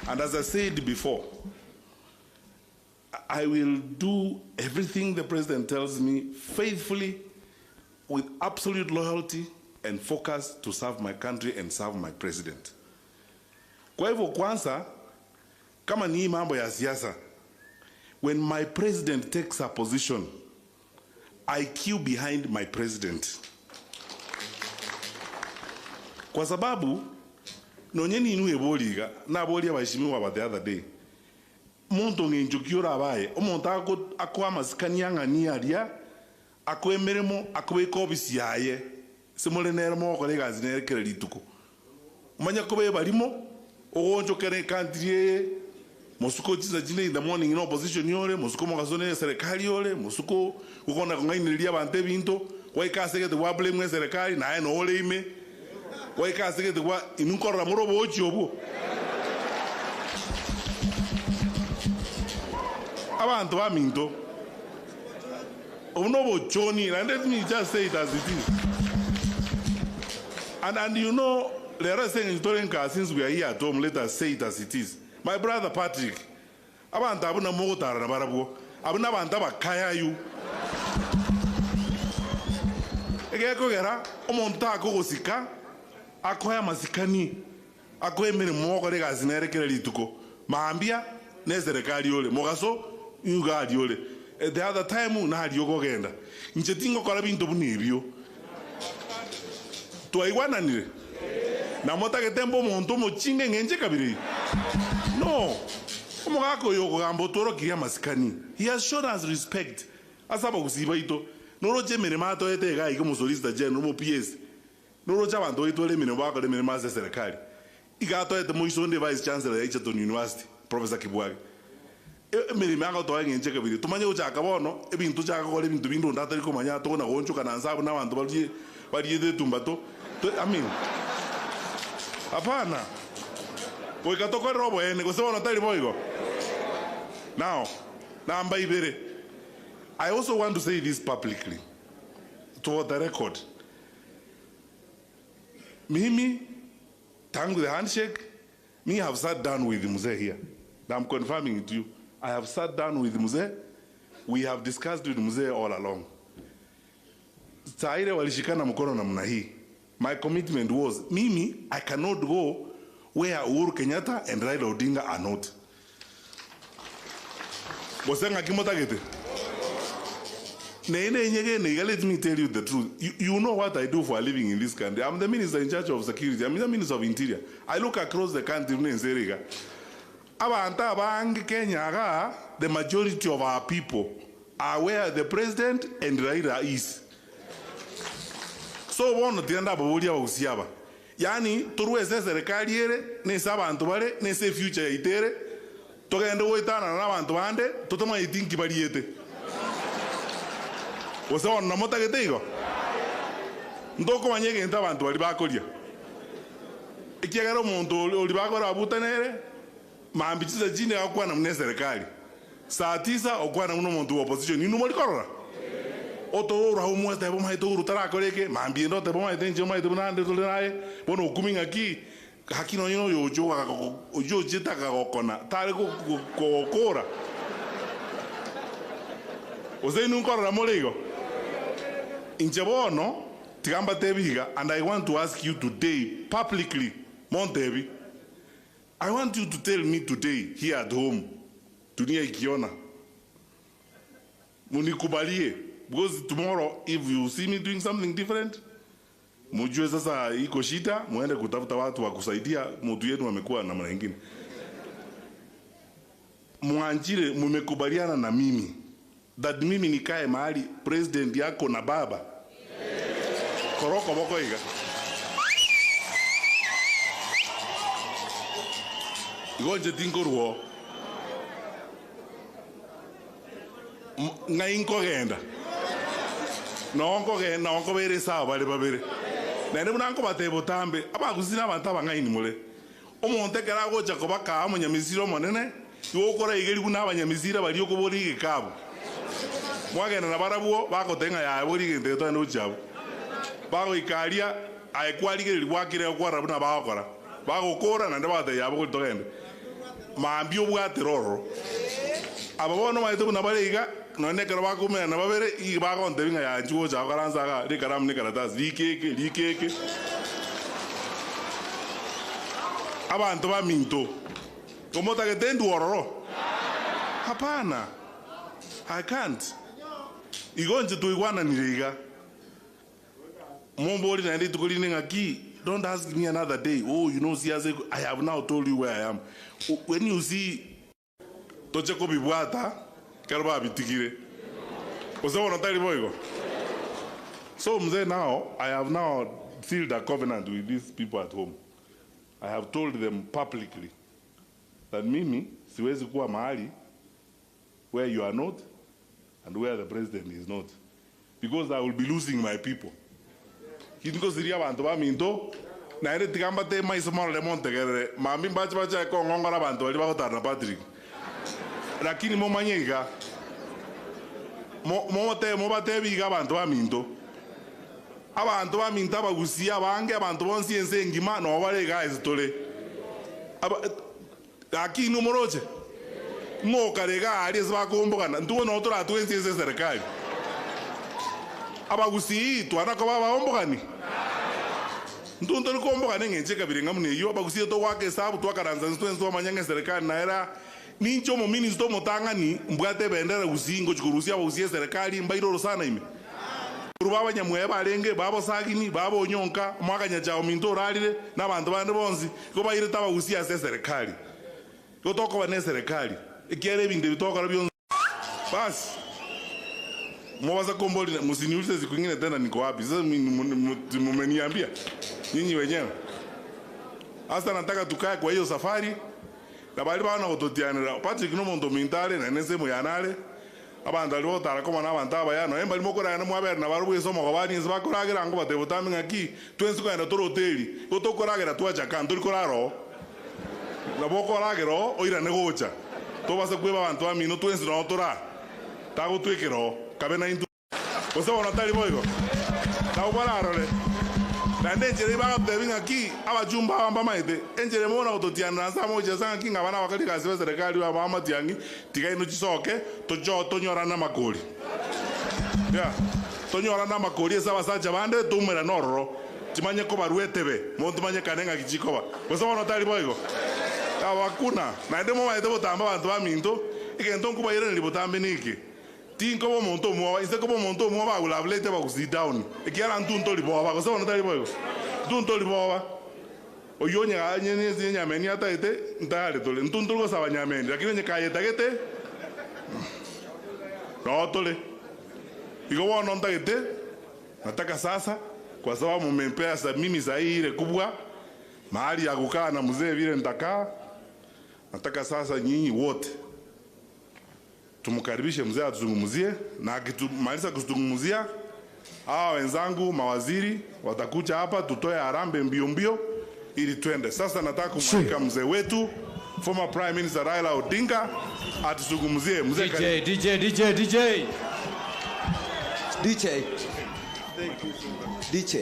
And as I said before, I will do everything the President tells me faithfully, with absolute loyalty and focus to serve my country and serve my President. Kwa hivyo kwanza, kama ni mambo ya siasa, when my President takes a position, I queue behind my President. Kwa sababu, nonyeni inu eboliga, na bolia waheshimiwa wa the other day, muntu ngenjukiura abaye, omuntu ako amasikanianga ni aria, ako emeremo, ako ekobisi yaye, semole neremo kolega zinerekere lituko. Umanya kobe barimo, ogonjo kere country Mosuko chisa jine in the morning in opposition yore, Mosuko makasone serikali yore, Mosuko ukona kungainilia bante binto, waika segete wa blame serikali na eno ole ime. Waika segete wa inunkora murobo ochobo. Abantu baminto. Onobo choni, and let me just say it as it is. And you know, there are saying in since we are here at home, let us say it as it is. My brother Patrick, abantu abuna motara na barabo, abuna banta bakaya yu. Egeko gera, omonta ako gosika, akoya masikani, akoye mene moko rega zinere kere lituko. Maambia ne serikali yole, mogaso yuga yole. The other time na hadi yoko genda. Nchetingo kora binto bunibyo. Tuaiwana nile. Na mota ke tempo monto mo chinge ngenje kabiri. No. Omogako yoko gambo toro kia masikani. He has shown us respect. Asaba kusiba ito. Noro je mene mato ete ga iko musolista je no PS. Noro ja bando ito le mene wako le mene maze serikali. Igato ete mo isonde vice chancellor ya Egerton University, Professor Kibwage. Mirime ako to ngenje kabiri. Tumanye uchaka bono ebintu chaka kole bintu bindu ndatari ko manya to na goncho kana nsabu na bantu bali de tumbato. I mean. Hapana. Ko ikatoko robo ene ko se bono tali boigo. Now, namba ibere. I also want to say this publicly. To the record. Mimi, tangu the handshake, me have sat down with Mzee here. I'm confirming it to you. I have sat down with Mzee. We have discussed with Mzee all along. Saire walishikana mkono namna hii. My commitment was, Mimi, I cannot go where Uhuru Kenyatta and Raila Odinga are not. Bosenga kimotagete. Let me tell you the truth. You know what I do for a living in this country. I'm the minister in charge of security. I'm the minister of interior. I look across the country in Seriga. The majority of our people are where the president and Raila is. So one of the end up usiaba. Yani turuese serikali ere ne sabantu bare ne se future itere togenda woitana na bantu bande totoma itinki bariete. Osa na mota getego. Ndoko manyege enta bantu bali bakolia. Ikiagara omuntu oli bakora abutanere mambichiza jini akwa na mne serikali. Saa 9 okwa na muntu opposition inu moli korora. Oto ora humo sta boma ito rutara koreke mambi ndo te boma itenje boma ito nande to nae bono kuminga aki hakino yino yojo jeta ka kokona tare ko kora. Ose inu korora moligo. Inchebono tigamba tebiga, and I want to ask you today publicly, Montebi, I want you to tell me today here at home, dunia ikiona, munikubalie, because tomorrow if you see me doing something different, mujue sasa iko shida, muende kutafuta watu wa kusaidia, mtu yenu amekuwa na mara nyingine. Muanjire mumekubaliana na mimi that mimi nikae mahali president yako na baba. Koroko boko iga. Igonje tinkoruo. Ngainko genda. Nonko bere sawa bale babere. Nene munanko batebo tambe abagusina abantu abangaini mule. Omonte kera gocha kobaka amanyamisiro monene. Yokora igeri kuna abanyamisira bali okobori igikabo. Mwagena na barabuo bako tenga ya bori gente to no chabo bako ikalia aikwali ke liwakire kwa rabuna bakora bako kora na ndabate ya bako togende maambio bwa teroro ababono maito na bariga no ne kara bako me na babere i bako ndebinga ya njuo cha karanza ga ni karam ni karatas likeke abantu ba minto komota ke tendu ororo hapana. I can't. Igonje to iwana niriga. Mombori na ndi tukulini ngaki. Don't ask me another day. Oh, you know, I have now told you where I am. When you see Tocheko Bibuata, Karba Bitikire. So now, I have now sealed a covenant with these people at home. I have told them publicly that mimi siwezi kuwa mahali where you are not and where the president is not, because I will be losing my people. Kinko siria bantu ba minto na ere tigamba te mai somo le monte gere mami bacha ko ngongora bantu bali ba na Patrick lakini mo manyega mo bate biga bantu ba minto abantu ba minta bagusia bange abantu bonsi ense ngima no bale guys tole lakini umoroje mo karega ali zwa kumbogana ntuo no tora twense ense serikali abagusi tu anako baba ombogani ntuo kumbogana ngenje kabiri ngamune yo abagusi to wake sabu to akaranza ntuo manyanga serikali na era nincho mo minister motangani mbwate bendera gusingo chikurusia abagusi serikali mbairo sana ime rubaba nyamwe barenge babo sagini babo nyonka mwakanya chao minto ralire nabantu bande bonzi ko bayire tabagusi ase serikali ko toko bane serikali ikiere binde bitoka rabyo basi mwaza komboli msiniulize siku nyingine tena niko wapi sasa mmeniambia nyinyi wenyewe hasa nataka tukae kwa hiyo safari La bali bana ototianira. Patrick no monto mintale na nese moyanale. Abanda libo tara koma na bantaba ya no embali mokora na mwaber na barubu eso mogabani zba koragira ngo bate butami ngaki twensi ko na toro hoteli. Oto koragira tuacha kanto koraro. La boko ragero oira negocha. To basa kweba bantu ami no twensi no tora. Tago twekero kabena intu. Você vai notar ele boigo. Tá o bararole. Na ndengere ba bebinga ki abajumba amba maite. Engere mona ototiana nsa moja sanga kinga bana wakati kazi wa serikali wa mama Matiang'i tikai no chisoke tojo tonyora na makoli. Ya. Tonyora na makoli esa basaja bande tumera norro. Timanye ko baruetebe. Montu manye kanenga kichikoba. Você vai notar ele boigo. Awakuna. Na ndemo maite botamba bantu ba minto. Ikento kuba yere libotambe niki. Tinko bo monto mo ise ko bo monto mo ba ula blete ba ku sit down e ki ala ntunto libo ba ko se wona tali boyo ntunto libo ba o yonya ga nyene ze nyameni ata ite ndale tole ntunto ko sa nyameni lakini nye kaye tagete no tole iko wona ndagete nataka sasa kwa sababu mmempea sa mimi zaire kubwa mahali ya kukaa na mzee vile nitakaa nataka sasa nyinyi wote tumkaribishe mzee atuzungumzie na akitumaliza kuzungumzia hawa wenzangu mawaziri watakuja hapa tutoe harambe mbio mbio ili twende. Sasa nataka kumwalika mzee wetu former Prime Minister Raila Odinga atuzungumzie. Mzee DJ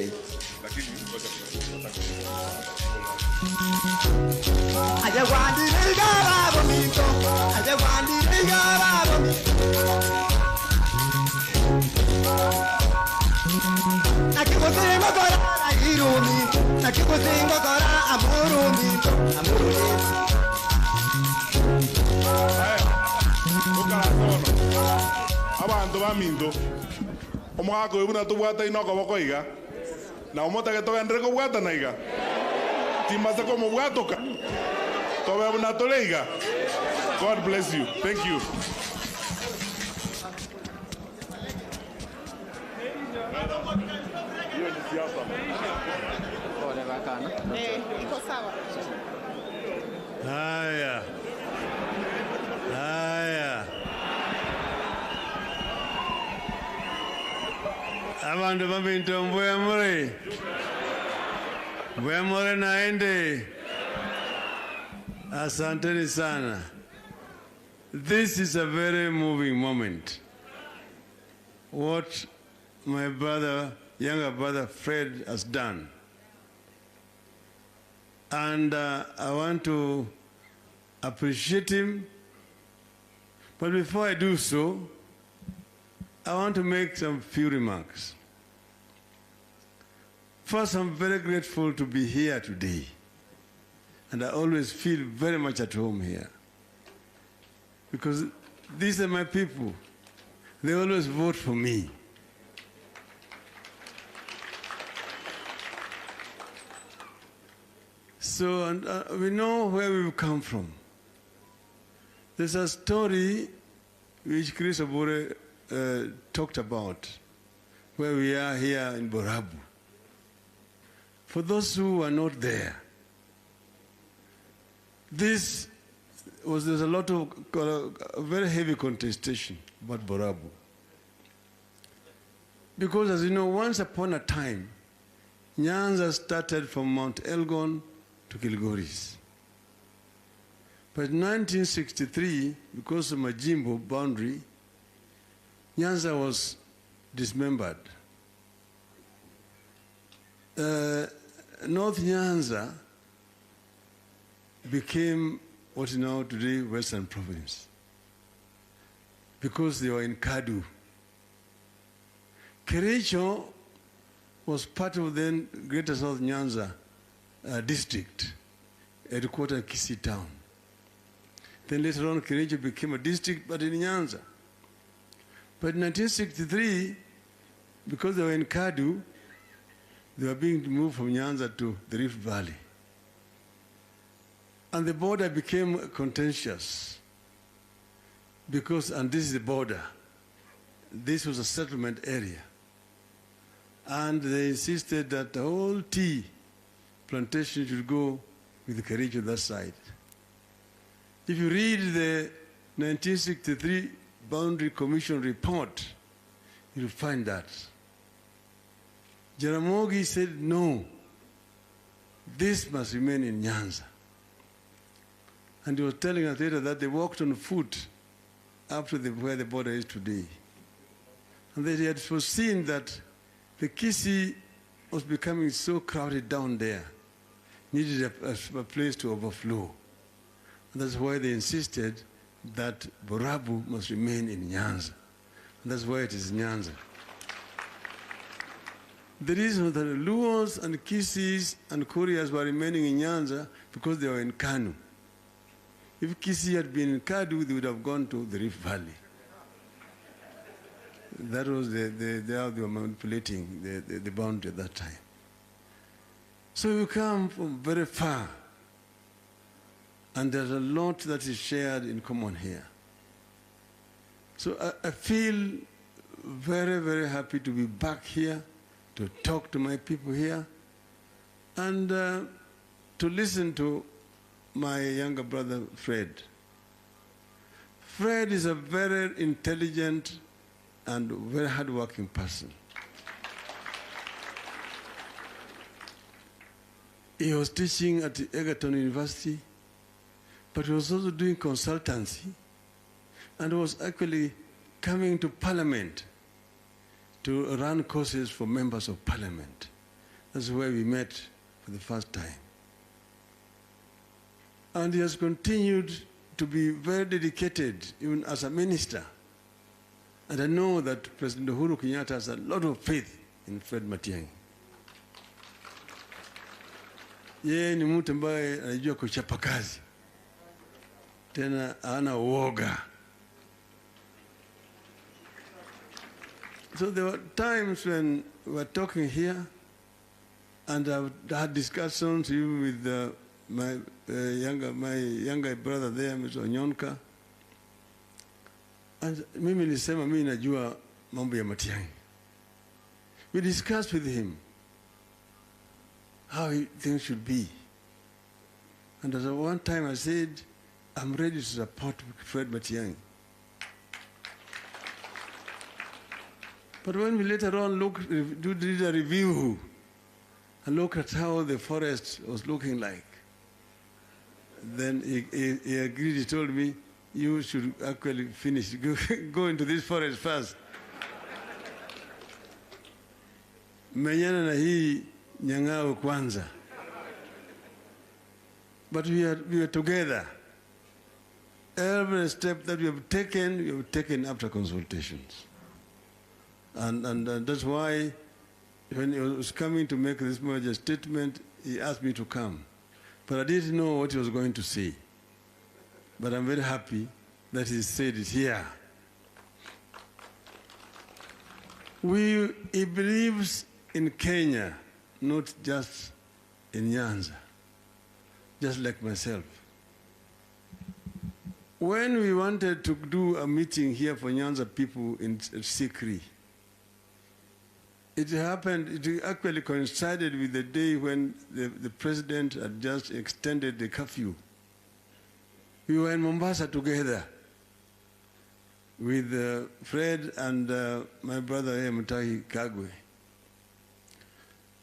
Aje gwandi ligara bomito Aje gwandi ligara bomito Nakikusingo kora irumi Nakikusingo kora amurumi Amurumi abantu baminto omwaka webuna tubwata inoko bokoiga na omota que toga ndreko bwata naiga timasa como bwatoka tobe buna toleiga. God bless you. Thank you. Haya. Haya. Abantu baminto mbuya muri. Mbuya muri naende. Asanteni sana. This is a very moving moment. What my brother, younger brother Fred has done. And I want to appreciate him. But before I do so, I want to make some few remarks. First, I'm very grateful to be here today. And I always feel very much at home here. Because these are my people. They always vote for me. So, and we know where we've come from. There's a story which Chris Obore talked about, where we are here in Borabu. For those who are not there, there's a lot of very heavy contestation about Borabu. Because as you know, once upon a time, Nyanza started from Mount Elgon to Kilgoris. But in 1963, because of Majimbo boundary, Nyanza was dismembered. North Nyanza became what is now today Western Province, because they were in Kadu. Kericho was part of the Greater South Nyanza district, headquartered Kisii town. Then later on, Kericho became a district, but in Nyanza. But in 1963, because they were in Kadu, they were being moved from Nyanza to the Rift Valley. And the border became contentious because, and this is the border, this was a settlement area. And they insisted that the whole tea plantation should go with the Kericho that side. If you read the 1963 Boundary Commission report, you'll find that. Jaramogi said, no, this must remain in Nyanza. And he was telling us later that they walked on foot up to where the border is today. And they had foreseen that the Kisii was becoming so crowded down there, needed a place to overflow. And that's why they insisted that Borabu must remain in Nyanza. And that's why it is Nyanza. The reason that the Luos and Kisis and Koreas were remaining in Nyanza because they were in Kanu. If Kisii had been in Kadu, they would have gone to the Rift Valley. That was how they were manipulating the boundary at that time. So you come from very far, and there's a lot that is shared in common here. So I feel very, very happy to be back here, to talk to my people here, and to listen to my younger brother, Fred. Fred is a very intelligent and very hardworking person. He was teaching at Egerton University, but he was also doing consultancy, and was actually coming to Parliament to run courses for members of Parliament. That's where we met for the first time. And he has continued to be very dedicated, even as a minister. And I know that President Uhuru Kenyatta has a lot of faith in Fred Matiang'i. Yeye ni mtu ambaye anajua kuchapa kazi, tena hana uoga. So there were times when we were talking here, and I had discussions even with my younger brother there, Mr. Onyonka. And mimi nilisema mimi najua mambo ya Matiang'i. We discussed with him how things should be. And at one time I said, I'm ready to support Fred Matiang'i. But when we later on did a review and looked at how the forest was looking like, then he agreed. He told me, you should actually finish, go into this forest first. Menyana na hii nyang'au kwanza. But we are together. Every step that we have taken after consultations. And that's why when he was coming to make this merger statement, he asked me to come. But I didn't know what he was going to say. But I'm very happy that he said it here. He believes in Kenya, not just in Nyanza, just like myself. When we wanted to do a meeting here for Nyanza people in Sikri, it actually coincided with the day when the president had just extended the curfew. We were in Mombasa together with Fred and my brother Mutahi Kagwe.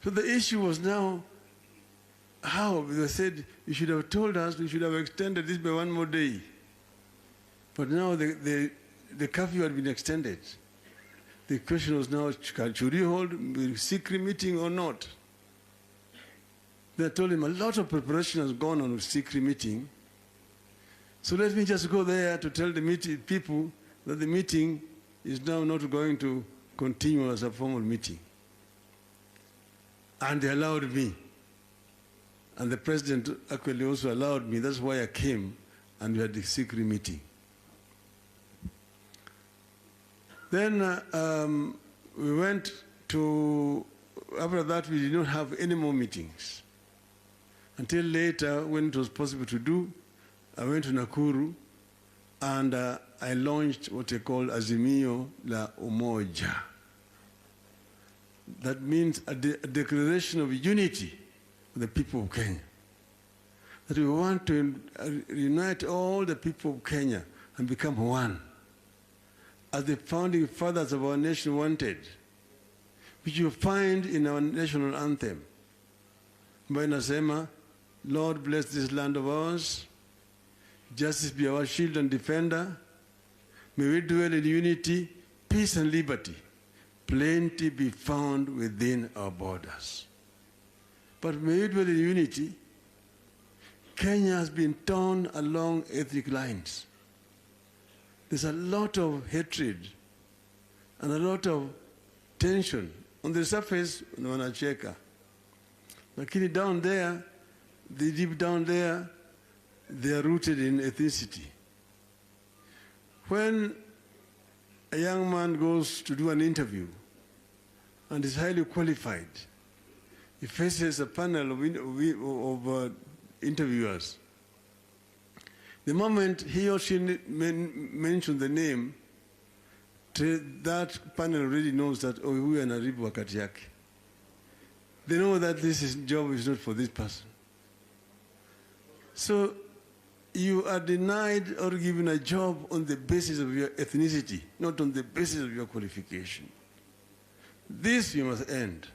So the issue was now how they said, you should have told us, we should have extended this by one more day. But now the curfew had been extended. The question was now, should you hold a secret meeting or not? They told him a lot of preparation has gone on a secret meeting. So let me just go there to tell the people that the meeting is now not going to continue as a formal meeting. And they allowed me. And the president actually also allowed me. That's why I came, and we had the secret meeting. Then we went to, after that we did not have any more meetings. Until later, when it was possible to do, I went to Nakuru and I launched what they call Azimio la Umoja. That means a declaration of unity of the people of Kenya. that we want to unite all the people of Kenya and become one, as the founding fathers of our nation wanted, which you find in our national anthem, ambayo inasema, Lord bless this land of ours, justice be our shield and defender, may we dwell in unity, peace and liberty, plenty be found within our borders. But may we dwell in unity. Kenya has been torn along ethnic lines. There's a lot of hatred and a lot of tension. On the surface, wanacheka. Lakini down there, deep down there, they are rooted in ethnicity. When a young man goes to do an interview and is highly qualified, he faces a panel of interviewers. The moment he or she mentions the name, that panel already knows that, oh, we are anaribu wakati yake. They know that this job is not for this person. So you are denied or given a job on the basis of your ethnicity, not on the basis of your qualification. This you must end,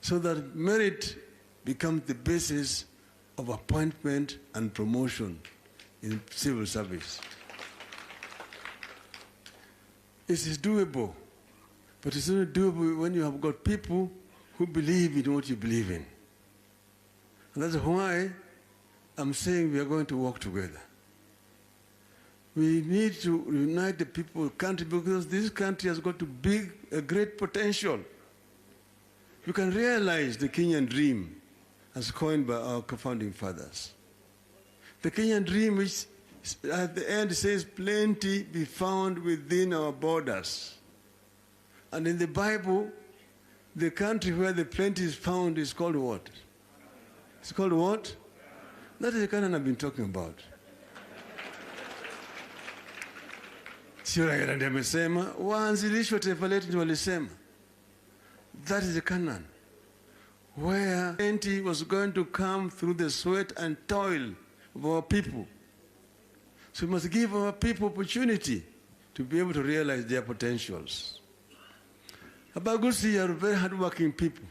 so that merit becomes the basis of appointment and promotion in civil service. It is doable, but it's not doable when you have got people who believe in what you believe in. And that's why I'm saying we are going to work together. We need to unite the people of the country, because this country has got a great potential. You can realize the Kenyan dream as coined by our founding fathers. The Kenyan dream, which at the end says, plenty be found within our borders. And in the Bible, the country where the plenty is found is called what? It's called what? That is the Canaan I've been talking about. Sio Raila ndiye amesema, waanzilishi wa taifa letu ndio walisema. That is the Canaan, where plenty was going to come through the sweat and toil of our people. So we must give our people opportunity to be able to realize their potentials. Abagusi are very hardworking people.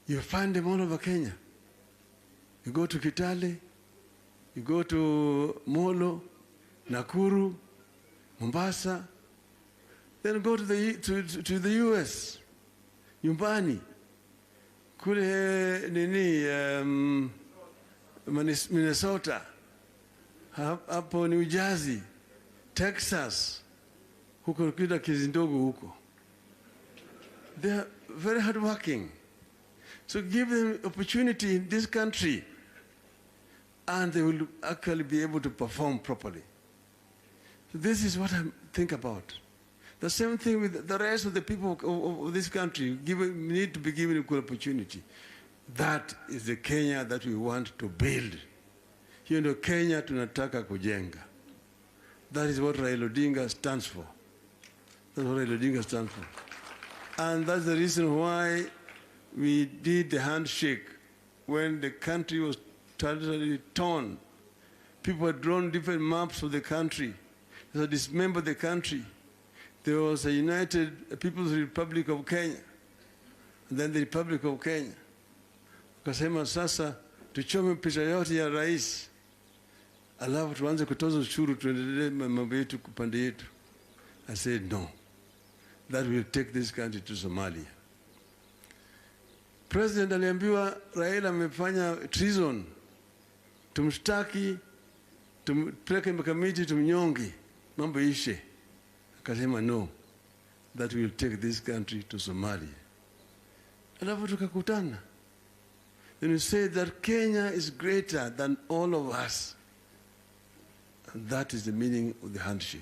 You find them all over Kenya. You go to Kitale, you go to Molo, Nakuru, Mombasa, then go to the US, Nyumbani, kule Minnesota, hapo New Jersey, Texas, huko kida Kizindogo huko. They are very hardworking. So give them opportunity in this country, and they will actually be able to perform properly. So this is what I think about. The same thing with the rest of the people of this country. We need to be given equal opportunity. That is the Kenya that we want to build. Hiyo ndio Kenya tunataka kujenga. That is what Raila Odinga stands for. That's what Raila Odinga stands for. And that's the reason why we did the handshake when the country was totally torn. People had drawn different maps of the country. They had dismembered the country. There was a United People's Republic of Kenya, and then the Republic of Kenya. Kasema sasa tuchome picha yote ya rais, alafu tuanze kutoza ushuru tuendelee mambo yetu kupande yetu. I said no. That will take this country to Somalia. President aliambiwa Raila amefanya treason, tumshtaki, tumpeleke makamiti, tumnyonge, mambo ishe. Akasema no, that will take this country to Somalia. Alafu tukakutana. Then we said that Kenya is greater than all of us. And that is the meaning of the handshake.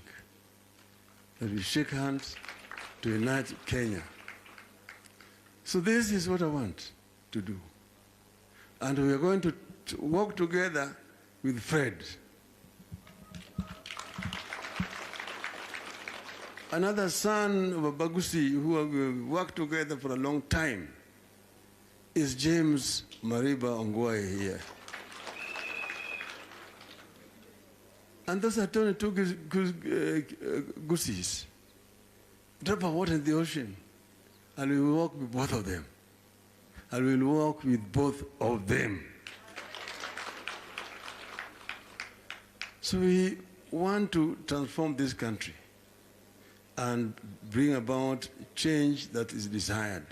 That we shake hands to unite Kenya. So this is what I want to do. And we are going to work together with Fred. Another son of a Bagusi who have worked together for a long time. is James Mariba Ongwae here. And those are 22 goosies. Drop a water in the ocean, and we will walk with both of them. And we will walk with both of them. So we want to transform this country and bring about change that is desired.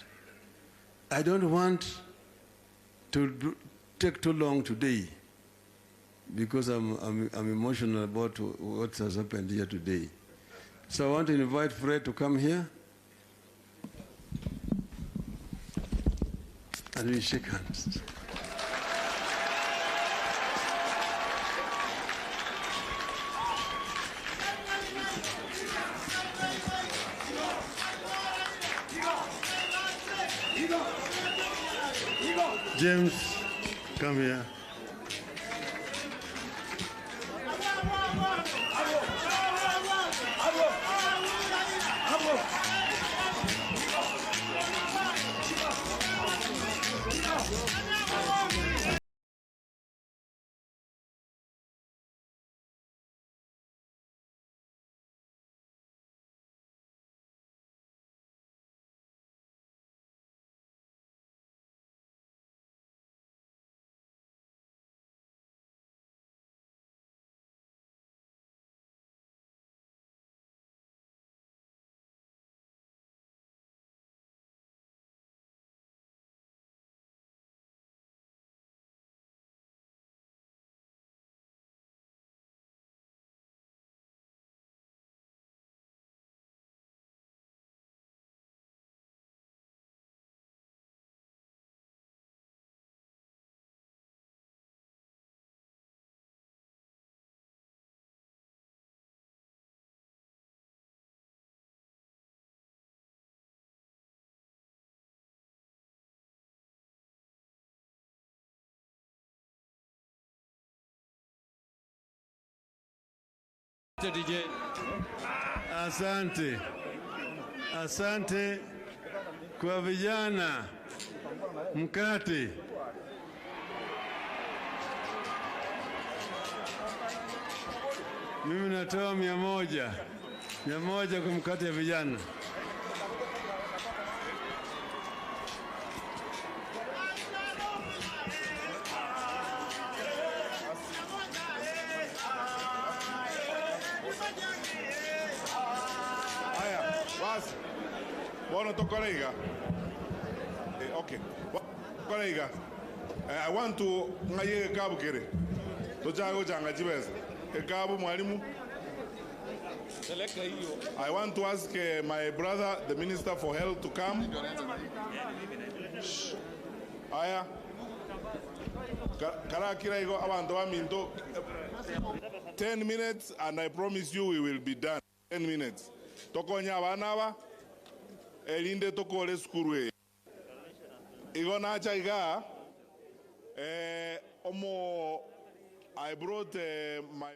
I don't want to take too long today because I'm emotional about what has happened here today. So I want to invite Fred to come here and we shake hands. James, come here. Asante. Asante kwa vijana. Mkate. Mimi natoa 100. 100 kwa mkate ya vijana. Bueno, to kolega. Okay. Kolega. I want to ngaye kabu kere. To jago janga jibeza. Kabu mwalimu. I want to ask my brother, the Minister for Health, to come. Aya. Karakira igo abantu baminto. 10 minutes, and I promise you we will be done. 10 minutes. Tokonya abanaba. Elinde tokole skuru igo na chaiga omo I brought my